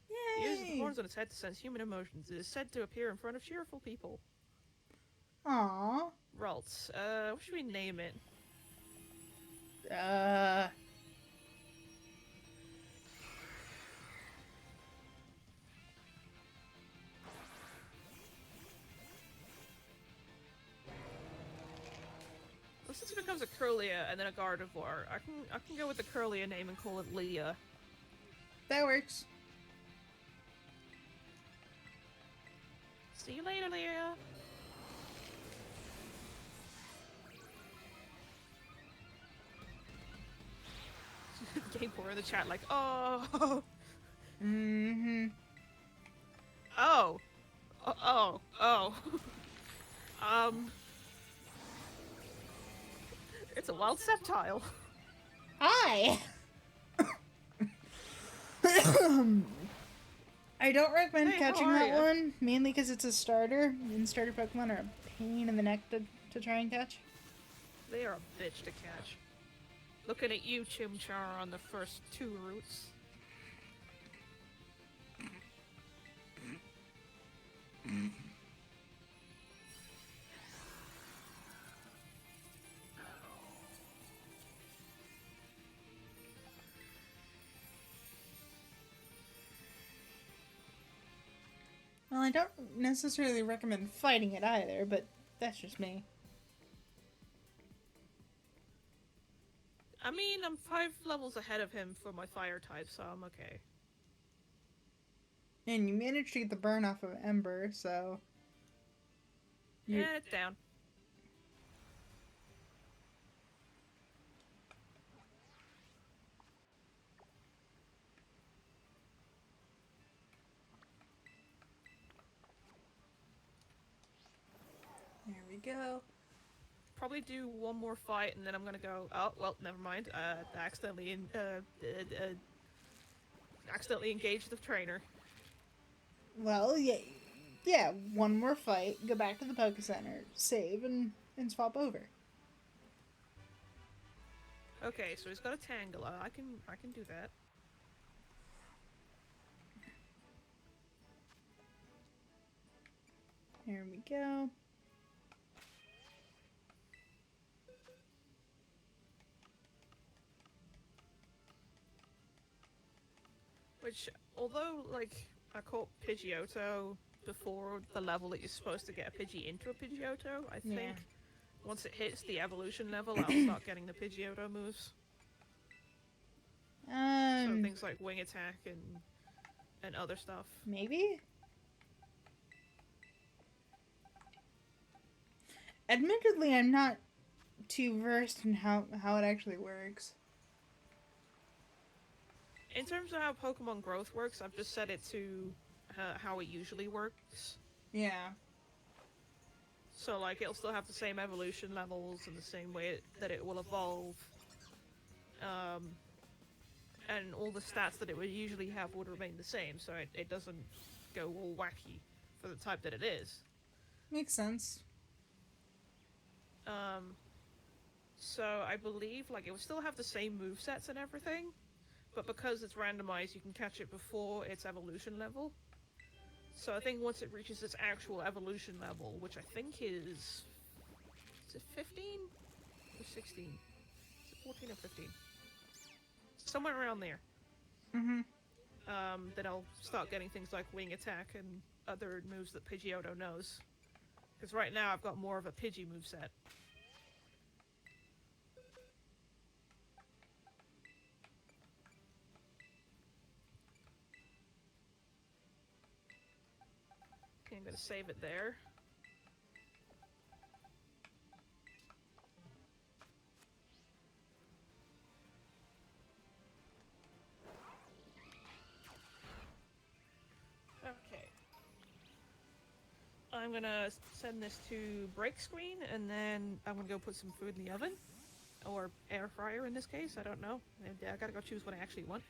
[SPEAKER 1] Yay!
[SPEAKER 2] It uses the horns on its head to sense human emotions. It is said to appear in front of cheerful people.
[SPEAKER 1] Aww.
[SPEAKER 2] Ralts. What should we name it? Well, since it becomes a Curlia and then a Gardevoir, I can go with the Curlia name and call it Leah.
[SPEAKER 1] That works.
[SPEAKER 2] See you later, Leah. Game Boy in the chat like, oh.
[SPEAKER 1] Mm-hmm.
[SPEAKER 2] Oh. Oh. It's a wild Sceptile.
[SPEAKER 1] Hi! I don't recommend
[SPEAKER 2] Hey,
[SPEAKER 1] catching
[SPEAKER 2] how are
[SPEAKER 1] that
[SPEAKER 2] ya?
[SPEAKER 1] one, mainly because it's a starter, and starter Pokemon are a pain in the neck to try and catch.
[SPEAKER 2] They are a bitch to catch. Looking at you, Chimchar, on the first 2 routes.
[SPEAKER 1] Well, I don't necessarily recommend fighting it either, but that's just me.
[SPEAKER 2] I mean, I'm 5 levels ahead of him for my fire type, so I'm okay.
[SPEAKER 1] And you managed to get the burn off of Ember, so...
[SPEAKER 2] Yeah, it's down.
[SPEAKER 1] we go.
[SPEAKER 2] Probably do one more fight, and then I'm gonna go. Oh well, never mind. Accidentally engaged the trainer.
[SPEAKER 1] Well, yeah. One more fight. Go back to the Poke Center, save, and swap over.
[SPEAKER 2] Okay, so he's got a Tangela. I can do that.
[SPEAKER 1] Here we go.
[SPEAKER 2] Which, although like I caught Pidgeotto before the level that you're supposed to get a Pidgey into a Pidgeotto, I think once it hits the evolution level, I'll start getting the Pidgeotto moves. So things like Wing Attack and other stuff.
[SPEAKER 1] Maybe? Admittedly, I'm not too versed in how it actually works.
[SPEAKER 2] In terms of how Pokemon growth works, I've just set it to how it usually works.
[SPEAKER 1] Yeah.
[SPEAKER 2] So, like, it'll still have the same evolution levels and the same way that it will evolve. And all the stats that it would usually have would remain the same, so it doesn't go all wacky for the type that it is.
[SPEAKER 1] Makes sense.
[SPEAKER 2] So I believe, like, it would still have the same movesets and everything, but because it's randomized, you can catch it before its evolution level. So I think once it reaches its actual evolution level, which I think is it 15 or 16? Is it 14 or 15? Somewhere around there.
[SPEAKER 1] Mm-hmm.
[SPEAKER 2] Then I'll start getting things like Wing Attack and other moves that Pidgeotto knows. Because right now I've got more of a Pidgey moveset. Okay, I'm gonna save it there. Okay. I'm gonna send this to break screen, and then I'm gonna go put some food in the oven. Or air fryer in this case, I don't know. I gotta go choose what I actually want.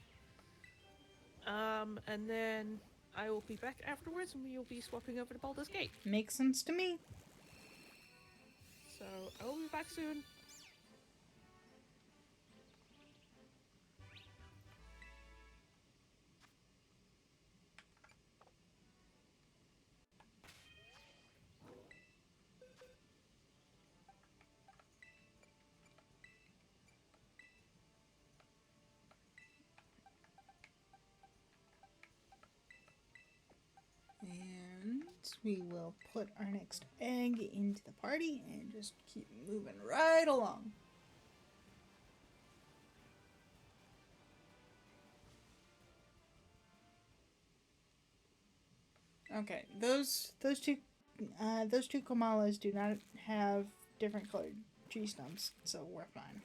[SPEAKER 2] And then I will be back afterwards, and we will be swapping over to Baldur's Gate.
[SPEAKER 1] Makes sense to me.
[SPEAKER 2] So, I will be back soon.
[SPEAKER 1] And we will put our next egg into the party and just keep moving right along. Okay, those two Kamalas do not have different colored tree stumps, so we're fine.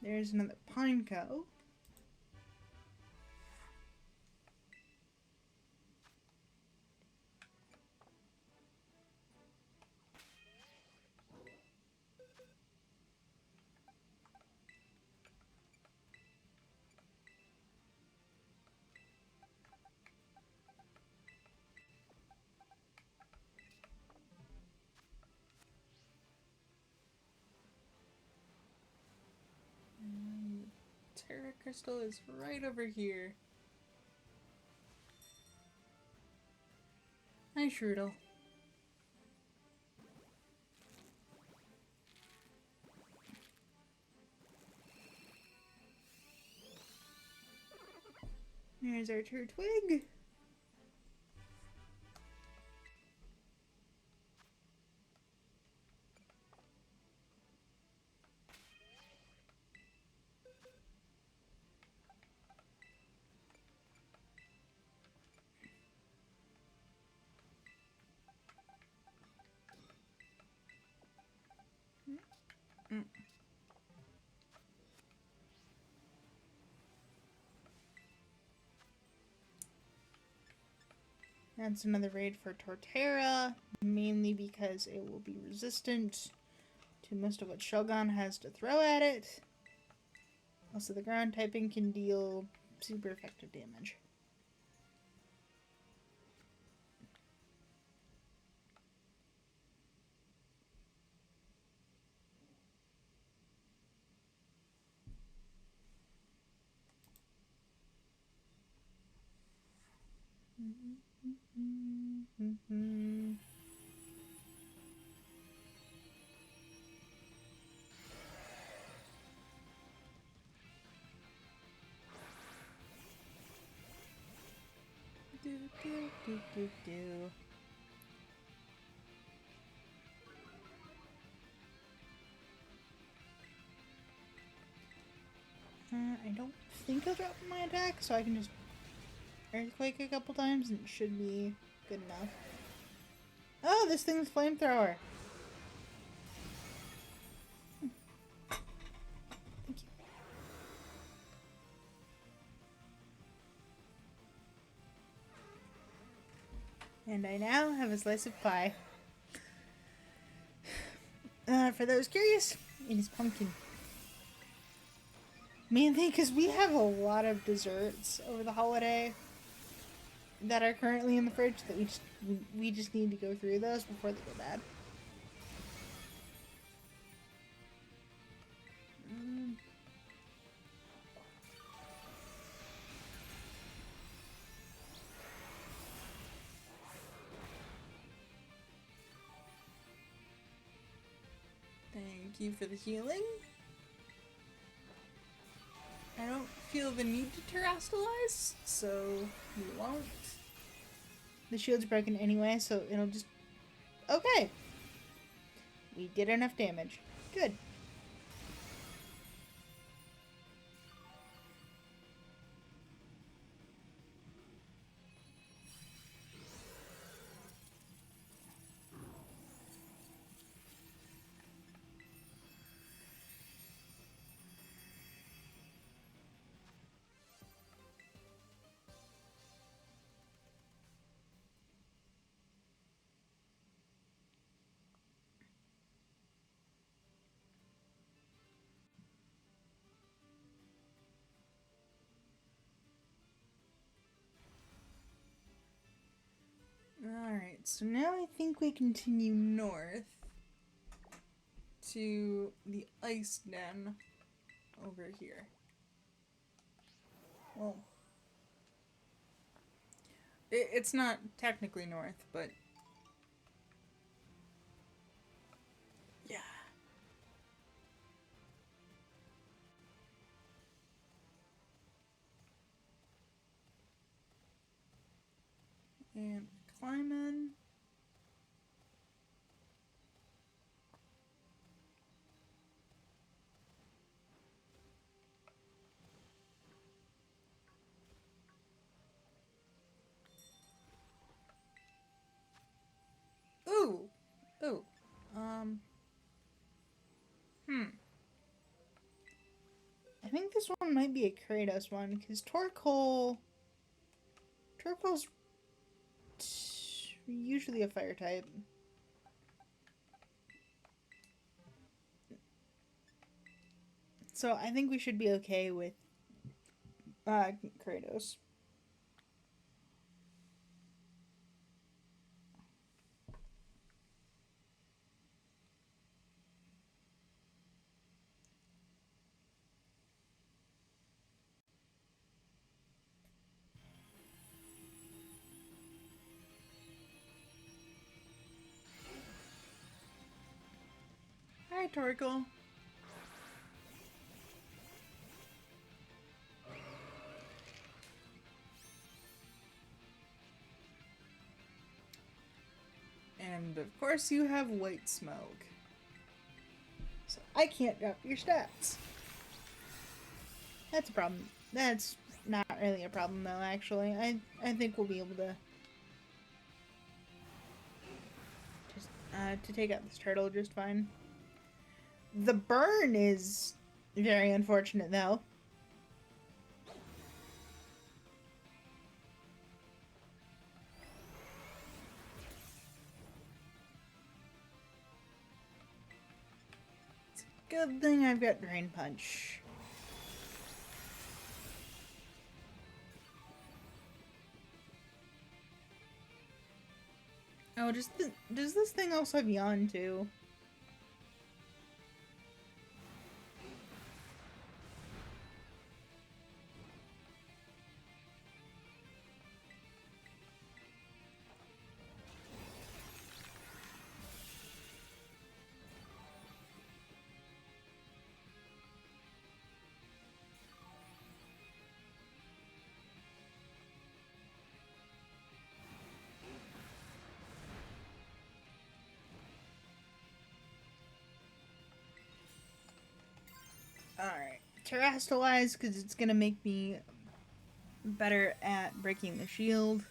[SPEAKER 1] There's another Pineco. Terra Crystal is right over here. Hi, Shrootle. There's our Turtwig. That's another raid for Torterra, mainly because it will be resistant to most of what Shogun has to throw at it. Also, the ground typing can deal super effective damage. I don't think I'll drop my attack, so I can just Earthquake a couple times and it should be good enough. Oh, this thing's flamethrower. Thank you. And I now have a slice of pie. For those curious, it is pumpkin. Mainly because we have a lot of desserts over the holiday that are currently in the fridge that we just need to go through those before they go bad. Thank you for the healing. I don't feel the need to terrestrialize, so we won't. The shield's broken anyway, so it'll just... Okay! We did enough damage. Good. Alright, so now I think we continue north to the ice den over here. Well, it's not technically north, but yeah. And climb in. Ooh! Ooh. I think this one might be a Kratos one, because Torkoal's usually a fire type. So I think we should be okay with Kratos. Hi, Torkoal. And of course you have white smoke. So I can't drop your stats. That's a problem. That's not really a problem though, actually. I think we'll be able to just to take out this turtle just fine. The burn is very unfortunate though. Good thing I've got Drain Punch. Oh, does this thing also have Yawn too? Alright. Terrestrialize, because it's gonna make me better at breaking the shield.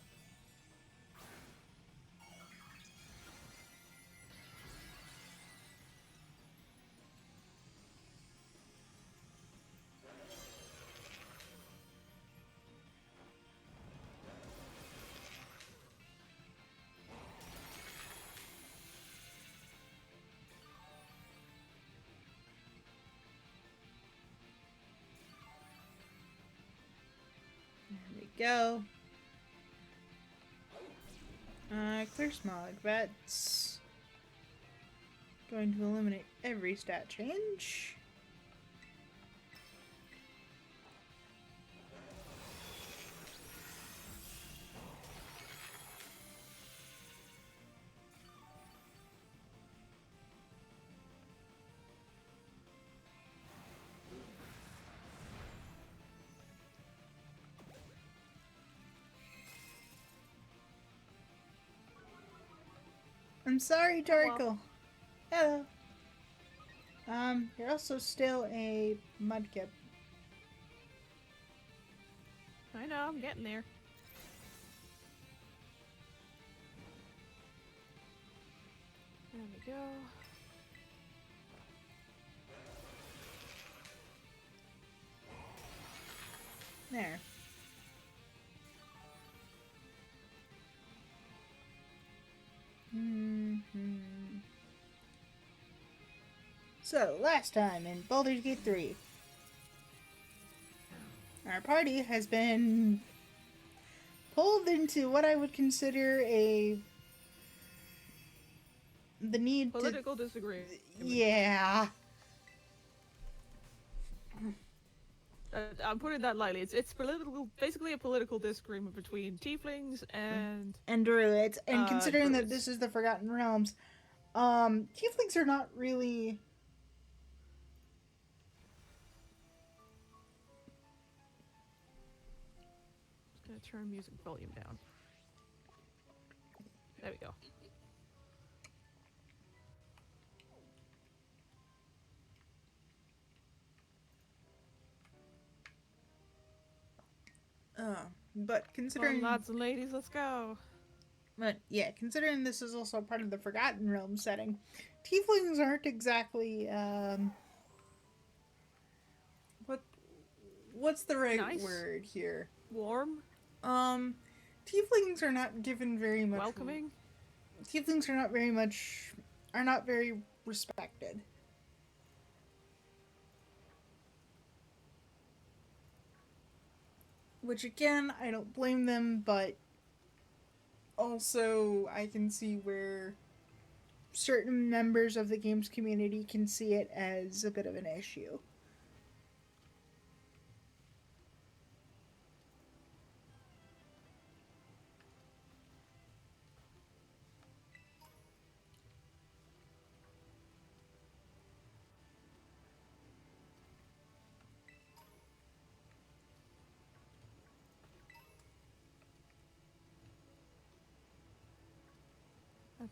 [SPEAKER 1] There we go. Clear Smog. That's going to eliminate every stat change. I'm sorry, Torkoal. Hello. You're also still a Mudkip.
[SPEAKER 2] I know, I'm getting there. There we go.
[SPEAKER 1] There. So, last time in Baldur's Gate 3, our party has been pulled into what I would consider the need
[SPEAKER 2] Political disagreement.
[SPEAKER 1] Yeah.
[SPEAKER 2] I'm putting that lightly. It's political, basically a political disagreement between tieflings and
[SPEAKER 1] Druids. And considering that
[SPEAKER 2] druids.
[SPEAKER 1] this is the Forgotten Realms, tieflings are not really...
[SPEAKER 2] Just gonna turn music volume down. There we go.
[SPEAKER 1] But considering...
[SPEAKER 2] Come on, lads and ladies, let's go.
[SPEAKER 1] But yeah, considering this is also part of the Forgotten Realms setting, tieflings aren't exactly, what's the right word here?
[SPEAKER 2] Warm?
[SPEAKER 1] Tieflings are not given very much...
[SPEAKER 2] Welcoming?
[SPEAKER 1] Tieflings are not very respected. Which again, I don't blame them, but also I can see where certain members of the games community can see it as a bit of an issue.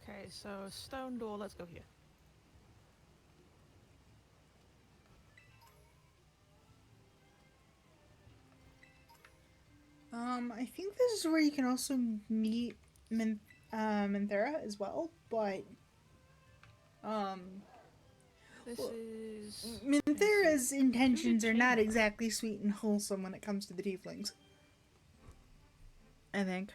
[SPEAKER 2] Okay, so stone door, let's go here.
[SPEAKER 1] I think this is where you can also meet Minthera as well, but
[SPEAKER 2] This is...
[SPEAKER 1] Minthera's intentions are not exactly sweet and wholesome when it comes to the tieflings, I think.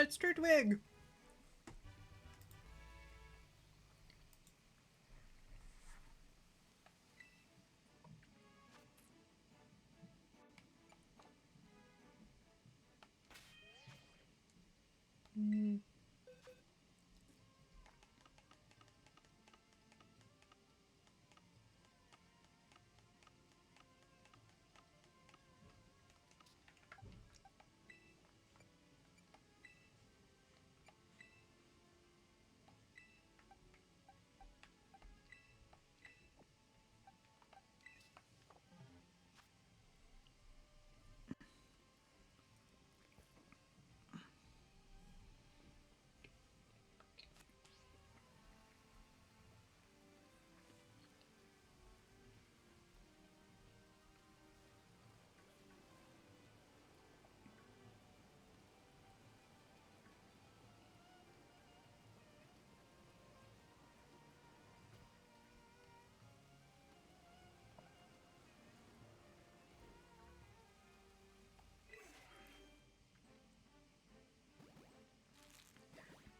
[SPEAKER 1] it's Turtwig. Mm.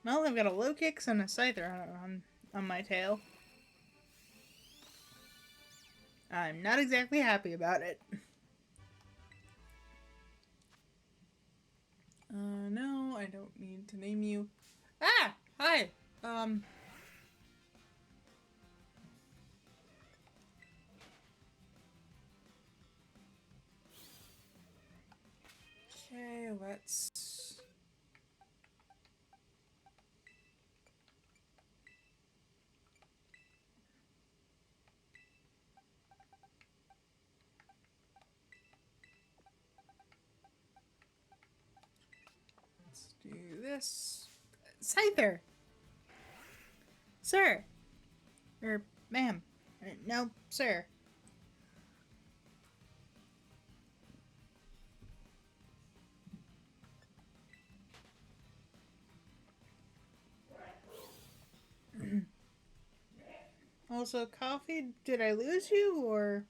[SPEAKER 1] Well, I've got a low kicks and a scyther on my tail. I'm not exactly happy about it. No, I don't need to name you. Ah! Hi! Okay, let's... Let's do this. Scyther! Sir! Or, ma'am. No, sir. Also, coffee, did I lose you, or...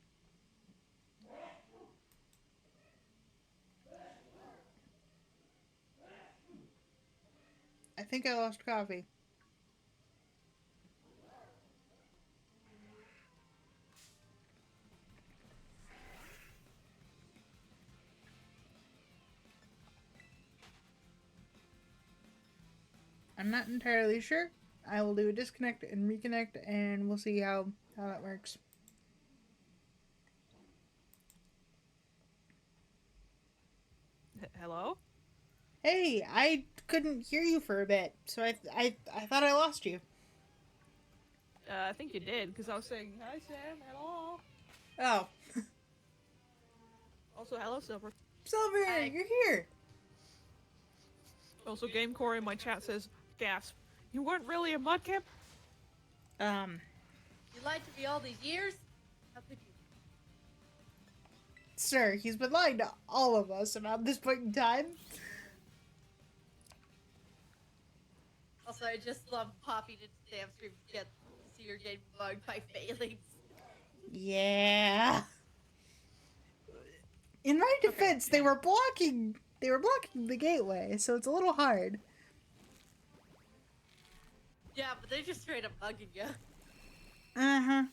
[SPEAKER 1] I think I lost coffee. I'm not entirely sure. I will do a disconnect and reconnect, and we'll see how that works.
[SPEAKER 2] Hello?
[SPEAKER 1] Hey, I couldn't hear you for a bit, so I thought I lost you.
[SPEAKER 2] I think you did, because I was saying, hi Sam, hello.
[SPEAKER 1] Oh.
[SPEAKER 2] Also, hello Silver.
[SPEAKER 1] Silver,
[SPEAKER 3] Hi.
[SPEAKER 1] you're here.
[SPEAKER 2] Also, GameCore in my chat says, gasp, you weren't really a mudkip?
[SPEAKER 3] You lied to me all these years? How could you?
[SPEAKER 1] Sir, he's been lying to all of us about this point in time.
[SPEAKER 3] Also, I just love popping into Sam's stream to get to see you're getting mugged by failings.
[SPEAKER 1] Yeah. In my defense,
[SPEAKER 3] Okay.
[SPEAKER 1] they were blocking the gateway, so it's a little hard.
[SPEAKER 3] Yeah, but they're just straight up mugging you.
[SPEAKER 1] Uh-huh.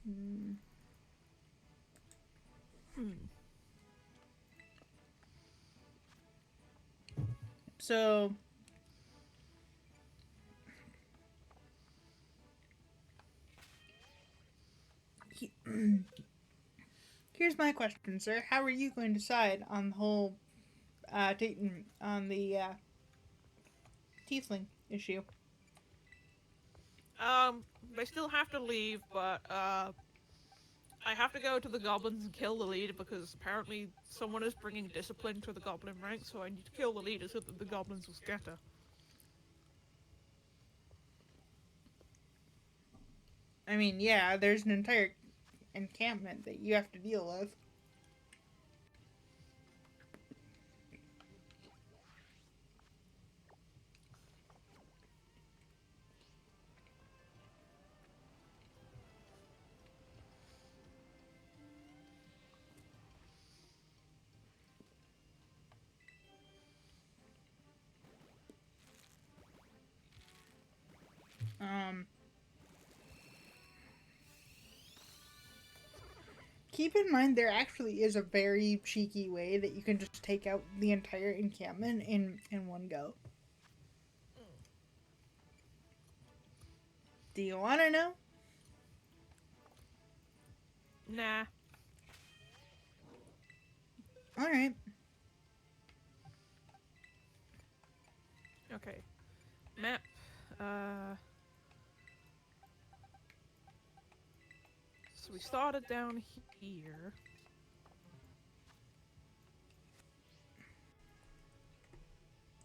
[SPEAKER 1] Hmm. So here's my question, sir. How are you going to decide on the whole on the tiefling issue?
[SPEAKER 2] They still have to leave, but, I have to go to the goblins and kill the leader because apparently someone is bringing discipline to the goblin ranks, so I need to kill the leader so that the goblins will scatter.
[SPEAKER 1] I mean, yeah, there's an entire encampment that you have to deal with. keep in mind there actually is a very cheeky way that you can just take out the entire encampment in one go. Do you want to know?
[SPEAKER 2] Nah.
[SPEAKER 1] All right.
[SPEAKER 2] Okay. Map. So we started down here.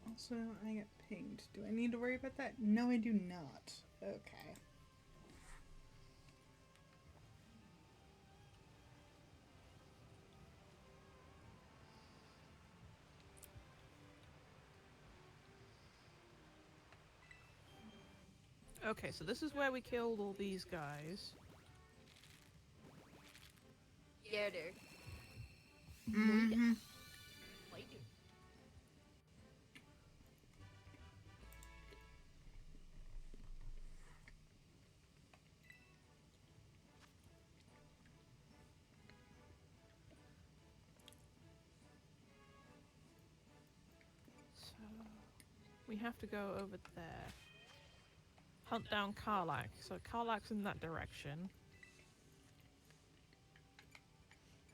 [SPEAKER 1] Also, I got pinged. Do I need to worry about that? No, I do not. Okay.
[SPEAKER 2] Okay, so this is where we killed all these guys.
[SPEAKER 3] Yeah, there.
[SPEAKER 1] Mm-hmm.
[SPEAKER 3] Wait.
[SPEAKER 2] So we have to go over there. Hunt down Karlak. So Karlak's in that direction.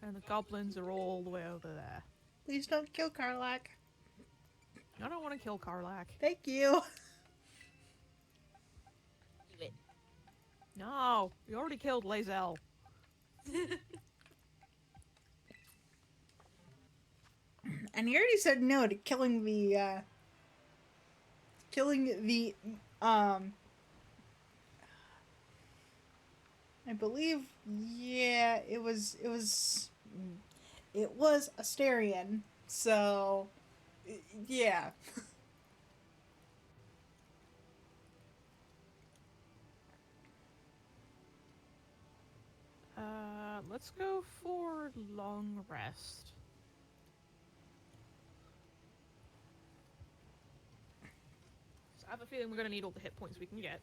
[SPEAKER 2] And the goblins are all the way over there.
[SPEAKER 1] Please don't kill Karlak.
[SPEAKER 2] I don't want to kill Karlak.
[SPEAKER 1] Thank you.
[SPEAKER 3] Do it.
[SPEAKER 2] No, we already killed Lae'zel.
[SPEAKER 1] And he already said no to killing the I believe, yeah, it was Asterion. So yeah.
[SPEAKER 2] Let's go for long rest. So I have a feeling we're gonna need all the hit points we can get.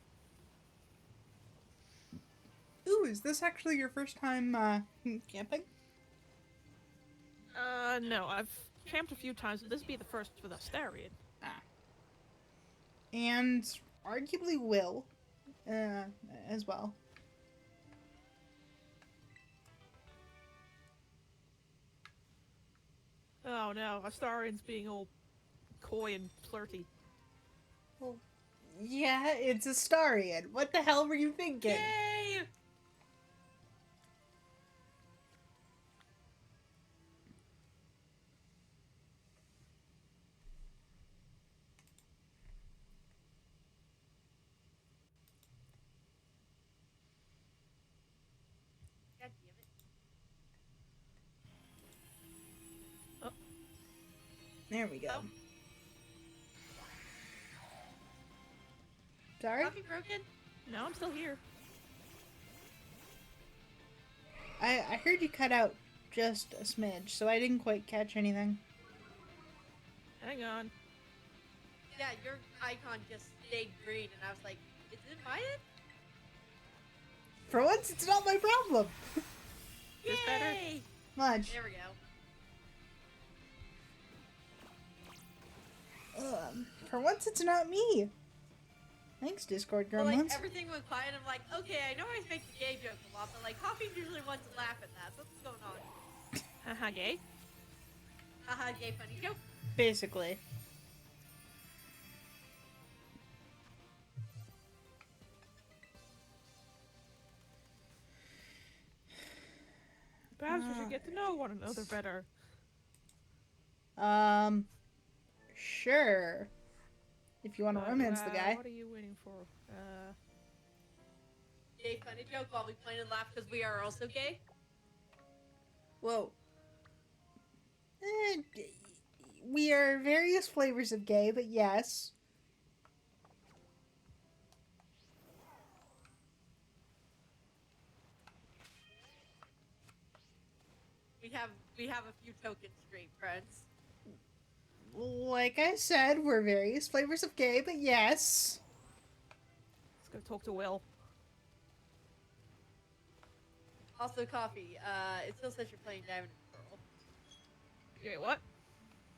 [SPEAKER 1] Ooh, is this actually your first time camping?
[SPEAKER 2] No, I've camped a few times, but this would be the first with Asterion.
[SPEAKER 1] And arguably Will as well.
[SPEAKER 2] Oh no, Astarion's being all coy and flirty.
[SPEAKER 1] Well, yeah, it's Astarion. What the hell were you thinking?
[SPEAKER 3] Yay! God damn it.
[SPEAKER 2] Oh.
[SPEAKER 1] There we go.
[SPEAKER 3] Oh.
[SPEAKER 1] Sorry?
[SPEAKER 3] Coffee broken?
[SPEAKER 2] No, I'm still here.
[SPEAKER 1] I heard you cut out just a smidge, so I didn't quite catch anything.
[SPEAKER 2] Hang on.
[SPEAKER 3] Yeah, your icon just stayed green, and I was like, is it my end?
[SPEAKER 1] For once, it's not my problem.
[SPEAKER 2] This better?
[SPEAKER 3] Yay!
[SPEAKER 1] Much.
[SPEAKER 3] There we go.
[SPEAKER 1] For once, it's not me. Thanks, Discord
[SPEAKER 3] So, like,
[SPEAKER 1] gremlins.
[SPEAKER 3] everything went quiet, and I'm like, okay, I know I make the gay joke a lot, but, like, Coffee usually wants to laugh at that. So what's going on?
[SPEAKER 2] Haha, gay?
[SPEAKER 3] Haha, gay funny joke.
[SPEAKER 1] Basically.
[SPEAKER 2] Perhaps we should get to know one another better.
[SPEAKER 1] Sure. If you want to romance the guy.
[SPEAKER 2] What are you waiting for?
[SPEAKER 3] Gay funny joke while we point and laugh because we are also gay.
[SPEAKER 1] Whoa. We are various flavors of gay, but yes.
[SPEAKER 3] We have a few token straight friends.
[SPEAKER 1] Like I said, we're various flavors of gay, but yes.
[SPEAKER 2] Let's go talk to Will.
[SPEAKER 3] Also, coffee. It still says you're playing Diamond and Pearl.
[SPEAKER 2] Wait, what?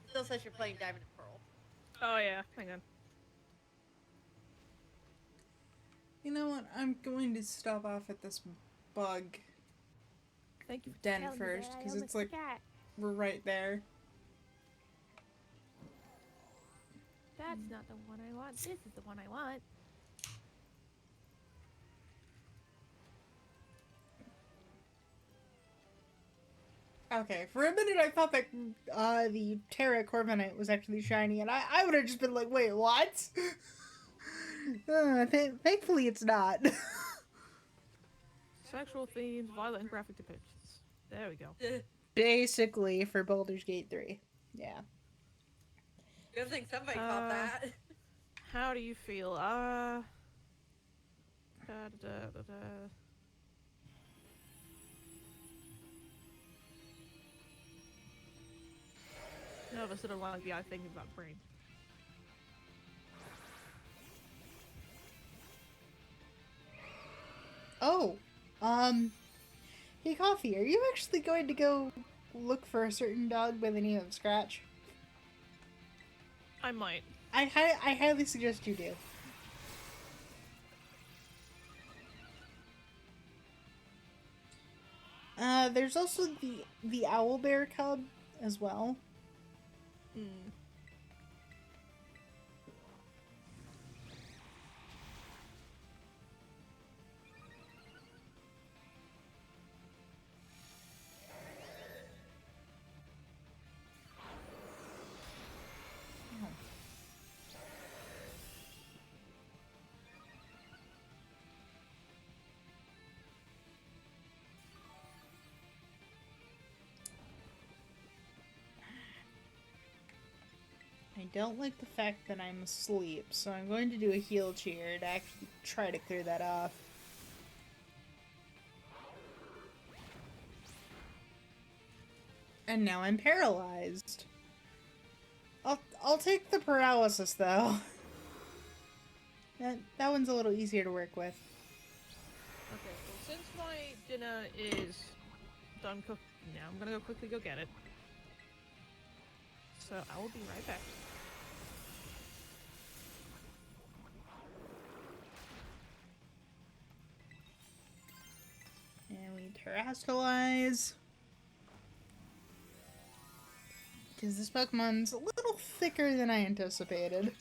[SPEAKER 3] It still says you're playing Diamond and Pearl.
[SPEAKER 2] Oh yeah, hang on.
[SPEAKER 1] You know what? I'm going to stop off at this bug
[SPEAKER 2] Thank you for
[SPEAKER 1] den
[SPEAKER 2] telling me
[SPEAKER 1] first,
[SPEAKER 2] that. I
[SPEAKER 1] because
[SPEAKER 2] almost
[SPEAKER 1] it's like
[SPEAKER 2] forgot.
[SPEAKER 1] we're right there.
[SPEAKER 2] That's not the one I want. This is the one I want.
[SPEAKER 1] Okay, for a minute I thought that the Terra Corviknight was actually shiny, and I would have just been like, wait, what? Thankfully it's not.
[SPEAKER 2] Sexual themes, violent and graphic depictions. There we go.
[SPEAKER 1] Basically, for Baldur's Gate 3. Yeah.
[SPEAKER 3] Good thing somebody caught that.
[SPEAKER 2] How do you feel? Da, da, da, da, da. None of us sort of like the eye thinking about brain.
[SPEAKER 1] Oh, hey Coffee, are you actually going to go look for a certain dog by the name of Scratch?
[SPEAKER 2] I might.
[SPEAKER 1] I highly suggest you do. There's also the owlbear cub as well.
[SPEAKER 2] Hmm.
[SPEAKER 1] I don't like the fact that I'm asleep, so I'm going to do a heal cheer to actually try to clear that off. And now I'm paralyzed. I'll take the paralysis though. That one's a little easier to work with.
[SPEAKER 2] Okay, well, since my dinner is done cooking now, I'm gonna go quickly go get it. So I will be right back.
[SPEAKER 1] And we terrestrialize. Because this Pokemon's a little thicker than I anticipated.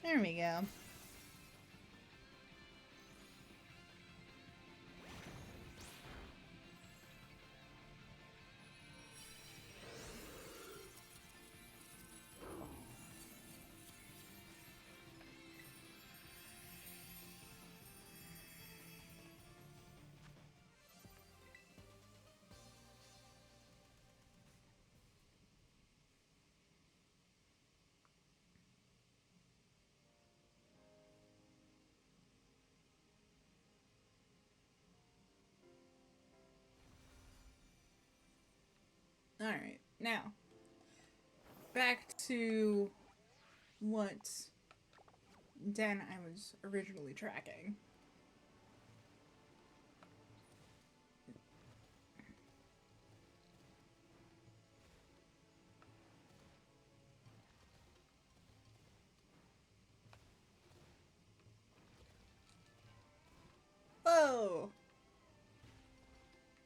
[SPEAKER 1] There we go. Alright, now, back to what den I was originally tracking. Oh!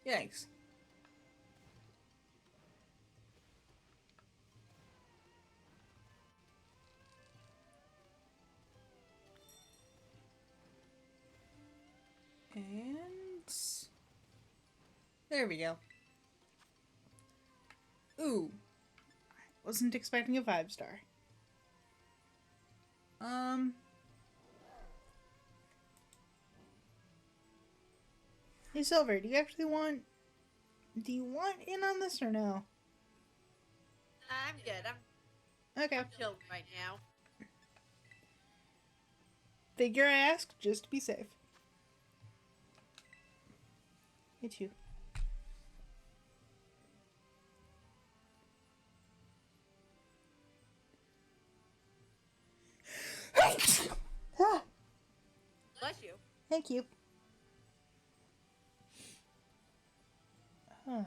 [SPEAKER 1] Yikes. And there we go. Ooh. Wasn't expecting a 5-star. Hey Silver, do you want in on this or no?
[SPEAKER 3] I'm good.
[SPEAKER 1] Okay.
[SPEAKER 3] I'm chilling right now.
[SPEAKER 1] Figure I asked just to be safe. Me too. Ah,
[SPEAKER 3] Bless you.
[SPEAKER 1] thank you. Huh.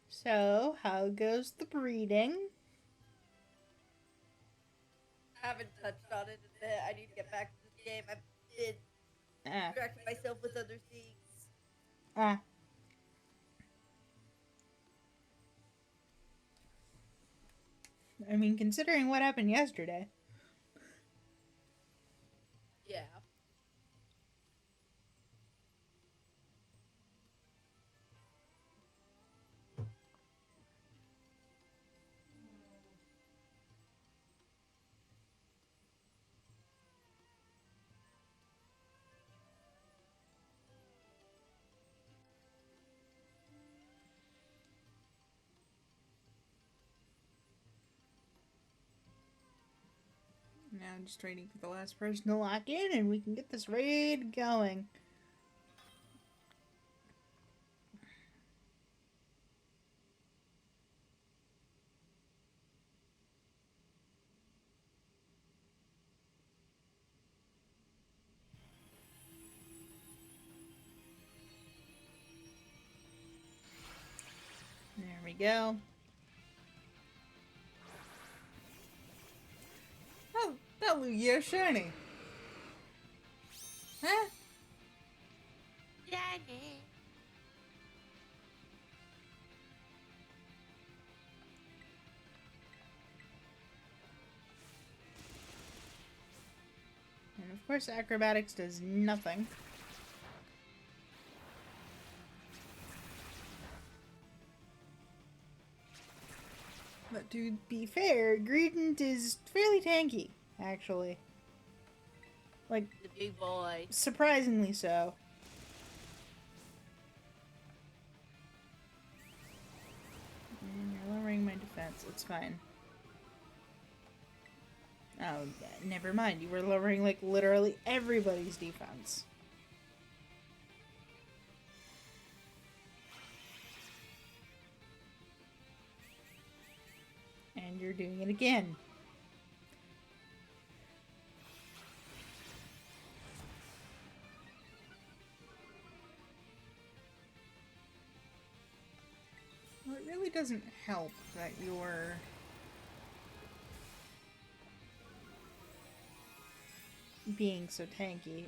[SPEAKER 1] So, how goes the breeding?
[SPEAKER 3] Haven't touched on it a bit. I need to get back to this game. I've been
[SPEAKER 1] Ah,
[SPEAKER 3] distracting myself with other things.
[SPEAKER 1] ah. I mean, considering what happened yesterday.
[SPEAKER 3] Yeah.
[SPEAKER 1] Now I'm just waiting for the last person to lock in and we can get this raid going. There we go. Oh, that Lugia shiny. Huh?
[SPEAKER 3] Daddy.
[SPEAKER 1] And of course acrobatics does nothing. But to be fair, Greedent is fairly tanky, actually. Like,
[SPEAKER 3] The big boy.
[SPEAKER 1] surprisingly so. And you're lowering my defense, it's fine. Oh, yeah, never mind. You were lowering, like, literally everybody's defense. And you're doing it again. Well, it really doesn't help that you're being so tanky.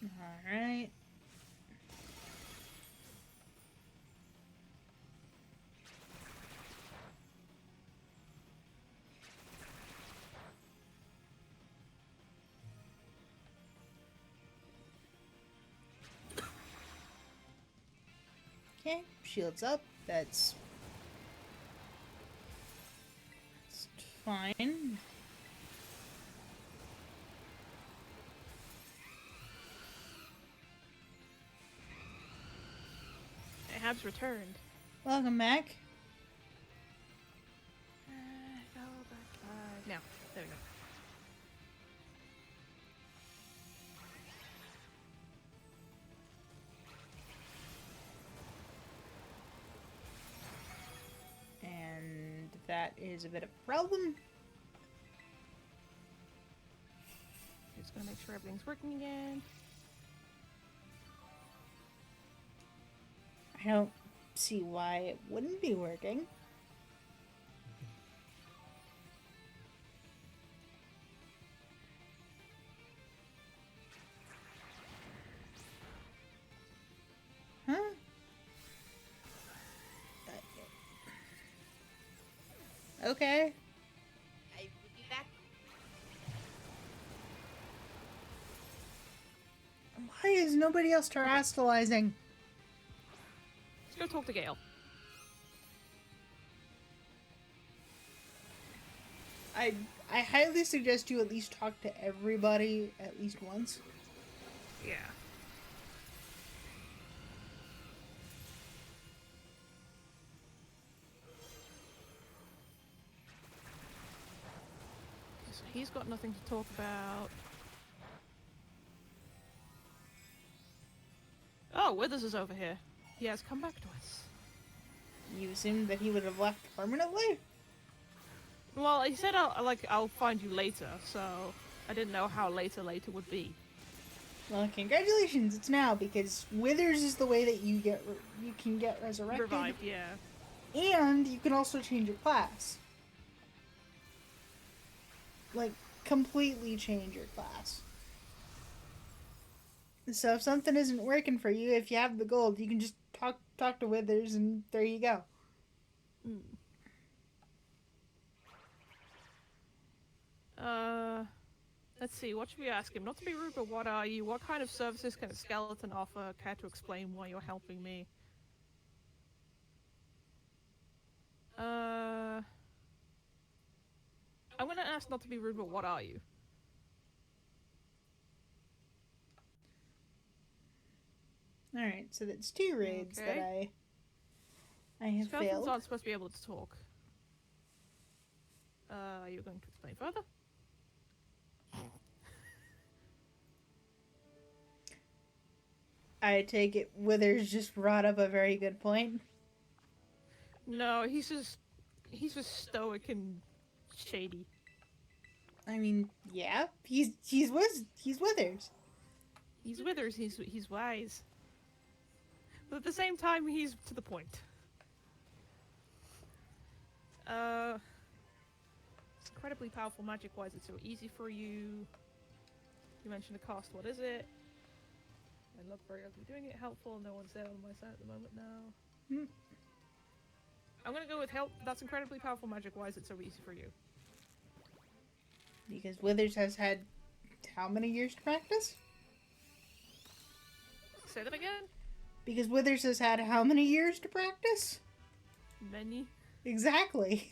[SPEAKER 1] Alright. Okay, shields up. That's fine.
[SPEAKER 2] It has returned.
[SPEAKER 1] Welcome back.
[SPEAKER 2] Go back. Now, there we go.
[SPEAKER 1] And that is a bit of a problem.
[SPEAKER 2] Just gonna make sure everything's working again.
[SPEAKER 1] I don't see why it wouldn't be working. Huh? Okay.
[SPEAKER 3] I will be back.
[SPEAKER 1] Why is nobody else terastallizing?
[SPEAKER 2] Let's go talk to Gale.
[SPEAKER 1] I highly suggest you at least talk to everybody at least once.
[SPEAKER 2] Yeah. So he's got nothing to talk about. Oh, Withers is over here. He has come back to us.
[SPEAKER 1] You assumed that he would have left permanently?
[SPEAKER 2] Well, he said I'll find you later, so I didn't know how later would be.
[SPEAKER 1] Well, congratulations, it's now, because Withers is the way that you can get resurrected.
[SPEAKER 2] Revived, yeah.
[SPEAKER 1] And you can also change your class. Like, completely change your class. So if something isn't working for you, if you have the gold, you can just talk to Withers, and there you go.
[SPEAKER 2] Mm. Let's see, what should we ask him? Not to be rude, but what are you? What kind of services can a skeleton offer? Care to explain why you're helping me? I'm gonna ask not to be rude, but what are you?
[SPEAKER 1] Alright, so that's 2 raids that I have
[SPEAKER 2] Skeletons
[SPEAKER 1] failed.
[SPEAKER 2] aren't supposed to be able to talk. Are you going to explain further?
[SPEAKER 1] I take it Withers just brought up a very good point.
[SPEAKER 2] No, he's just stoic and shady.
[SPEAKER 1] I mean, yeah, he's Withers.
[SPEAKER 2] He's Withers, he's wise. But at the same time, he's to the point. It's incredibly powerful magic. Why is it so easy for you? You mentioned the cost. What is it? I look very ugly doing it. Helpful. No one's there on my side at the moment now.
[SPEAKER 1] Hmm.
[SPEAKER 2] I'm gonna go with help. That's incredibly powerful magic. Why is it so easy for you?
[SPEAKER 1] Because Withers has had how many years to practice?
[SPEAKER 2] Say that again?
[SPEAKER 1] Because Withers has had how many years to practice?
[SPEAKER 2] Many.
[SPEAKER 1] Exactly.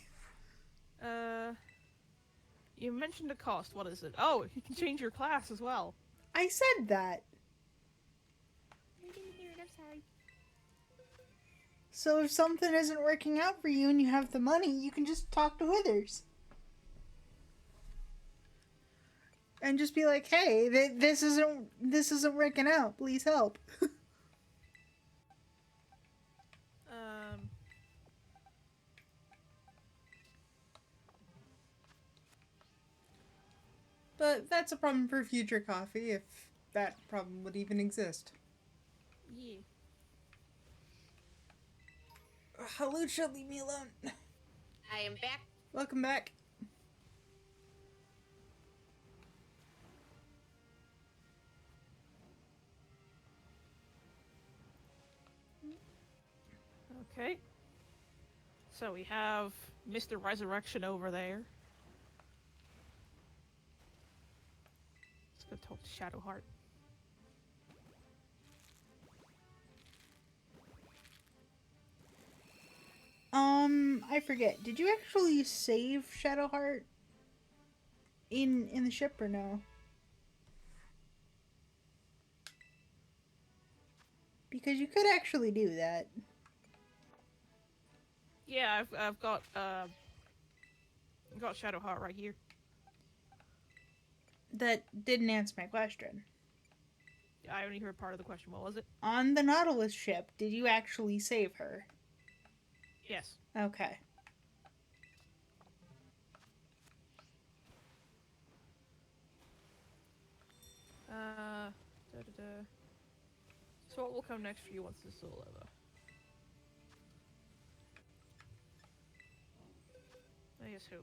[SPEAKER 2] You mentioned the cost. What is it? Oh, you can change your class as well.
[SPEAKER 1] I said that.
[SPEAKER 2] I didn't hear it. I'm sorry.
[SPEAKER 1] So if something isn't working out for you and you have the money, you can just talk to Withers. And just be like, hey, this isn't working out. Please help. But that's a problem for future coffee, if that problem would even exist.
[SPEAKER 2] Yeah.
[SPEAKER 1] Halucha, leave me alone.
[SPEAKER 3] I am back.
[SPEAKER 1] Welcome back.
[SPEAKER 2] Okay. So we have Mr. Resurrection over there. Let's go talk to Shadowheart.
[SPEAKER 1] I forget. Did you actually save Shadowheart in the ship or no? Because you could actually do that.
[SPEAKER 2] Yeah, I've got Shadowheart right here.
[SPEAKER 1] That didn't answer my question.
[SPEAKER 2] I only heard part of the question. What was it?
[SPEAKER 1] On the Nautilus ship, did you actually save her?
[SPEAKER 2] Yes.
[SPEAKER 1] Okay.
[SPEAKER 2] So what will come next for you once this is all over? I guess who?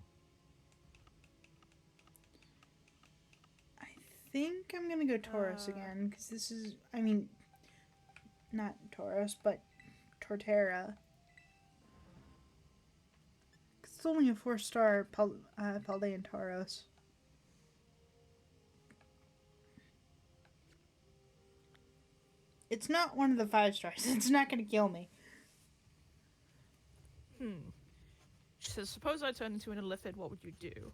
[SPEAKER 1] I think I'm gonna go Tauros again, because this is, I mean, not Tauros, but Torterra. it's only a 4-star Paldean Tauros. It's not one of the 5 stars. It's not going to kill me.
[SPEAKER 2] So suppose I turn into an illithid, what would you do?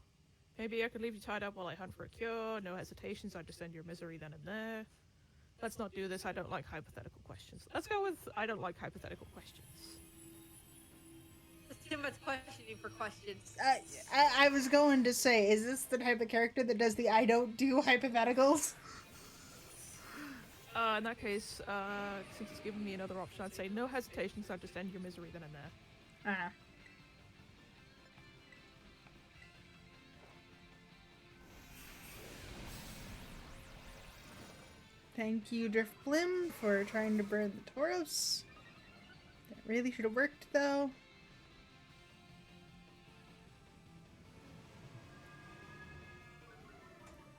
[SPEAKER 2] Maybe I could leave you tied up while I hunt for a cure. No hesitations, I'd just end your misery then and there. Let's not do this. I don't like hypothetical questions. Let's go with I don't like hypothetical questions.
[SPEAKER 3] It's too much questioning for questions.
[SPEAKER 1] I was going to say, is this the type of character that does the I don't do hypotheticals?
[SPEAKER 2] In that case, since it's given me another option, I'd say no hesitations, I'd just end your misery then and there.
[SPEAKER 1] Uh-huh. Thank you, Driftblim, for trying to burn the Tauros. That really should have worked, though.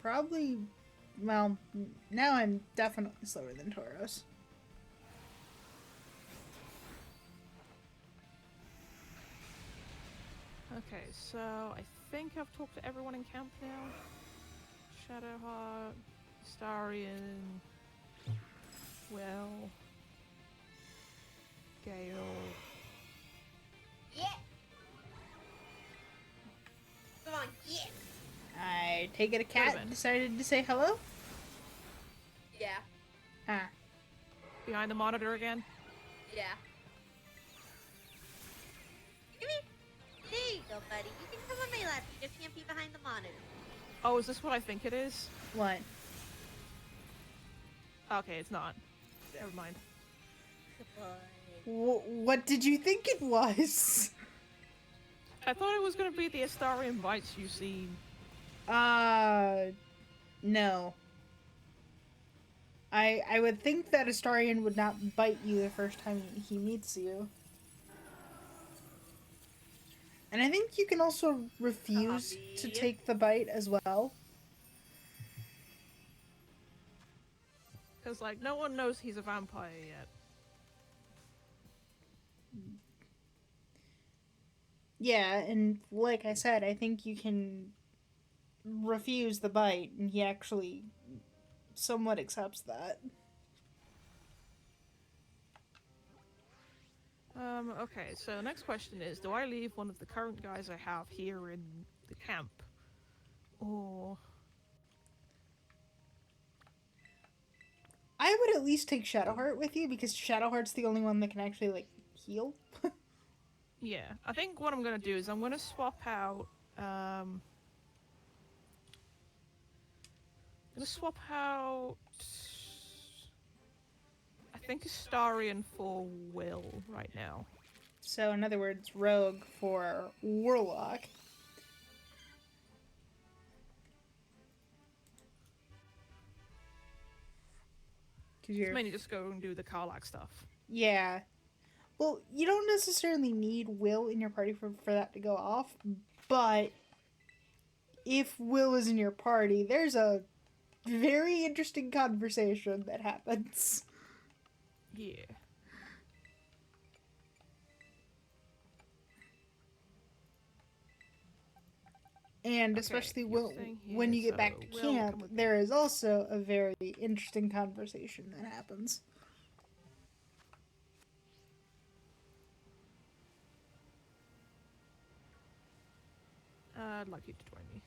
[SPEAKER 1] Probably, well, now I'm definitely slower than Tauros.
[SPEAKER 2] Okay, so I think I've talked to everyone in camp now. Shadowheart, Starion, Will, Gale.
[SPEAKER 3] Yeah. Come on, yeah.
[SPEAKER 1] I take it a cat
[SPEAKER 2] Ribbon.
[SPEAKER 1] decided to say hello?
[SPEAKER 3] Yeah.
[SPEAKER 1] Ah.
[SPEAKER 2] Behind the monitor again?
[SPEAKER 3] Yeah. Come here. There you go, buddy. You can come on my lap. You just can't be behind the monitor.
[SPEAKER 2] Oh, is this what I think it is?
[SPEAKER 1] What?
[SPEAKER 2] Okay, it's not. Never mind.
[SPEAKER 3] Good boy.
[SPEAKER 1] What did you think it was?
[SPEAKER 2] I thought it was gonna be the Astarian bites you've seen.
[SPEAKER 1] No. I would think that Astarion would not bite you the first time he meets you. And I think you can also refuse to take the bite as well.
[SPEAKER 2] Because, like, no one knows he's a vampire yet.
[SPEAKER 1] Yeah, and like I said, I think you can refuse the bite, and he actually somewhat accepts that.
[SPEAKER 2] Okay, so the next question is, do I leave one of the current guys I have here in the camp? Or...
[SPEAKER 1] I would at least take Shadowheart with you, because Shadowheart's the only one that can actually, like, heal.
[SPEAKER 2] Yeah, I think what I'm gonna do is I'm gonna swap out, I'm gonna swap out... I think Astarion for Will right now.
[SPEAKER 1] So, in other words, Rogue for Warlock. Cause
[SPEAKER 2] It's
[SPEAKER 1] you're...
[SPEAKER 2] mainly just go and do the Karlach stuff.
[SPEAKER 1] Yeah. Well, you don't necessarily need Will in your party for that to go off, but if Will is in your party, there's a very interesting conversation that happens.
[SPEAKER 2] Yeah.
[SPEAKER 1] And
[SPEAKER 2] Okay,
[SPEAKER 1] especially
[SPEAKER 2] you're
[SPEAKER 1] when,
[SPEAKER 2] staying here,
[SPEAKER 1] when you get
[SPEAKER 2] so
[SPEAKER 1] back to
[SPEAKER 2] Will, come
[SPEAKER 1] camp,
[SPEAKER 2] with me.
[SPEAKER 1] there is also a very interesting conversation that happens.
[SPEAKER 2] I'd like you to join me.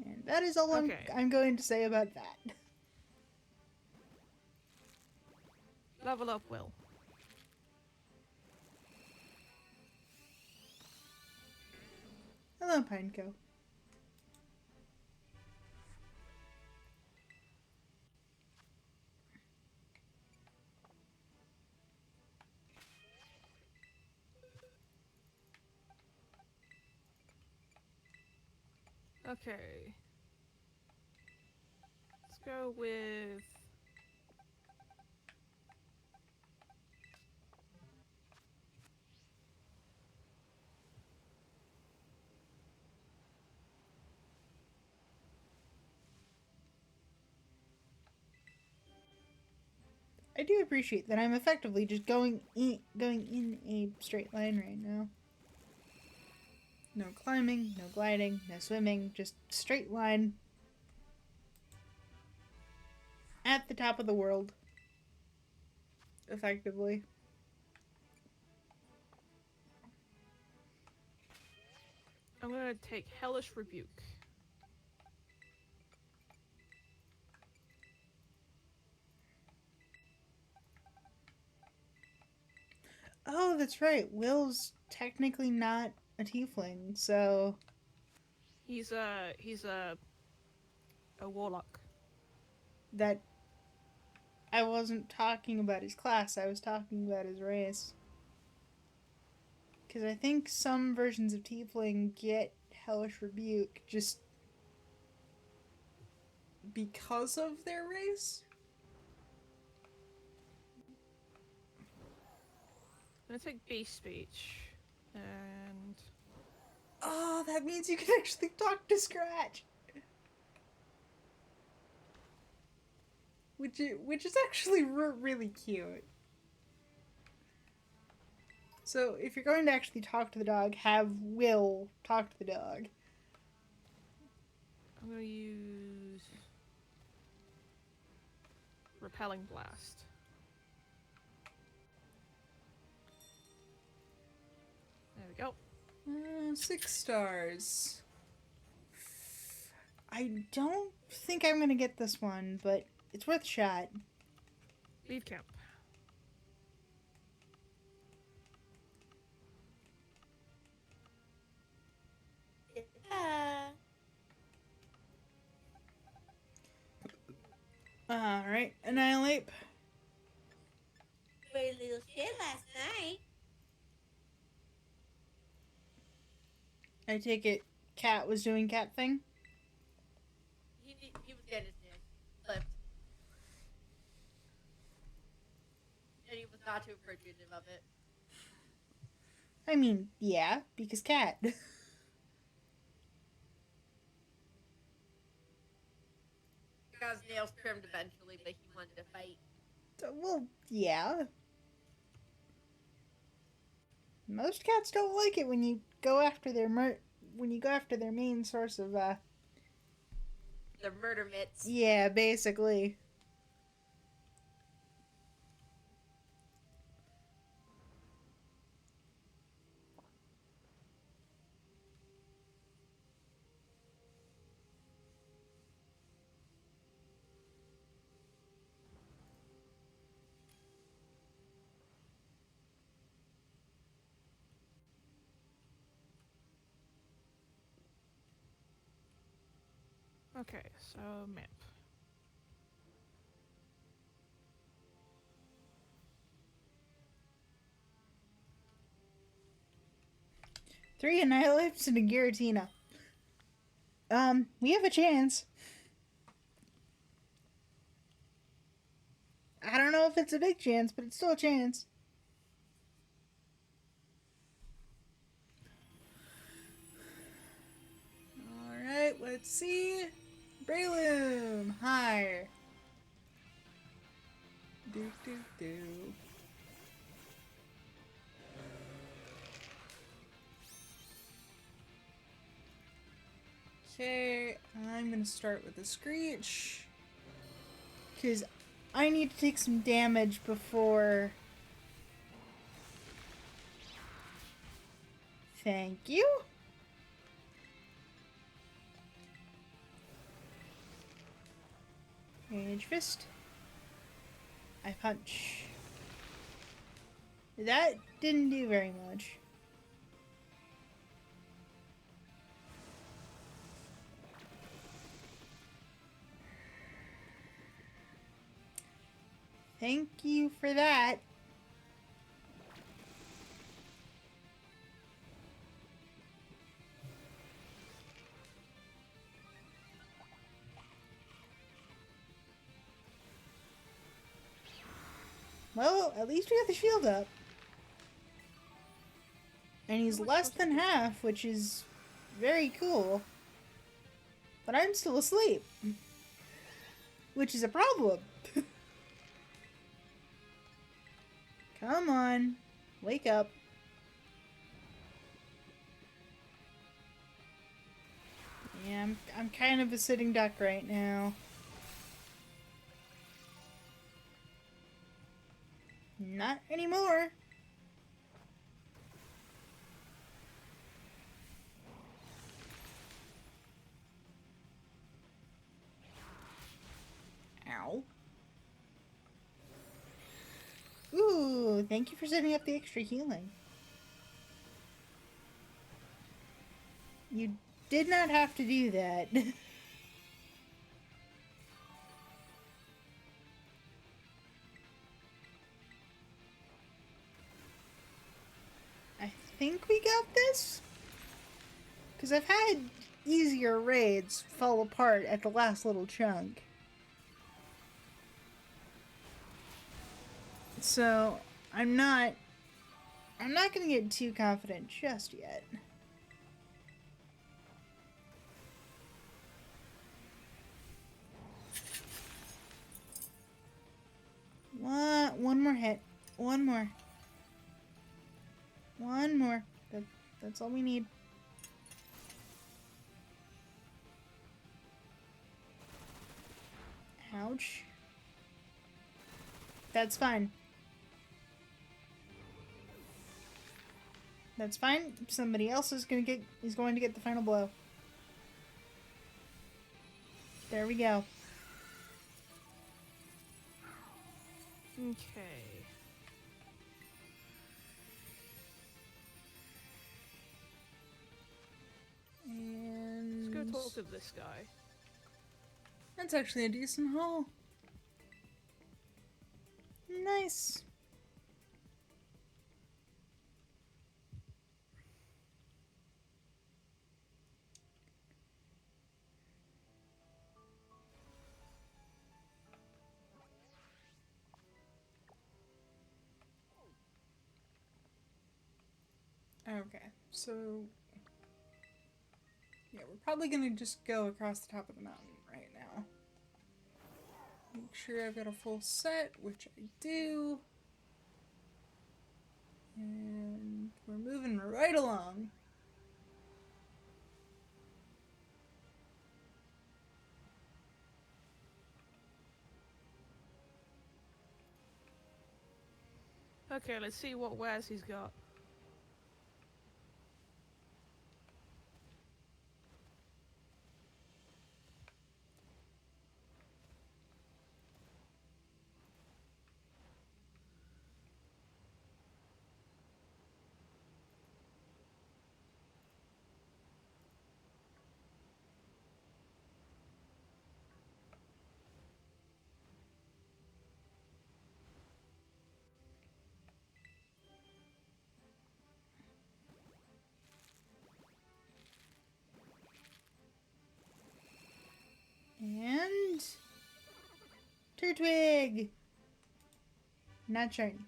[SPEAKER 1] And that is all
[SPEAKER 2] Okay.
[SPEAKER 1] I'm going to say about that.
[SPEAKER 2] Level up, Will.
[SPEAKER 1] Hello, Pineco.
[SPEAKER 2] Okay. Let's go with...
[SPEAKER 1] I do appreciate that I'm effectively just going in a straight line right now. No climbing, no gliding, no swimming, just straight line at the top of the world. Effectively.
[SPEAKER 2] I'm gonna take Hellish Rebuke.
[SPEAKER 1] Oh, that's right. Will's technically not a tiefling, so
[SPEAKER 2] He's a warlock.
[SPEAKER 1] that I wasn't talking about his class, I was talking about his race. Because I think some versions of tiefling get Hellish Rebuke just because of their race.
[SPEAKER 2] I'm gonna take Beast Speech. And
[SPEAKER 1] Oh, that means you can actually talk to Scratch. Which is actually really cute. So if you're going to actually talk to the dog, have Will talk to the dog.
[SPEAKER 2] I'm gonna use Repelling Blast. There we go.
[SPEAKER 1] 6 stars. I don't think I'm gonna get this one, but it's worth a shot.
[SPEAKER 2] Leave camp.
[SPEAKER 3] Yeah.
[SPEAKER 1] Alright, Annihilate.
[SPEAKER 3] Very little shit last night.
[SPEAKER 1] I take it Cat was doing cat thing?
[SPEAKER 3] He was getting his dick flipped. And he was not too appreciative of it.
[SPEAKER 1] I mean, yeah, because Cat.
[SPEAKER 3] Got his nails trimmed eventually, but he wanted to fight.
[SPEAKER 1] Well, yeah. Most cats don't like it when you go after their main source of
[SPEAKER 3] The murder mitts.
[SPEAKER 1] yeah, basically.
[SPEAKER 2] Okay, so map.
[SPEAKER 1] Three Annihilates and a Giratina. We have a chance. I don't know if it's a big chance, but it's still a chance. Alright, let's see. Breloom, higher. Do do do. Okay, I'm gonna start with the Screech. Because I need to take some damage before. Thank you. Rage Fist. I punch. That didn't do very much. Thank you for that. Well, at least we got the shield up. And he's less than half, which is very cool. But I'm still asleep. Which is a problem. Come on. Wake up. I'm kind of a sitting duck right now. Not anymore. Ow. Ooh, thank you for setting up the extra healing. You did not have to do that. I think we got this? Because I've had easier raids fall apart at the last little chunk. So, I'm not gonna get too confident just yet. One more hit. One more. One more. That's all we need. Ouch. That's fine. That's fine. Somebody else is going to get the final blow. There we go.
[SPEAKER 2] Okay.
[SPEAKER 1] And
[SPEAKER 2] Let's go talk to this guy.
[SPEAKER 1] that's actually a decent haul. Nice. Okay, so yeah, we're probably gonna just go across the top of the mountain right now. Make sure I've got a full set, which I do. And we're moving right along.
[SPEAKER 2] Okay, let's see what wares he's got.
[SPEAKER 1] And Turtwig! Not shiny.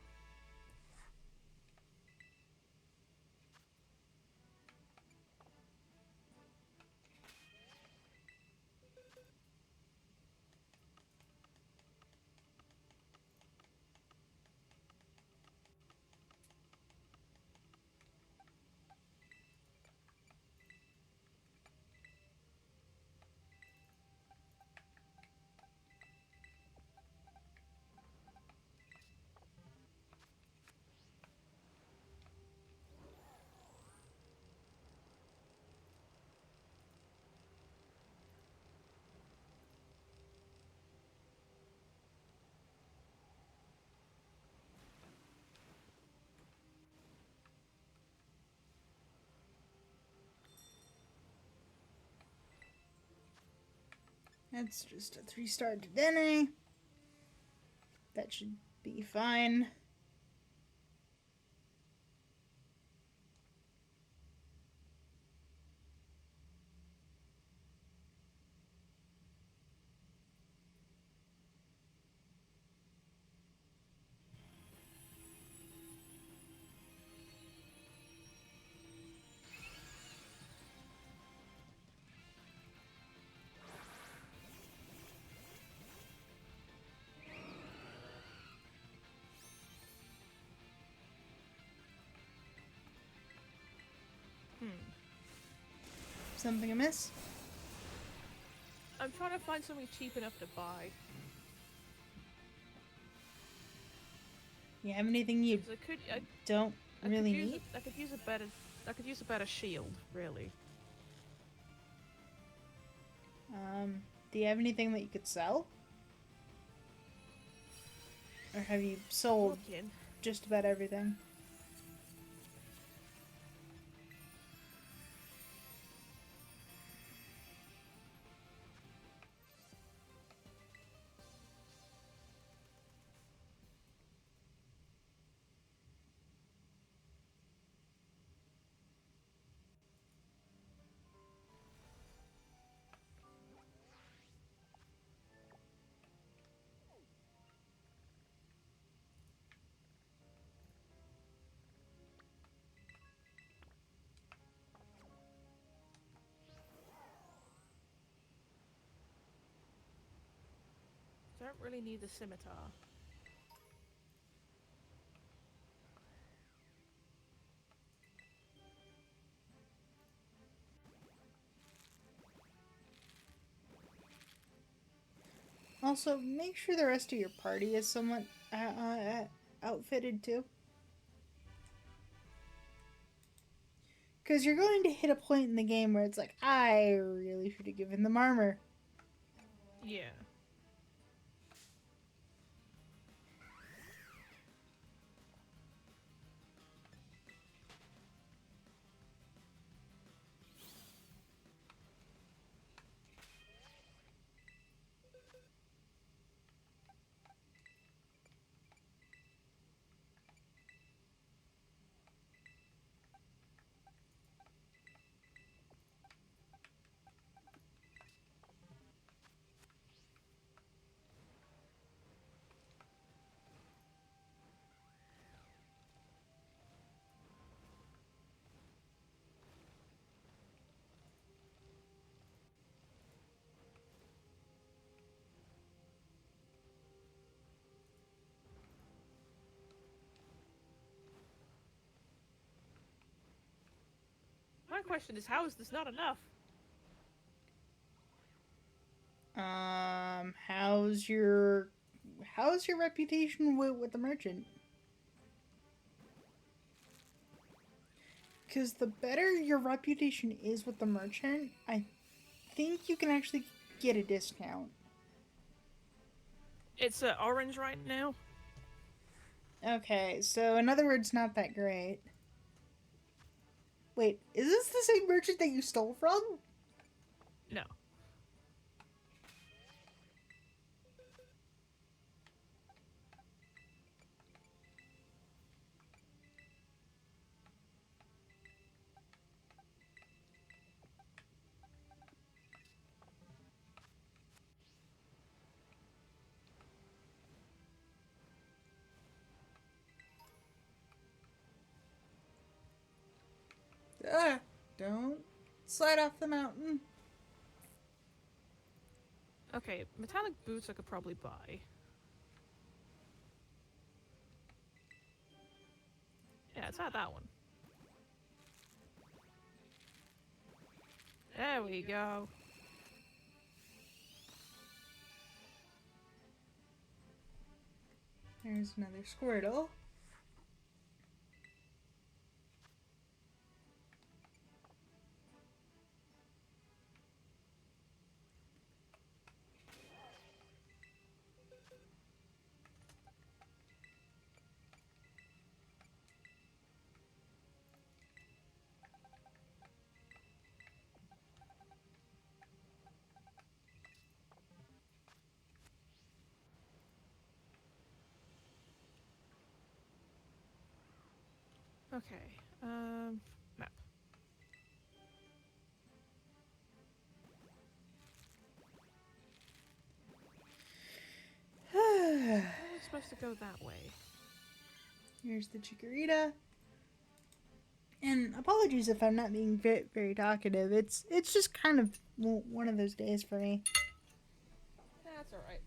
[SPEAKER 1] That's just a 3-star Dedenne. That should be fine. Something amiss?
[SPEAKER 2] I'm trying to find something cheap enough to buy.
[SPEAKER 1] You have anything you
[SPEAKER 2] 'Cause
[SPEAKER 1] don't
[SPEAKER 2] I could
[SPEAKER 1] really
[SPEAKER 2] use
[SPEAKER 1] need?
[SPEAKER 2] I could use a better shield, really.
[SPEAKER 1] Do you have anything that you could sell? Or have you sold
[SPEAKER 2] Looking.
[SPEAKER 1] just about everything?
[SPEAKER 2] Don't really need the scimitar.
[SPEAKER 1] Also, make sure the rest of your party is somewhat outfitted too. Because you're going to hit a point in the game where it's like, I really should have given them armor.
[SPEAKER 2] Yeah. My question is, how is this not enough?
[SPEAKER 1] How's your reputation with the merchant? Because the better your reputation is with the merchant, I think you can actually get a discount.
[SPEAKER 2] It's orange right now.
[SPEAKER 1] Okay, so in other words, not that great. Wait, is this the same merchant that you stole from?
[SPEAKER 2] No.
[SPEAKER 1] Don't slide off the mountain.
[SPEAKER 2] Okay, metallic boots I could probably buy. Yeah, it's not that one. There we go.
[SPEAKER 1] There's another Squirtle.
[SPEAKER 2] Okay. Map. We're supposed to go that way.
[SPEAKER 1] Here's the Chikorita. And apologies if I'm not being very, very talkative. It's just kind of one of those days for me.
[SPEAKER 2] That's alright.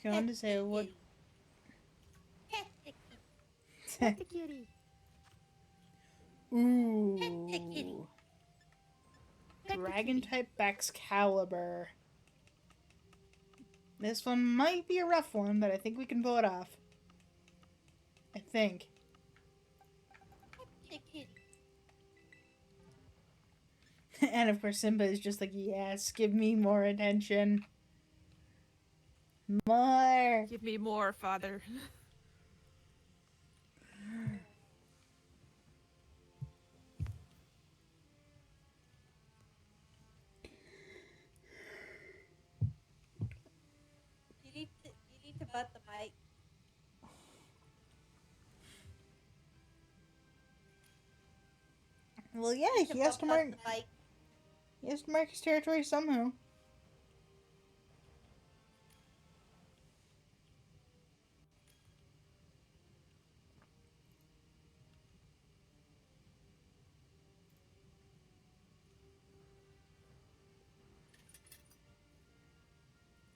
[SPEAKER 1] going to say what.
[SPEAKER 3] Pet the kitty.
[SPEAKER 1] Ooh. Dragon type Excalibur. This one might be a rough one, but I think we can pull it off. I think.
[SPEAKER 3] The kitty.
[SPEAKER 1] And of course Simba is just like, yes, give me more attention. More!
[SPEAKER 2] Give me more, father.
[SPEAKER 3] You need to butt the mic.
[SPEAKER 1] Well, yeah, he has to
[SPEAKER 3] butt
[SPEAKER 1] mark.
[SPEAKER 3] the mic.
[SPEAKER 1] He has to mark his territory somehow.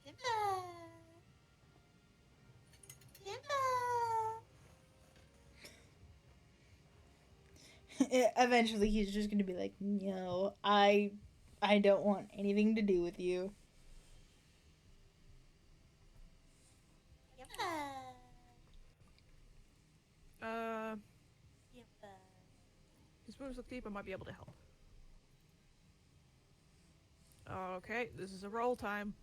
[SPEAKER 3] Simba. Simba.
[SPEAKER 1] Eventually, he's just gonna be like, no, I don't want anything to do with you.
[SPEAKER 3] Simba. Simba.
[SPEAKER 2] His moves look deep. I might be able to help. Okay, this is a roll time.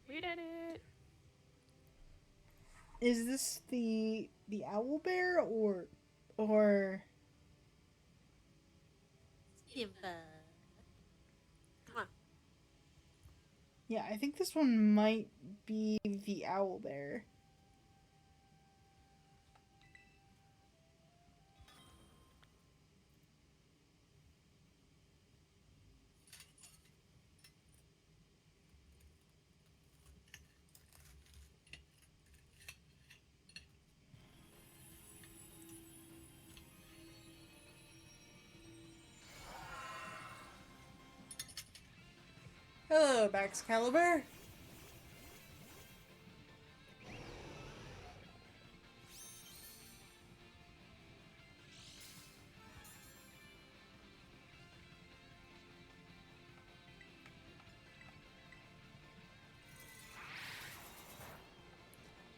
[SPEAKER 2] We did it.
[SPEAKER 1] Is this the owl bear or
[SPEAKER 3] Simba. Come on.
[SPEAKER 1] yeah, I think this one might be the owl bear. Hello, Excalibur.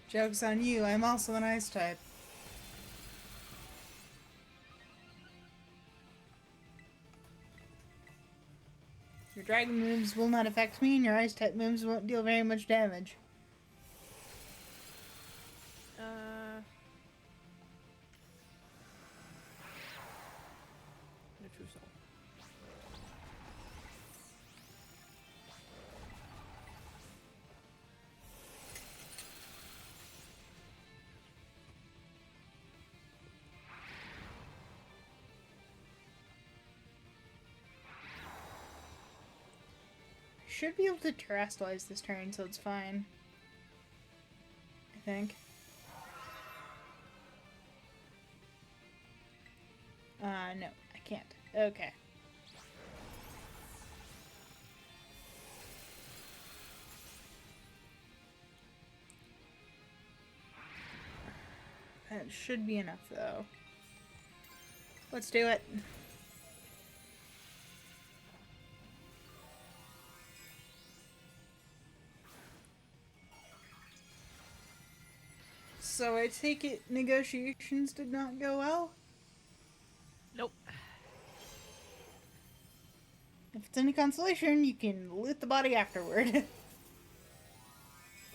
[SPEAKER 1] Joke's on you, I'm also an ice type. Your dragon moves will not affect me, and your ice type moves won't deal very much damage.
[SPEAKER 2] No true soul.
[SPEAKER 1] Should be able to terrestrialize this turn, so it's fine. I think. No, I can't. Okay. That should be enough, though. Let's do it. So I take it negotiations did not go well?
[SPEAKER 2] Nope.
[SPEAKER 1] If it's any consolation, you can loot the body afterward.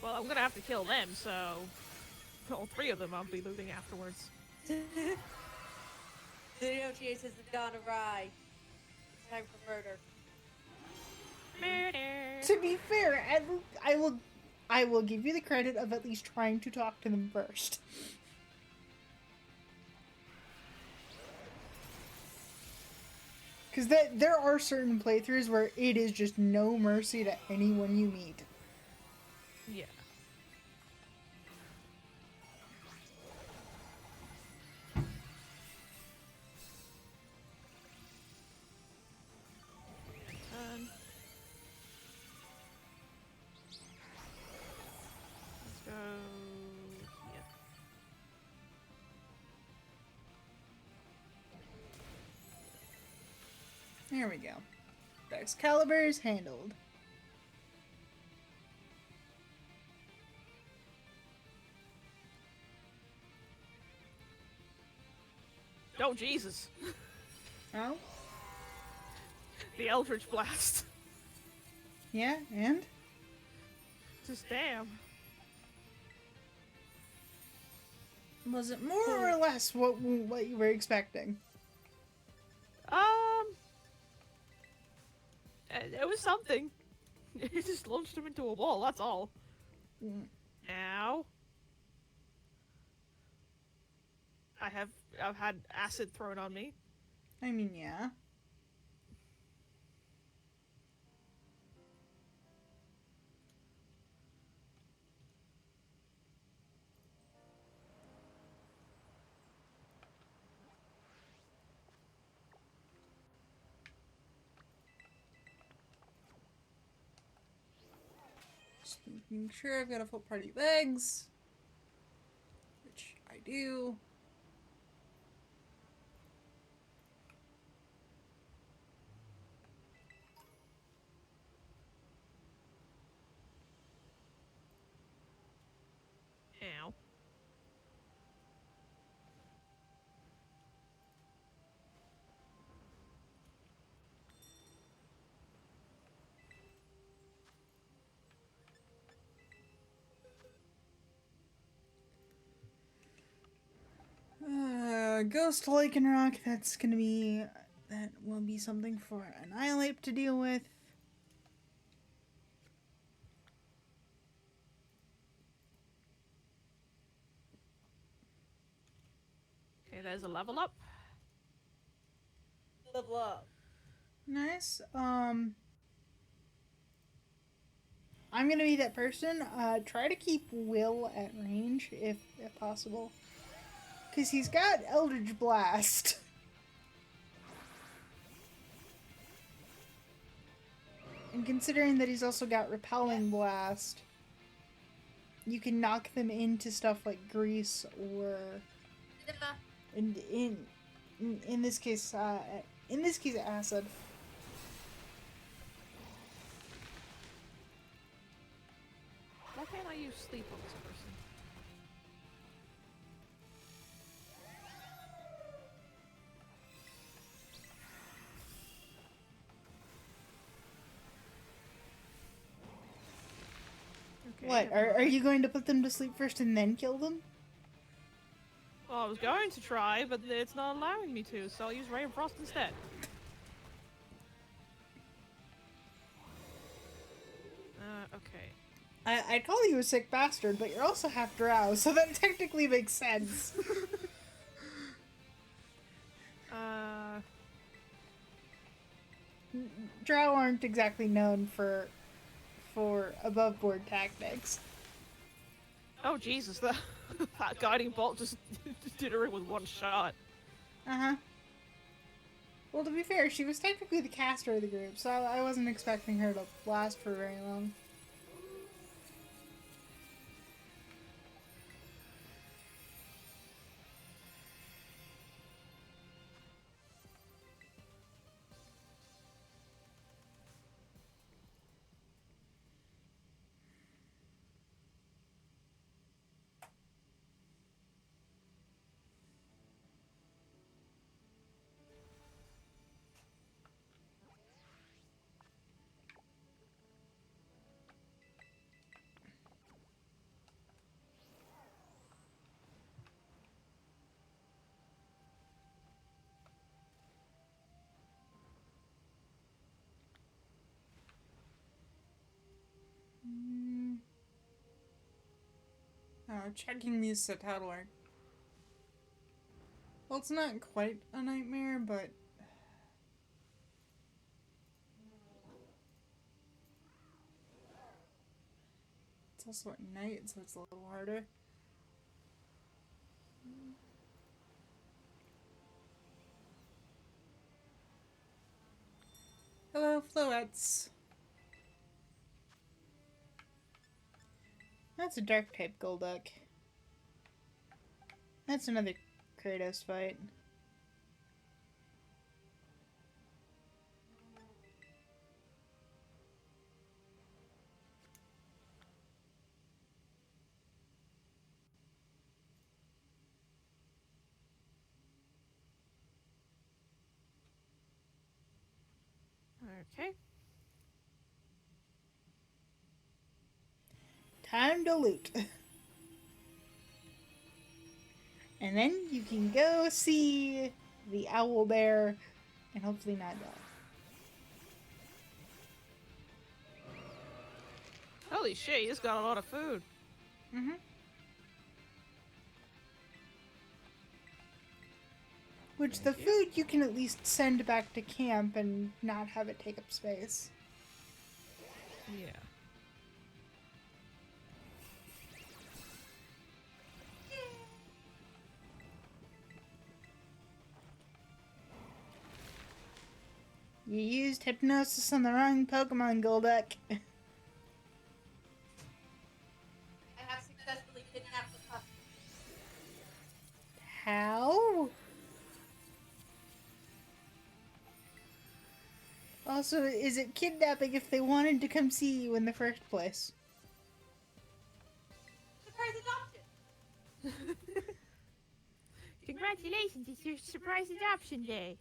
[SPEAKER 2] Well, I'm gonna have to kill them, so all three of them I'll be looting afterwards.
[SPEAKER 3] The negotiations have gone awry. It's time for murder.
[SPEAKER 2] Murder.
[SPEAKER 1] To be fair, I will give you the credit of at least trying to talk to them first. Because there are certain playthroughs where it is just no mercy to anyone you meet.
[SPEAKER 2] Yeah.
[SPEAKER 1] Here we go. The Excalibur is handled.
[SPEAKER 2] Oh, Jesus.
[SPEAKER 1] Oh?
[SPEAKER 2] The Eldritch Blast.
[SPEAKER 1] Yeah, and?
[SPEAKER 2] Just damn.
[SPEAKER 1] Was it more or less what you were expecting?
[SPEAKER 2] It was something. It just launched him into a wall, that's all.
[SPEAKER 1] Mm.
[SPEAKER 2] Ow. I've had acid thrown on me.
[SPEAKER 1] I mean, yeah. Just making sure I've got a full party of eggs. Which I do.
[SPEAKER 2] Ow.
[SPEAKER 1] Ghost Lichen Rock, that will be something for Annihilate to deal with.
[SPEAKER 2] Okay, there's a level up.
[SPEAKER 3] Level up.
[SPEAKER 1] Nice. I'm gonna be that person. Try to keep Will at range if possible. Because he's got Eldritch Blast. And considering that he's also got Repelling Blast, you can knock them into stuff like grease or in this case acid.
[SPEAKER 2] Why can't I use sleep on this person? Okay,
[SPEAKER 1] What? Are you going to put them to sleep first and then kill them?
[SPEAKER 2] Well, I was going to try, but it's not allowing me to, so I'll use Ray of Frost instead. Okay.
[SPEAKER 1] I call you a sick bastard, but you're also half drow, so that technically makes sense. Drow aren't exactly known for above board tactics.
[SPEAKER 2] Oh Jesus, that guiding bolt just did her in with one shot.
[SPEAKER 1] Uh-huh. Well, to be fair, she was technically the caster of the group, so I wasn't expecting her to last for very long. Oh, checking these Satador. Well, it's not quite a nightmare, but... It's also at night, so it's a little harder. Hello, Floettes. That's a dark type Golduck. That's another Kratos fight.
[SPEAKER 2] Okay.
[SPEAKER 1] Time to loot. And then you can go see the owl bear and hopefully not die.
[SPEAKER 2] Holy shit, he's got a lot of food.
[SPEAKER 1] Mm-hmm. Which the
[SPEAKER 2] Thank you.
[SPEAKER 1] food you can at least send back to camp and not have it take up space.
[SPEAKER 2] Yeah.
[SPEAKER 1] You used hypnosis on the wrong Pokemon, Golduck.
[SPEAKER 3] I have successfully kidnapped the puppy.
[SPEAKER 1] How? Also, is it kidnapping if they wanted to come see you in the first place?
[SPEAKER 3] Surprise adoption!
[SPEAKER 2] Congratulations, it's your surprise adoption day.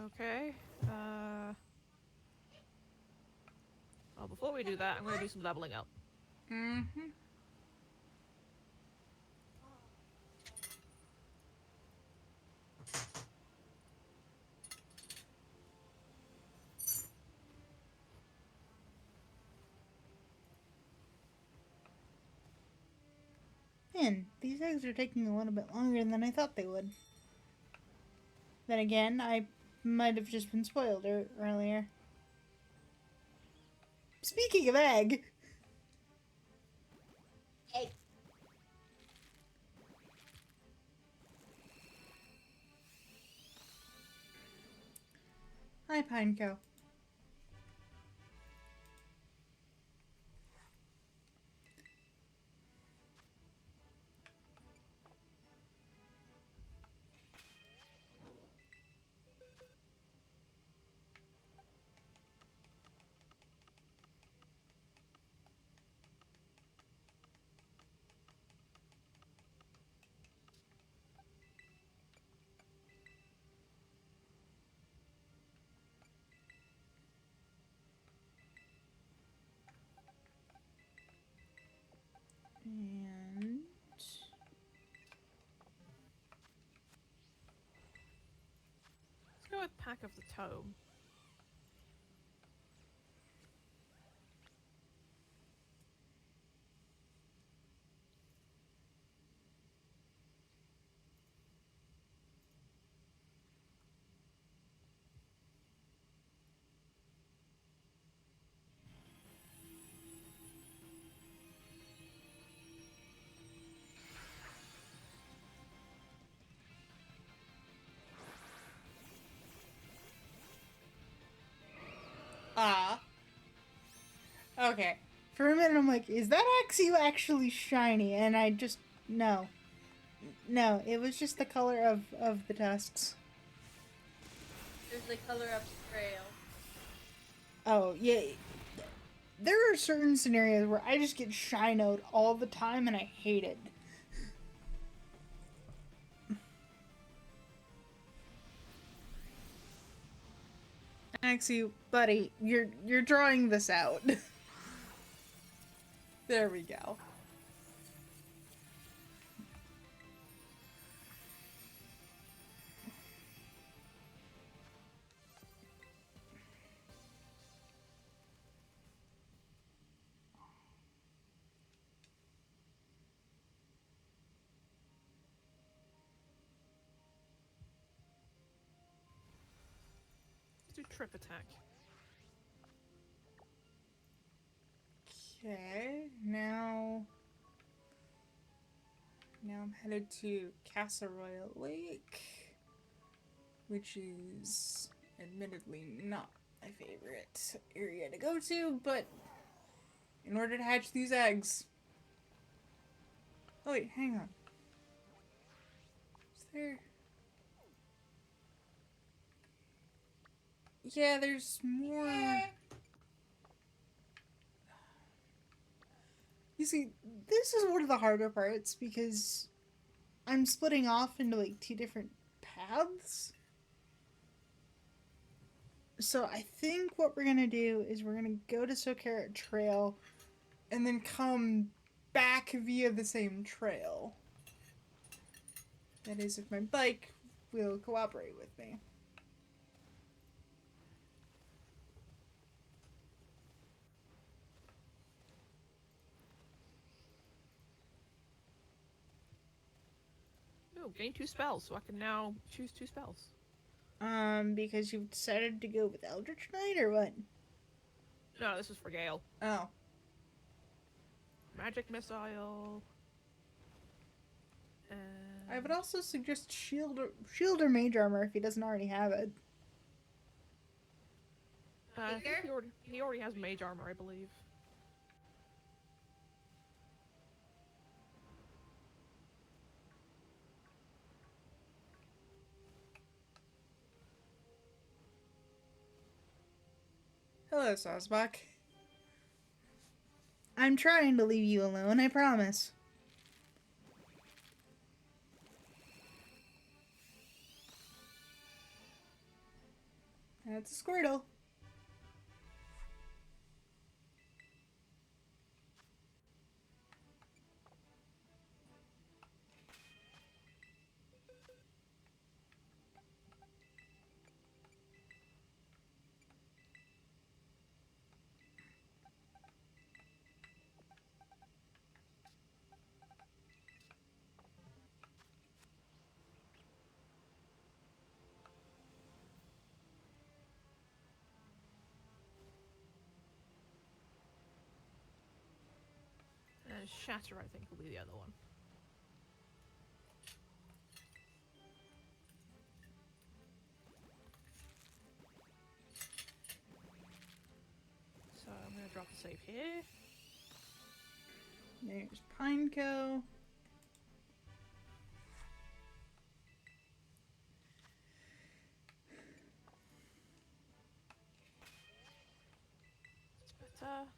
[SPEAKER 2] Okay. Well, before we do that, I'm gonna do some leveling up.
[SPEAKER 1] Mm-hmm. Man, these eggs are taking a little bit longer than I thought they would. Then again, I might have just been spoiled earlier. Speaking of egg,
[SPEAKER 3] Egg.
[SPEAKER 1] hi Pineco. And
[SPEAKER 2] Let's go with Pack of the Tome.
[SPEAKER 1] okay. For a minute, I'm like, is that Axew actually shiny? And I just no. No, it was just the color of the tusks.
[SPEAKER 3] There's the color of the trail.
[SPEAKER 1] Oh, yeah. There are certain scenarios where I just get shinoed all the time and I hate it. Axie, buddy, you're drawing this out. There we go.
[SPEAKER 2] Let's do Trip Attack.
[SPEAKER 1] Okay, now I'm headed to Casa Royal Lake, which is admittedly not my favorite area to go to, but in order to hatch these eggs. Oh wait, hang on. Is there? Yeah, there's more. You see, this is one of the harder parts because I'm splitting off into like two different paths. So I think what we're gonna do is we're gonna go to Socarrot Trail and then come back via the same trail. That is, if my bike will cooperate with me.
[SPEAKER 2] Oh, gain 2 spells, so I can now choose 2 spells.
[SPEAKER 1] Because you've decided to go with Eldritch Knight or what?
[SPEAKER 2] No, this is for Gale.
[SPEAKER 1] Oh.
[SPEAKER 2] Magic Missile. And...
[SPEAKER 1] I would also suggest shield or Mage Armor if he doesn't already have it.
[SPEAKER 2] I think he already has Mage Armor, I believe.
[SPEAKER 1] Hello, Sosbach. I'm trying to leave you alone, I promise. That's a Squirtle.
[SPEAKER 2] And Shatter, I think, will be the other one. So I'm gonna drop the save here.
[SPEAKER 1] There's Pineco.
[SPEAKER 2] It's better.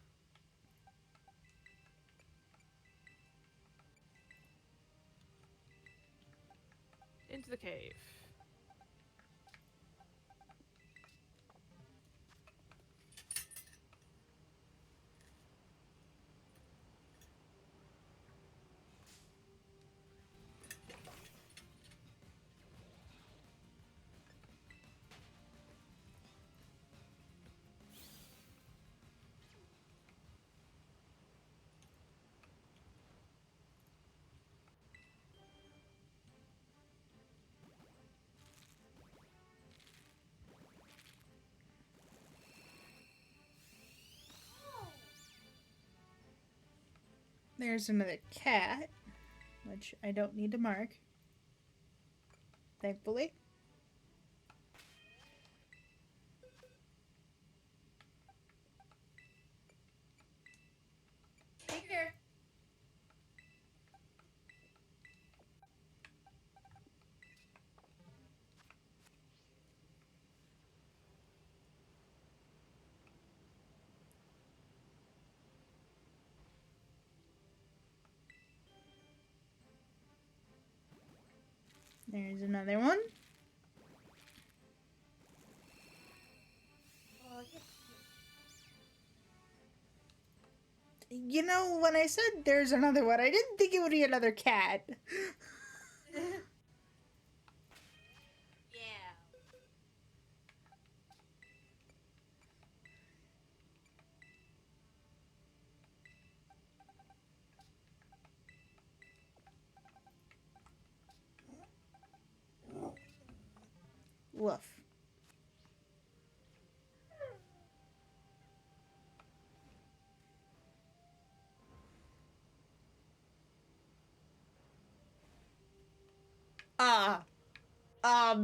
[SPEAKER 2] Into the cave.
[SPEAKER 1] There's another cat, which I don't need to mark. Thankfully.
[SPEAKER 3] Take care.
[SPEAKER 1] There's another one.
[SPEAKER 3] Oh, yeah.
[SPEAKER 1] You know, when I said there's another one, I didn't think it would be another cat.
[SPEAKER 3] Yeah.
[SPEAKER 1] Woof. Ah.
[SPEAKER 2] Ah,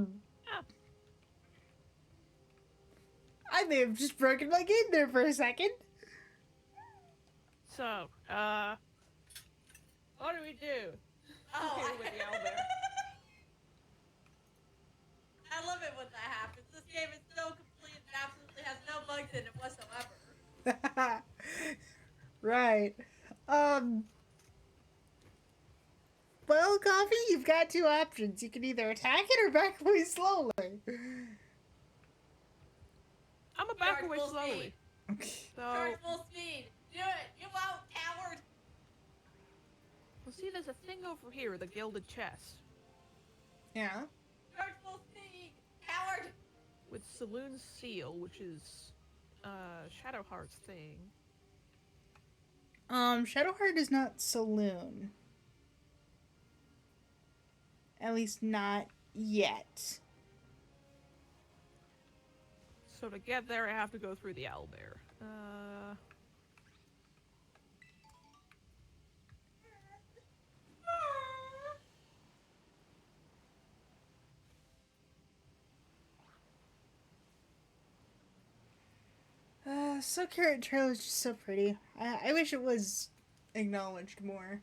[SPEAKER 1] I may have just broken my game there for a second.
[SPEAKER 2] so, what do we do?
[SPEAKER 3] Oh,
[SPEAKER 2] Okay, with the owlbear.
[SPEAKER 3] I love it when that happens. This game is so complete and It has no bugs in it whatsoever.
[SPEAKER 1] Right. Well, Coffee, you've got two options. You can either attack it or back away slowly.
[SPEAKER 2] I'm a back away
[SPEAKER 3] Full
[SPEAKER 2] slowly.
[SPEAKER 3] speed.
[SPEAKER 2] So,
[SPEAKER 3] Charge full speed. Do it. You won't, coward.
[SPEAKER 2] well, see, there's a thing over here, the gilded chest,
[SPEAKER 1] Yeah.
[SPEAKER 3] Charge full speed. Coward.
[SPEAKER 2] with Saloon's seal, which is Shadowheart's thing.
[SPEAKER 1] Shadowheart is not Saloon. At least not yet.
[SPEAKER 2] So to get there, I have to go through the owlbear.
[SPEAKER 1] So Carrot Trail is just so pretty. I wish it was acknowledged more.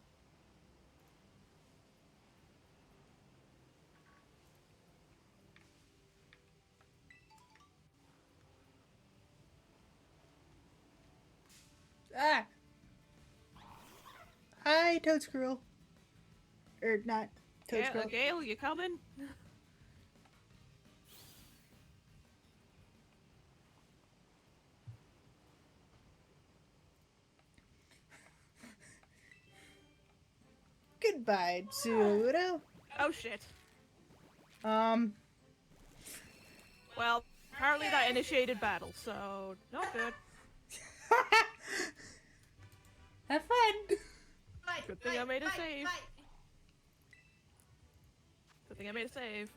[SPEAKER 1] Ah! Hi, Toad Squirrel. Or not Toad Squirrel.
[SPEAKER 2] Gale, you coming?
[SPEAKER 1] Goodbye, Tsurudo.
[SPEAKER 2] Oh shit.
[SPEAKER 1] Um,
[SPEAKER 2] Well, apparently that initiated battle, so not good.
[SPEAKER 1] have fun.
[SPEAKER 3] Fight,
[SPEAKER 2] Good thing
[SPEAKER 3] fight,
[SPEAKER 2] I made a
[SPEAKER 3] fight,
[SPEAKER 2] save.
[SPEAKER 3] Fight.
[SPEAKER 2] Good thing I made a save.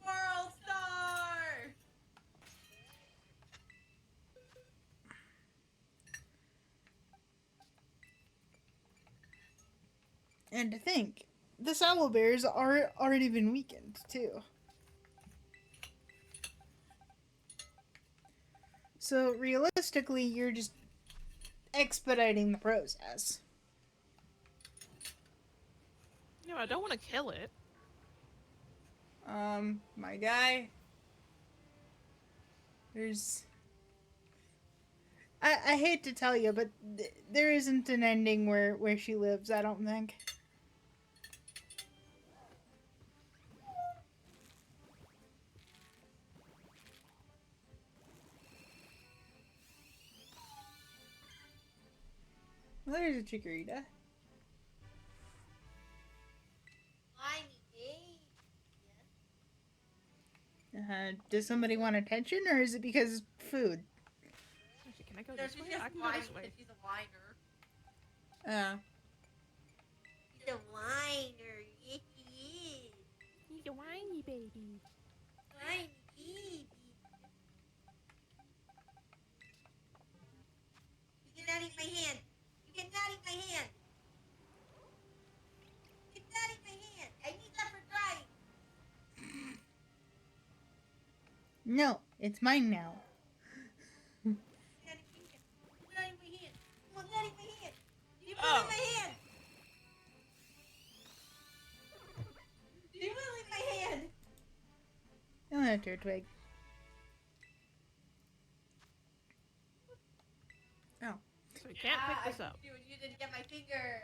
[SPEAKER 3] World Star.
[SPEAKER 1] And to think, the Owl Bears are already been weakened too. So realistically, you're just expediting the process.
[SPEAKER 2] No, I don't want to kill it.
[SPEAKER 1] My guy. There's. I hate to tell you, but there isn't an ending where she lives, I don't think. Well, there's a Chikorita. Does somebody want attention, or is it because food?
[SPEAKER 2] Actually, can I go
[SPEAKER 3] No,
[SPEAKER 2] this
[SPEAKER 3] she's
[SPEAKER 2] way?
[SPEAKER 3] just
[SPEAKER 2] I can go
[SPEAKER 3] whining
[SPEAKER 2] this way.
[SPEAKER 3] because she's a whiner.
[SPEAKER 1] Uh,
[SPEAKER 3] She's a whiner. Yes, she is.
[SPEAKER 2] He's a whiny baby.
[SPEAKER 3] Whiny baby. You cannot eat my hand. You cannot eat my hand. You cannot eat my hand. I need that for drying.
[SPEAKER 1] no, it's mine now.
[SPEAKER 3] You cannot eat my hand. You will not eat my hand. You will
[SPEAKER 2] Oh.
[SPEAKER 3] eat my hand. You will eat my hand.
[SPEAKER 1] I want a Turtwig. Oh.
[SPEAKER 2] So we can't pick this
[SPEAKER 3] I
[SPEAKER 2] up.
[SPEAKER 3] You didn't get my finger.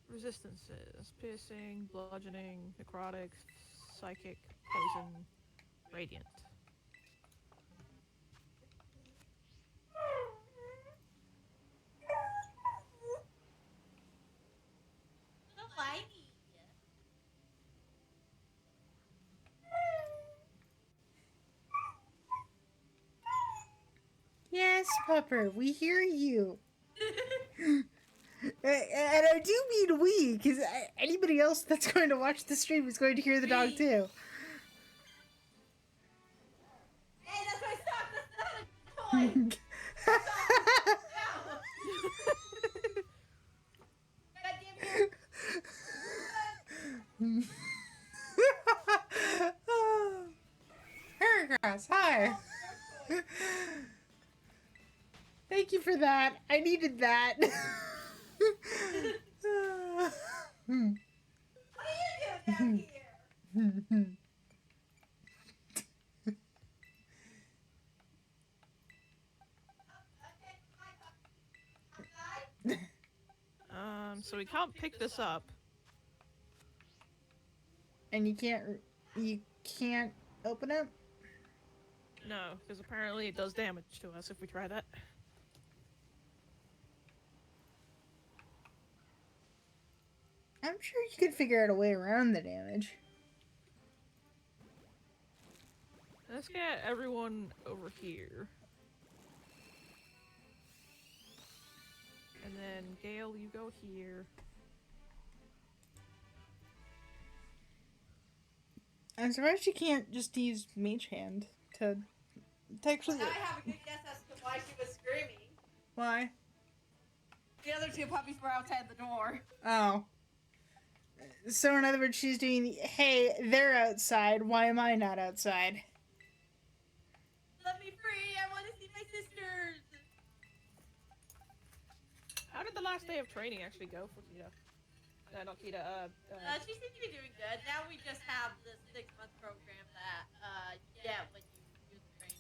[SPEAKER 2] Resistances: piercing, bludgeoning, necrotic, psychic, poison, radiant.
[SPEAKER 3] So whiny.
[SPEAKER 1] Yes, Pupper, we hear you. And I do mean we, because anybody else that's going to watch the stream is going to hear the dog too.
[SPEAKER 3] Hey, that's my sock. That's not a toy. No.
[SPEAKER 1] Heracross, hi. Thank you for that. I needed that.
[SPEAKER 3] down here.
[SPEAKER 2] So we can't pick this up.
[SPEAKER 1] And you can't open it?
[SPEAKER 2] No, because apparently it does damage to us if we try that.
[SPEAKER 1] I'm sure you could figure out a way around the damage.
[SPEAKER 2] Let's get everyone over here. And then, Gale, you go here.
[SPEAKER 1] I'm surprised you can't just use Mage Hand to actually.
[SPEAKER 3] Now I have a good guess as to why she was screaming.
[SPEAKER 1] Why?
[SPEAKER 3] The other two puppies were outside the door.
[SPEAKER 1] Oh. So in other words, she's doing, hey, they're outside, why am I not outside?
[SPEAKER 3] Let me free, I want to see my sisters.
[SPEAKER 2] How did the last day of training actually go for Kita? Not Kita,
[SPEAKER 3] She seems to be doing good. Now we just have this 6-month program that you get when you do the training.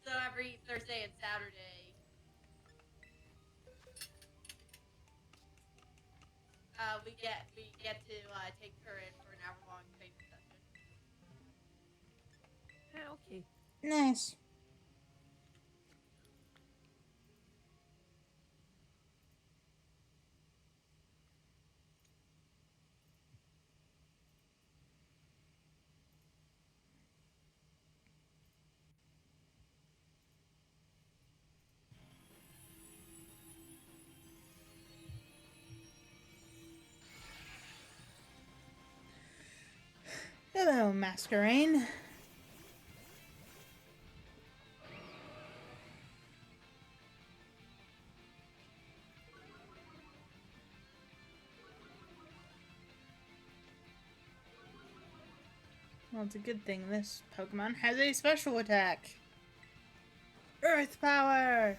[SPEAKER 3] So every Thursday and Saturday, we get to take her in for an hour-long training session.
[SPEAKER 2] okay.
[SPEAKER 1] Nice. Hello, Masquerade. Well, it's a good thing this Pokemon has a special attack. Earth Power!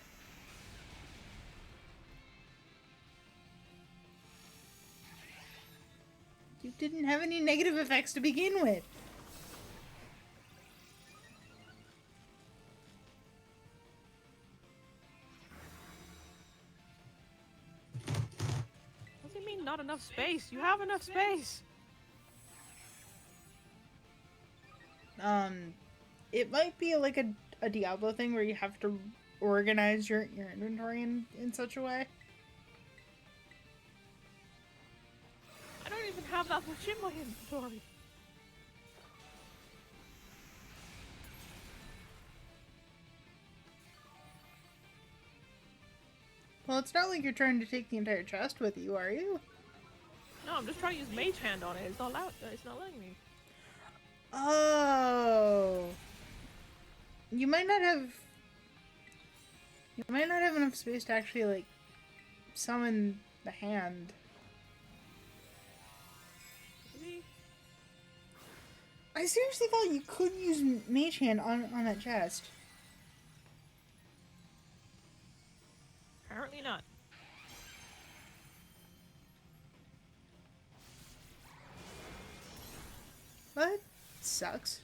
[SPEAKER 1] You didn't have any negative effects to begin with.
[SPEAKER 2] What do you mean not enough space? You have enough space!
[SPEAKER 1] It might be like a Diablo thing where you have to organize your inventory in such a way.
[SPEAKER 2] I don't even have that much in my inventory.
[SPEAKER 1] Well, it's not like you're trying to take the entire chest with you, are you?
[SPEAKER 2] No, I'm just trying to use Mage Hand on it. It's not letting me.
[SPEAKER 1] Oh. You might not have enough space to actually like summon the hand.
[SPEAKER 2] Maybe?
[SPEAKER 1] I seriously thought you could use Mage Hand on that chest.
[SPEAKER 2] Apparently not.
[SPEAKER 1] What? Sucks.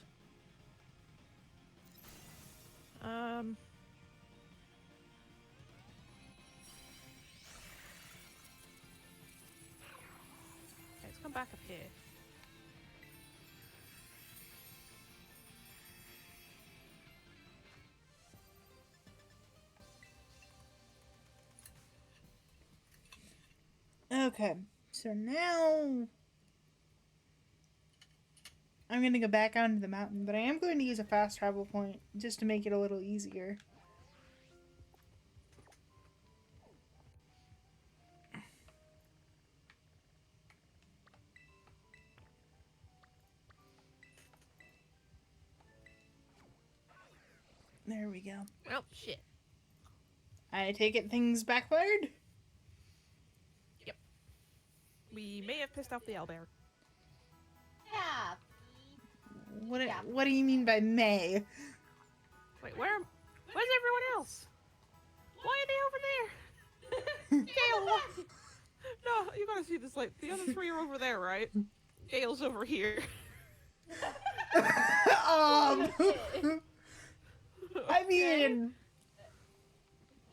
[SPEAKER 2] Let's come back up here.
[SPEAKER 1] Okay, so now I'm gonna go back onto the mountain, but I am going to use a fast travel point just to make it a little easier. There we go.
[SPEAKER 2] Well, shit.
[SPEAKER 1] I take it things backfired?
[SPEAKER 2] We may have pissed off the owlbear.
[SPEAKER 3] Yeah.
[SPEAKER 1] What do you mean by may?
[SPEAKER 2] Wait, where's everyone else? Why are they over there? Gale, to see this. Like, the other three are over there, right? Gale's over here.
[SPEAKER 1] I mean,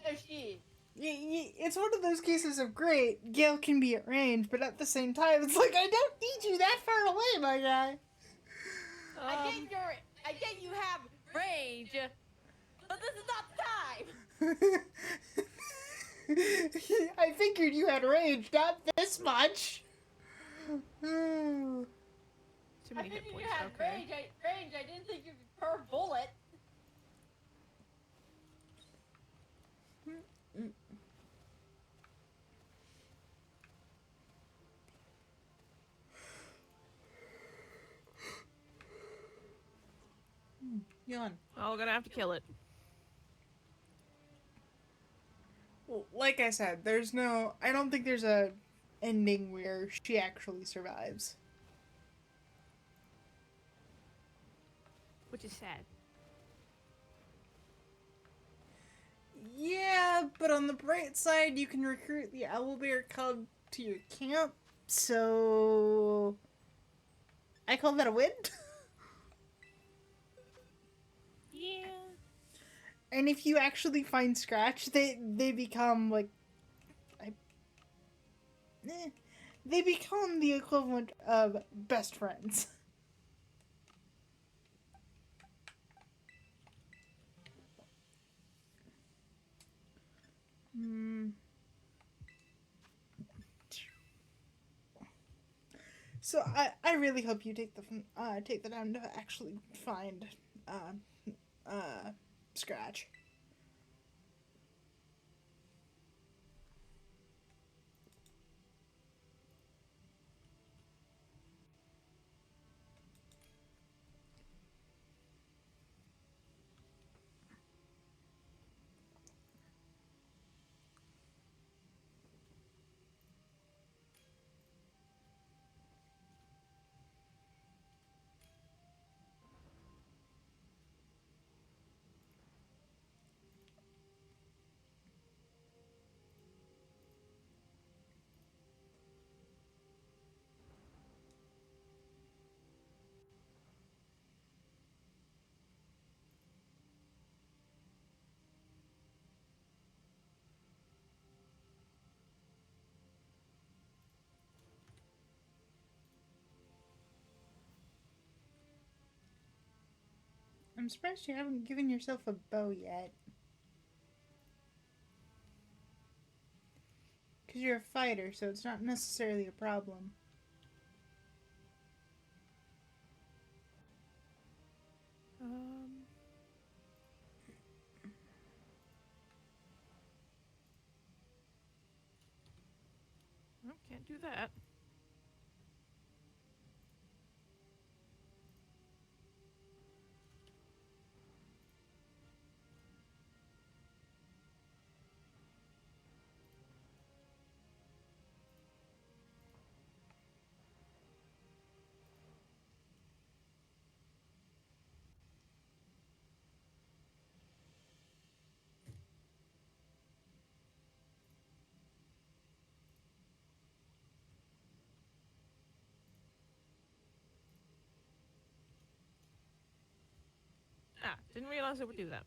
[SPEAKER 3] There she is.
[SPEAKER 1] it's one of those cases of great. Gale can be at range, but at the same time, it's like I don't need you that far away, my guy.
[SPEAKER 3] I get you have range, but this is not the time.
[SPEAKER 1] I figured you had range, not this much.
[SPEAKER 2] Too
[SPEAKER 3] I
[SPEAKER 2] many hit
[SPEAKER 3] figured
[SPEAKER 2] points.
[SPEAKER 3] you had
[SPEAKER 2] Okay.
[SPEAKER 3] range. I didn't think you could curve bullet.
[SPEAKER 1] Yawn.
[SPEAKER 2] Oh, we're gonna have to kill it.
[SPEAKER 1] Well, like I said, I don't think there's a ending where she actually survives.
[SPEAKER 2] Which is sad.
[SPEAKER 1] Yeah, but on the bright side, you can recruit the owlbear cub to your camp, so I call that a win.
[SPEAKER 2] Yeah.
[SPEAKER 1] And if you actually find Scratch, they become like, they become the equivalent of best friends. So I really hope you take the time to actually find Scratch. I'm surprised you haven't given yourself a bow yet. Because you're a fighter, so it's not necessarily a problem.
[SPEAKER 2] Well, can't do that. Ah, didn't realize it would do that.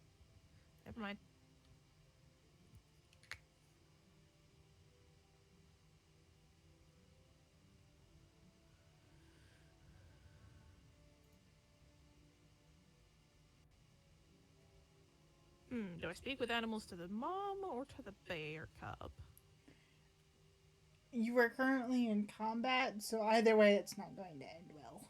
[SPEAKER 2] Never mind. Do I speak with animals to the mom or to the bear cub?
[SPEAKER 1] You are currently in combat, so either way, it's not going to end well.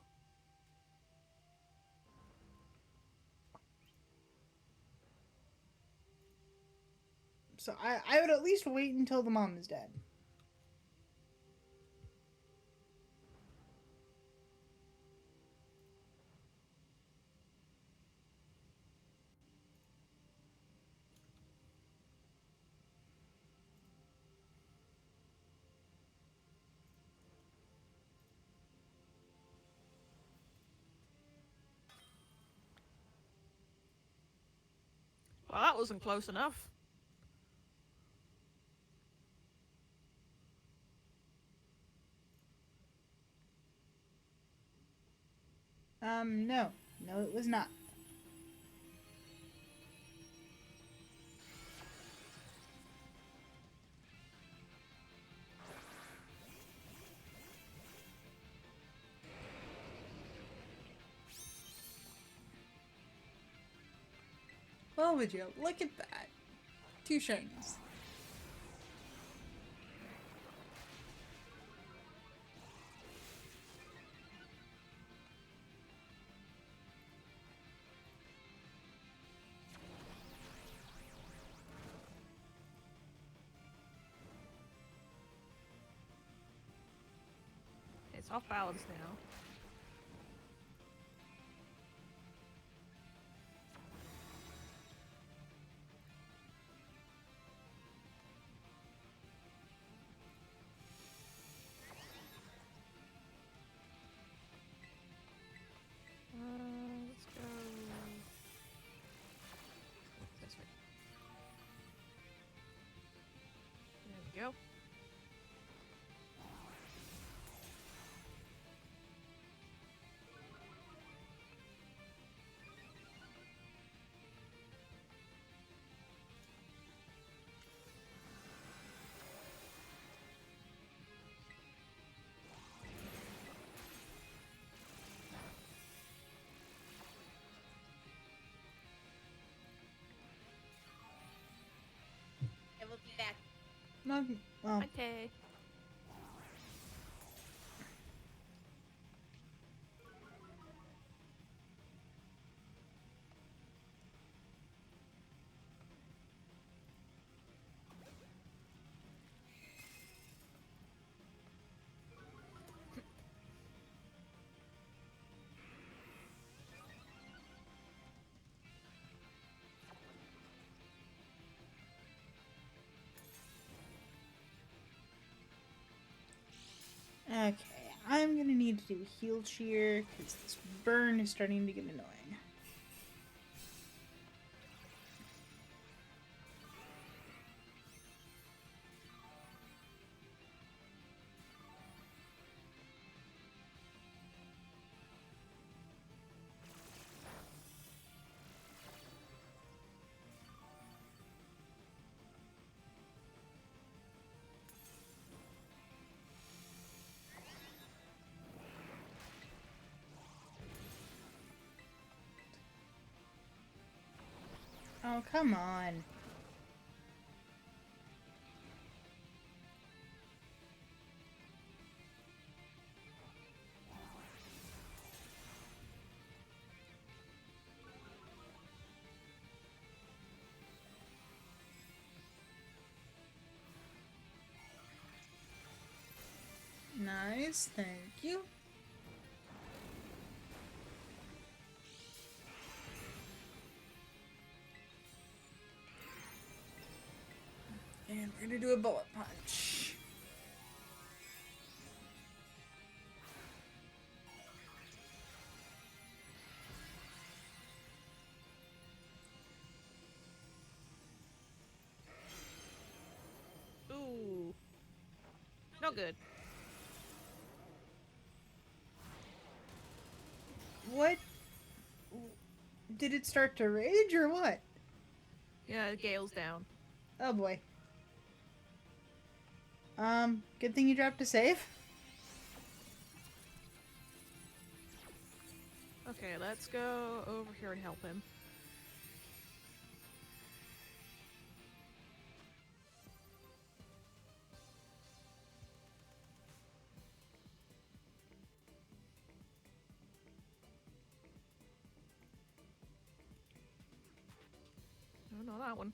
[SPEAKER 1] So I would at least wait until the mom is dead.
[SPEAKER 2] Well, that wasn't close enough.
[SPEAKER 1] No. No, it was not. Well, would you look at that? 2 shinies.
[SPEAKER 2] It's off balance now. Let's go. This way. There we go.
[SPEAKER 3] I will be back.
[SPEAKER 1] Not. Oh.
[SPEAKER 2] Okay.
[SPEAKER 1] Okay, I'm gonna need to do heal cheer because this burn is starting to get annoying. Oh, come on. Nice, thank you. And we're gonna do a bullet punch.
[SPEAKER 2] Ooh. No good.
[SPEAKER 1] What? Did it start to rage or what?
[SPEAKER 2] Yeah, Gale's down.
[SPEAKER 1] Oh boy. Good thing you dropped a save.
[SPEAKER 2] Okay, let's go over here and help him. Oh, no, that one.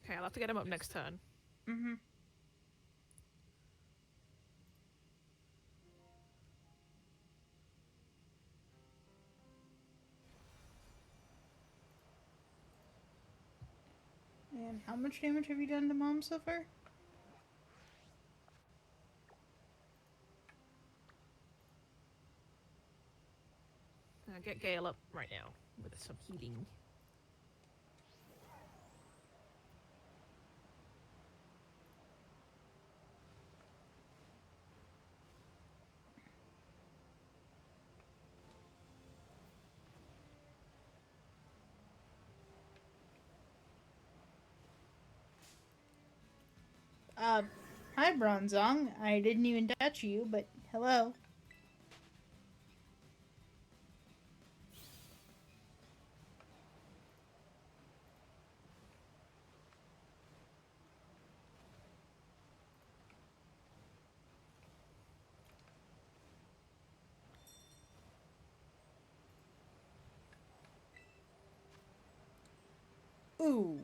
[SPEAKER 2] Okay, I'll have to get him up next turn.
[SPEAKER 1] Mm-hmm. And how much damage have you done to Mom so far?
[SPEAKER 2] Get Gale up right now with some healing.
[SPEAKER 1] Uh, hi, Bronzong. I didn't even touch you, but hello. Ooh.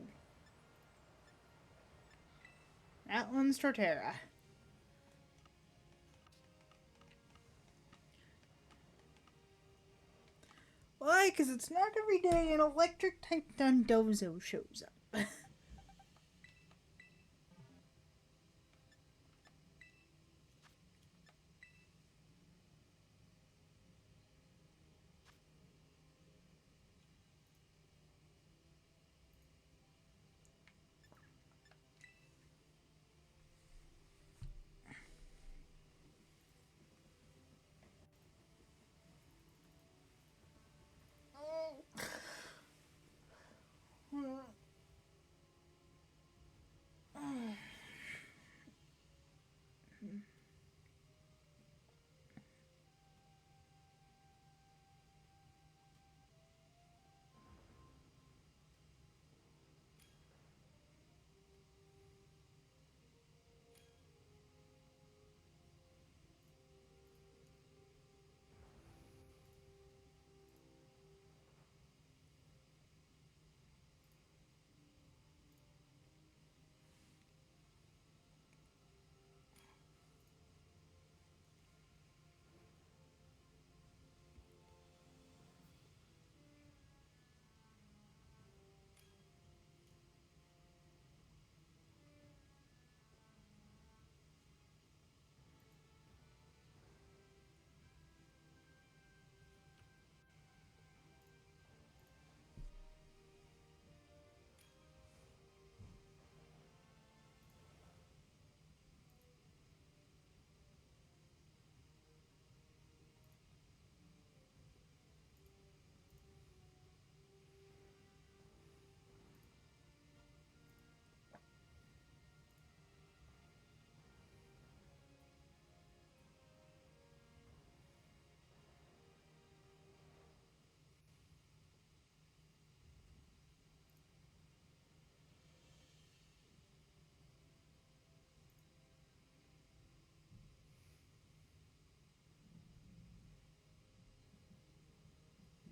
[SPEAKER 1] That one's Torterra. Why? Because it's not every day an electric type Dundozo shows up.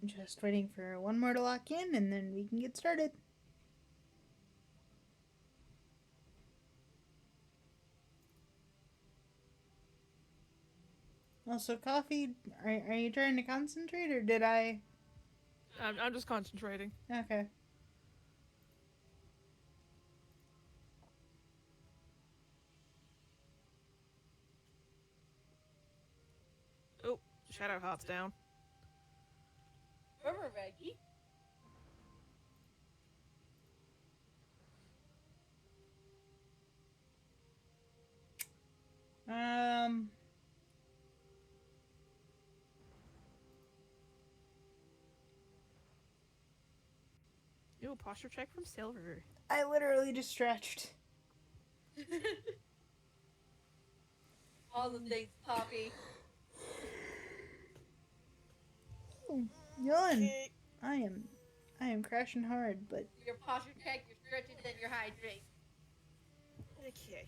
[SPEAKER 1] Just waiting for one more to lock in, and then we can get started. Also, coffee, are you trying to concentrate, or did I?
[SPEAKER 2] I'm just concentrating.
[SPEAKER 1] Okay.
[SPEAKER 2] Oh, Shadow Heart's down.
[SPEAKER 3] Remember, Reggie?
[SPEAKER 1] Um,
[SPEAKER 2] Ooh, posture check from Silver.
[SPEAKER 1] I literally just stretched.
[SPEAKER 3] All the things, Poppy.
[SPEAKER 1] Yawn. I am crashing hard, but
[SPEAKER 3] Your posture check, your stretches, and your hydrate.
[SPEAKER 2] Okay.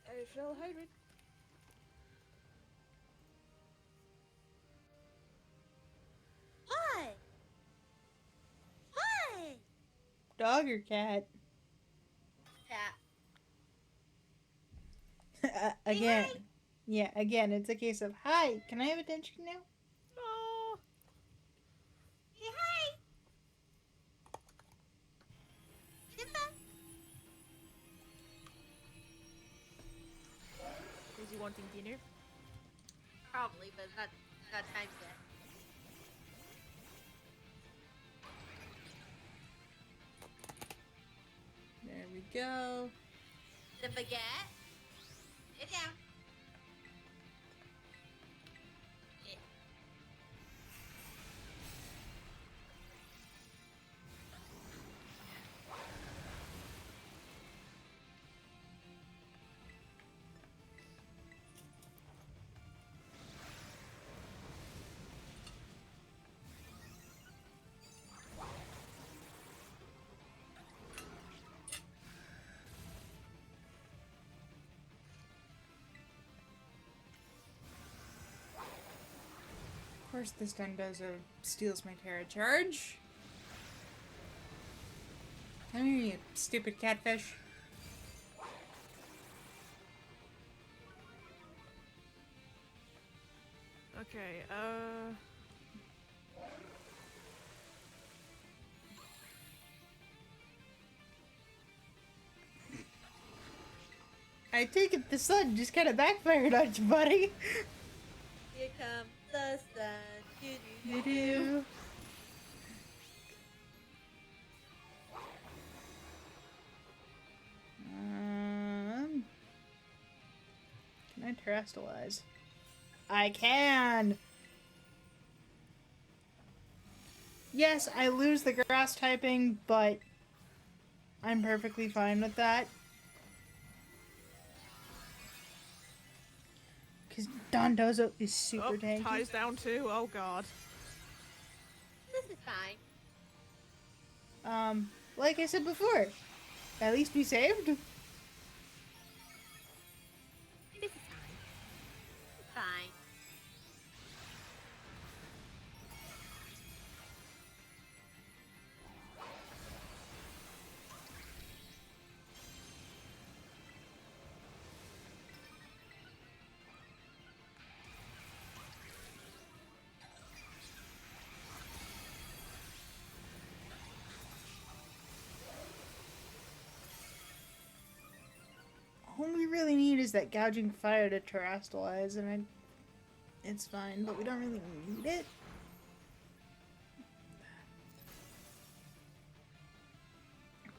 [SPEAKER 2] I shall hydrate.
[SPEAKER 3] Hi! Hi!
[SPEAKER 1] dog or cat?
[SPEAKER 3] Cat.
[SPEAKER 1] Again.
[SPEAKER 3] Hey, hi.
[SPEAKER 1] Yeah, again, it's a case of, hi, can I have attention now?
[SPEAKER 2] Oh.
[SPEAKER 3] Hey, hi! Simba!
[SPEAKER 2] Is he wanting dinner?
[SPEAKER 3] Probably, but not time yet.
[SPEAKER 1] There we go.
[SPEAKER 3] The baguette. Sit down. Yeah.
[SPEAKER 1] course this Dundozo steals my Terra charge. Come here, you stupid catfish.
[SPEAKER 2] Okay,
[SPEAKER 1] I take it the sun just kind of backfired on you, buddy.
[SPEAKER 3] Here comes the sun.
[SPEAKER 1] You do. Can I terrestrialize? I can! Yes, I lose the grass typing, but I'm perfectly fine with that. Because Dondozo is super
[SPEAKER 2] oh,
[SPEAKER 1] tanky.
[SPEAKER 2] ties down too. Oh god.
[SPEAKER 3] This is fine.
[SPEAKER 1] Like I said before, at least we saved.
[SPEAKER 3] This is fine. It's fine.
[SPEAKER 1] All we really need is that gouging fire to terrestrialize, and it's fine, but we don't really need it.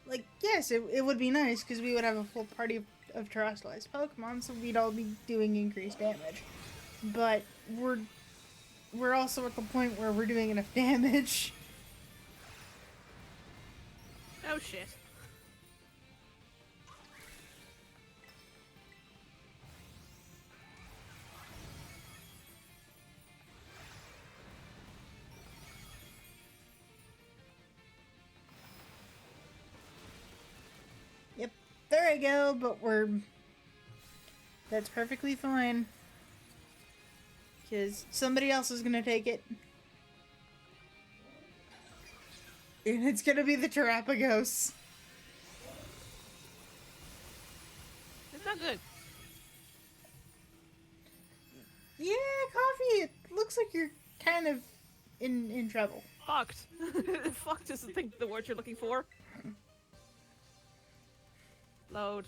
[SPEAKER 1] Like, yes, it would be nice, because we would have a full party of terrestrialized Pokemon, so we'd all be doing increased damage. But we're also at the point where we're doing enough damage.
[SPEAKER 2] Oh shit.
[SPEAKER 1] Yep, there I go, but that's perfectly fine. Because somebody else is gonna take it. And it's gonna be the Terrapagos.
[SPEAKER 2] It's not good.
[SPEAKER 1] Yeah, Coffee, it looks like you're kind of in trouble.
[SPEAKER 2] Fucked. Fucked is the word you're looking for. Load.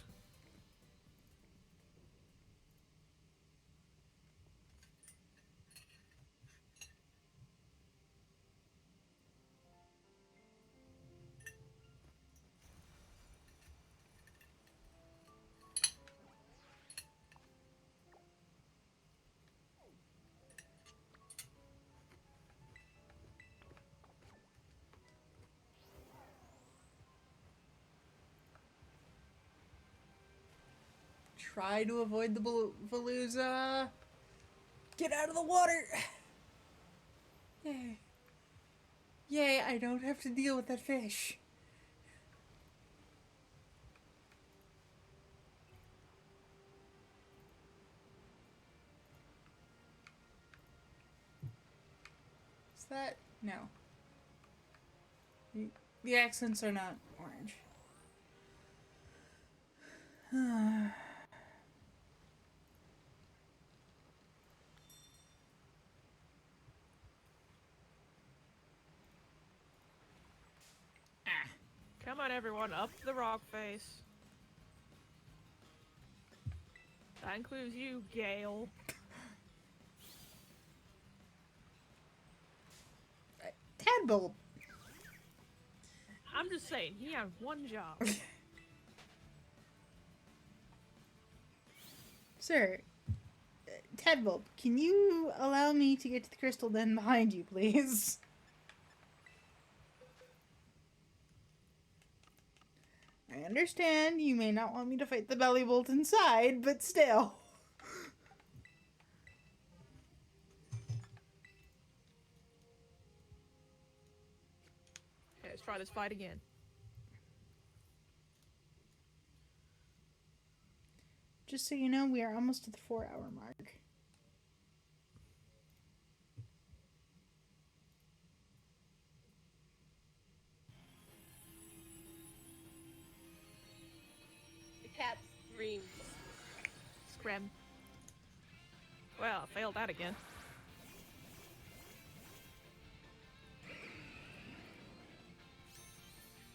[SPEAKER 1] Try to avoid the Veluza. Get out of the water! Yay. Yay, I don't have to deal with that fish. Is that? No. The accents are not orange.
[SPEAKER 2] Come on, everyone, up the rock face. That includes you, Gale.
[SPEAKER 1] Tadpole.
[SPEAKER 2] I'm just saying, he had one job.
[SPEAKER 1] Sir, Tadpole, can you allow me to get to the crystal den behind you, please? I understand you may not want me to fight the belly bolt inside, but still.
[SPEAKER 2] Okay, let's try this fight again.
[SPEAKER 1] Just so you know, we are almost at the 4-hour mark.
[SPEAKER 2] Rem. Well, I failed that again.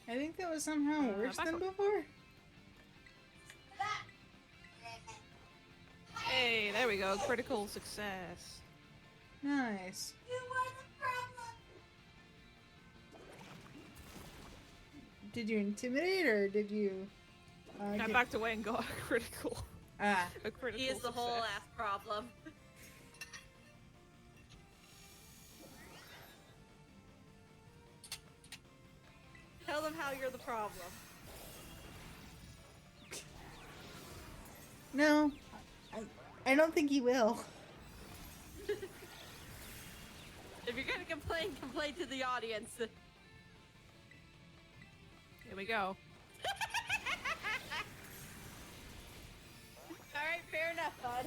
[SPEAKER 1] I think that was somehow worse
[SPEAKER 2] back
[SPEAKER 1] than
[SPEAKER 2] up.
[SPEAKER 1] before.
[SPEAKER 2] Hey, there we go. Critical success.
[SPEAKER 1] Nice.
[SPEAKER 3] You were the problem.
[SPEAKER 1] Did you intimidate or did you?
[SPEAKER 2] I backed away and got a critical.
[SPEAKER 1] Ah.
[SPEAKER 2] A critical
[SPEAKER 3] He is the
[SPEAKER 2] success.
[SPEAKER 3] whole ass problem. Tell them how you're the problem.
[SPEAKER 1] No, I don't think he will.
[SPEAKER 3] If you're gonna complain, complain to the audience.
[SPEAKER 2] Here we go.
[SPEAKER 3] Alright, fair enough, bud.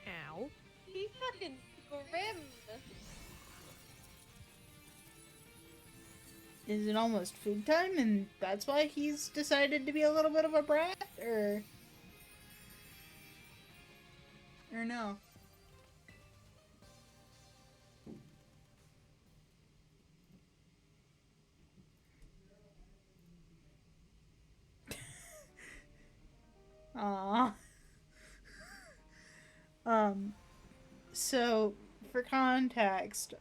[SPEAKER 2] Ow.
[SPEAKER 3] He fucking grim.
[SPEAKER 1] Is it almost food time and that's why he's decided to be a little bit of a brat? Or no? Aww. So for context,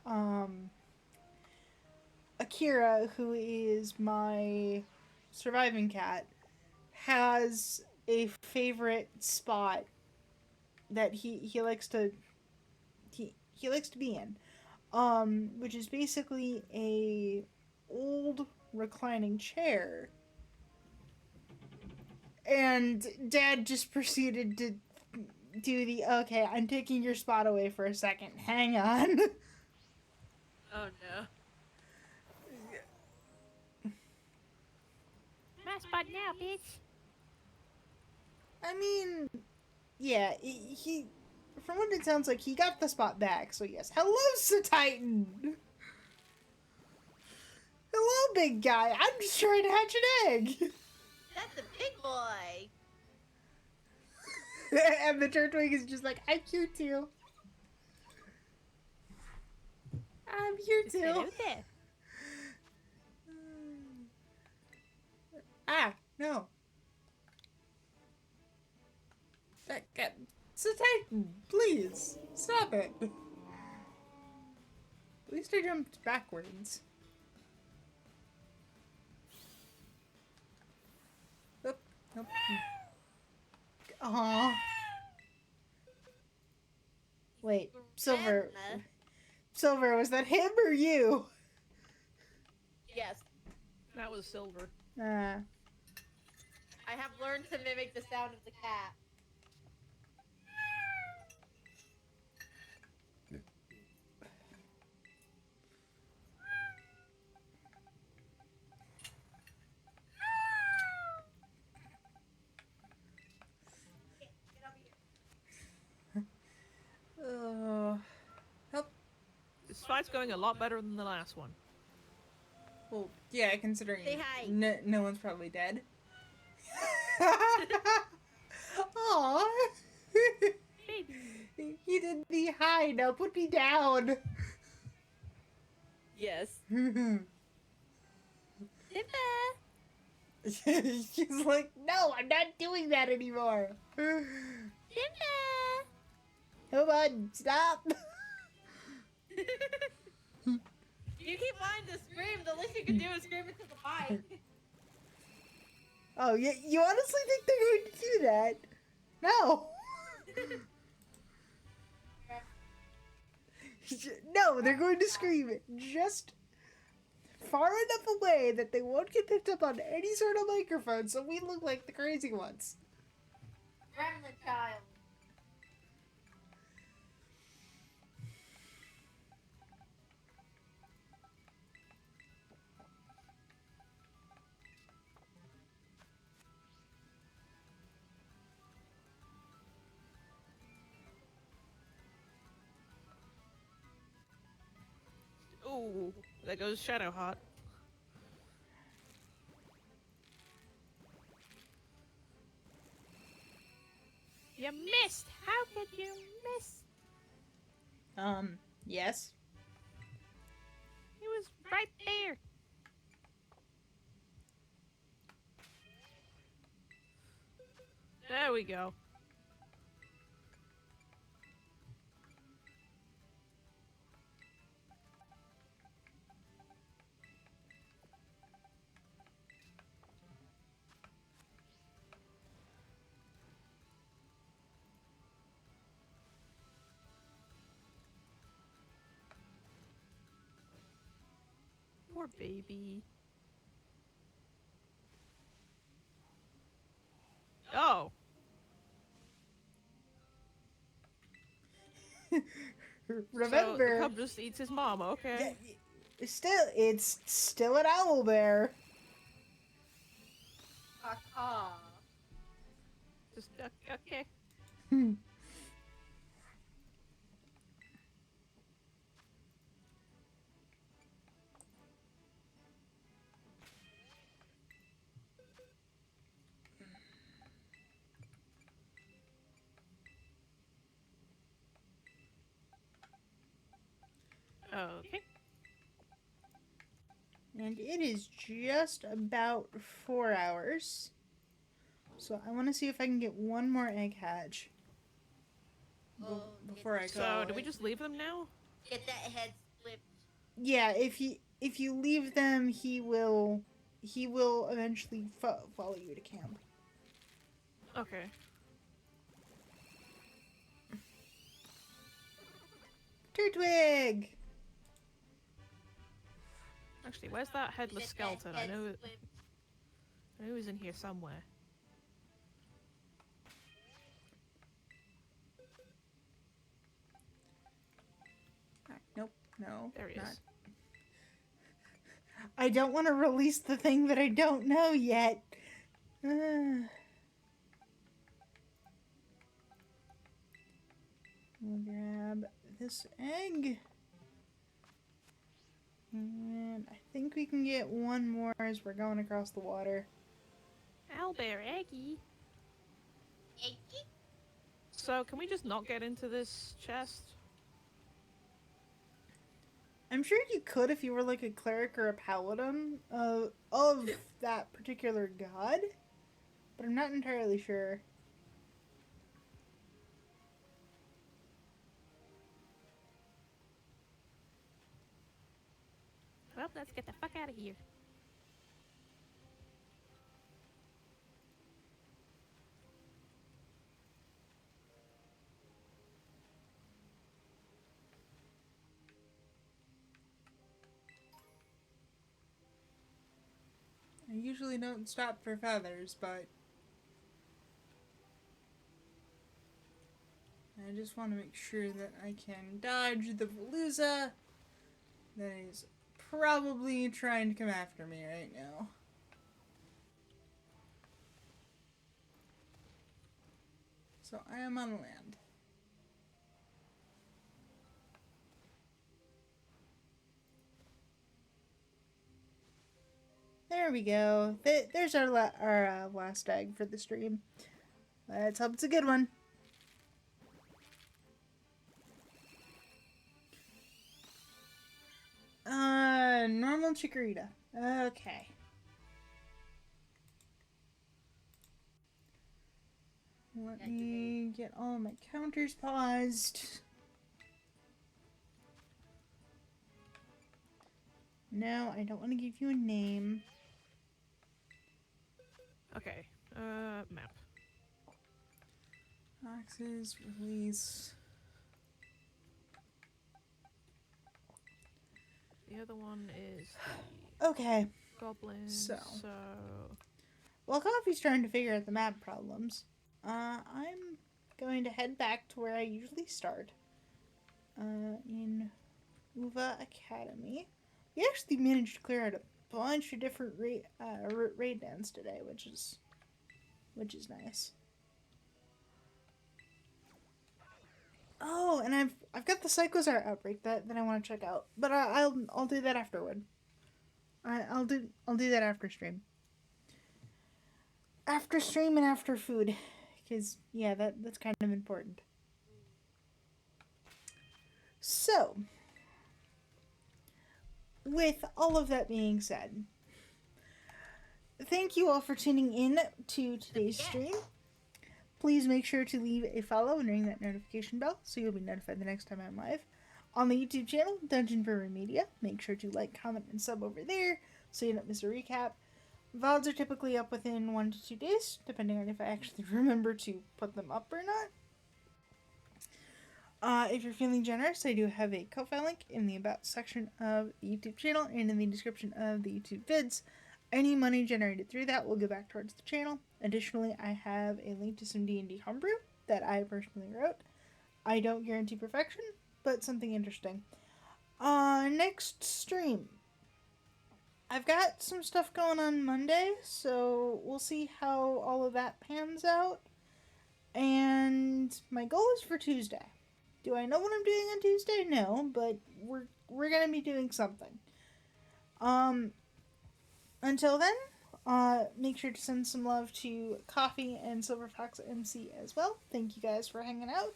[SPEAKER 1] Akira, who is my surviving cat, has a favorite spot that he likes to he likes to be in, which is basically a old reclining chair. And Dad just proceeded to do the okay, I'm taking your spot away for a second. Hang on.
[SPEAKER 3] Oh no.
[SPEAKER 2] My spot now, bitch.
[SPEAKER 1] I mean, yeah, he from what it sounds like, he got the spot back. So yes, hello, Titan. Hello, big guy. I'm just trying to hatch an egg.
[SPEAKER 3] That's a big boy.
[SPEAKER 1] And the turtwig is just like, I'm here too. I'm here too.
[SPEAKER 2] Hello there.
[SPEAKER 1] Ah, no. It's a Titan. Please, stop it. At least I jumped backwards. Oop, nope. Aww. Wait, Silver.
[SPEAKER 3] Grandma.
[SPEAKER 1] Silver, was that him or you?
[SPEAKER 3] Yes.
[SPEAKER 2] That was Silver.
[SPEAKER 1] Ah.
[SPEAKER 3] I have learned to mimic the sound of the cat.
[SPEAKER 1] Help.
[SPEAKER 2] This fight's going a lot better than the last one.
[SPEAKER 1] Well, yeah, considering
[SPEAKER 3] Say hi.
[SPEAKER 1] no one's probably dead. Aww. He did the hi, now put me down.
[SPEAKER 3] Yes.
[SPEAKER 1] She's like, no, I'm not doing that anymore. Come on, stop.
[SPEAKER 3] You keep wanting to scream, the least you can do is scream into the mic.
[SPEAKER 1] Oh, you honestly think they're going to do that? No. No, they're going to scream just far enough away that they won't get picked up on any sort of microphone, so we look like the crazy ones.
[SPEAKER 3] Gremlin child.
[SPEAKER 2] Ooh, there goes Shadowheart. You missed! How could you miss?
[SPEAKER 1] Yes.
[SPEAKER 2] He was right there. There we go. Poor baby. Oh. So the
[SPEAKER 1] Remember,
[SPEAKER 2] cub just eats his mom, okay.
[SPEAKER 1] it's still an owl bear.
[SPEAKER 3] Caw.
[SPEAKER 2] Just, okay. Okay.
[SPEAKER 1] And it is just about 4 hours. So I want to see if I can get one more egg hatch before I
[SPEAKER 2] So,
[SPEAKER 1] go.
[SPEAKER 2] do we just leave them now?
[SPEAKER 3] Get that head flipped.
[SPEAKER 1] Yeah, if you leave them, he will eventually follow you to camp.
[SPEAKER 2] Okay.
[SPEAKER 1] Turtwig!
[SPEAKER 2] Actually, where's that headless
[SPEAKER 3] Get
[SPEAKER 2] skeleton?
[SPEAKER 3] that
[SPEAKER 2] I
[SPEAKER 3] head
[SPEAKER 2] know
[SPEAKER 3] flipped.
[SPEAKER 2] he's in here somewhere.
[SPEAKER 1] Nope, no.
[SPEAKER 2] There he
[SPEAKER 1] not.
[SPEAKER 2] is.
[SPEAKER 1] I don't want to release the thing that I don't know yet. We'll grab this egg. And I think we can get one more as we're going across the water.
[SPEAKER 2] Owlbear Eggy.
[SPEAKER 3] Eggy?
[SPEAKER 2] So, can we just not get into this chest?
[SPEAKER 1] I'm sure you could if you were like a cleric or a paladin of that particular god, but I'm not entirely sure.
[SPEAKER 2] Well, let's get the fuck out of here.
[SPEAKER 1] I usually don't stop for feathers, but I just want to make sure that I can dodge the Veluza that is probably trying to come after me right now. So I am on land. There we go. There's our last egg for the stream. Let's hope it's a good one. Normal chikorita. Okay. Let me get all my counters paused. No, I don't want to give you a name.
[SPEAKER 2] Okay. Map.
[SPEAKER 1] Foxes, release.
[SPEAKER 2] The other one is
[SPEAKER 1] Okay.
[SPEAKER 2] the goblin.
[SPEAKER 1] So.
[SPEAKER 2] So.
[SPEAKER 1] While Coffee's trying to figure out the map problems, I'm going to head back to where I usually start. In Uva Academy. We actually managed to clear out a bunch of different raid dens today, which is nice. Oh, and I've got the Psychozar outbreak that I want to check out, but I'll do that afterward. I'll do that after stream. After stream and after food, because yeah, that's kind of important. So, with all of that being said, thank you all for tuning in to today's stream. Please make sure to leave a follow and ring that notification bell so you'll be notified the next time I'm live. On the YouTube channel, Dungeon Brewery Media, make sure to like, comment, and sub over there so you don't miss a recap. VODs are typically up within 1 to 2 days, depending on if I actually remember to put them up or not. If you're feeling generous, I do have a Ko-Fi link in the About section of the YouTube channel and in the description of the YouTube vids. Any money generated through that will go back towards the channel. Additionally, I have a link to some D&D homebrew that I personally wrote. I don't guarantee perfection, but something interesting. Next stream. I've got some stuff going on Monday, so we'll see how all of that pans out. And my goal is for Tuesday. Do I know what I'm doing on Tuesday? No, but we're gonna be doing something. Until then, make sure to send some love to Coffee and Silver Fox MC as well. Thank you guys for hanging out.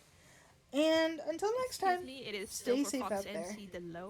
[SPEAKER 1] And until next time,
[SPEAKER 2] Excuse me, it is
[SPEAKER 1] stay
[SPEAKER 2] Silver
[SPEAKER 1] safe
[SPEAKER 2] Fox
[SPEAKER 1] out there.
[SPEAKER 2] MC the Low.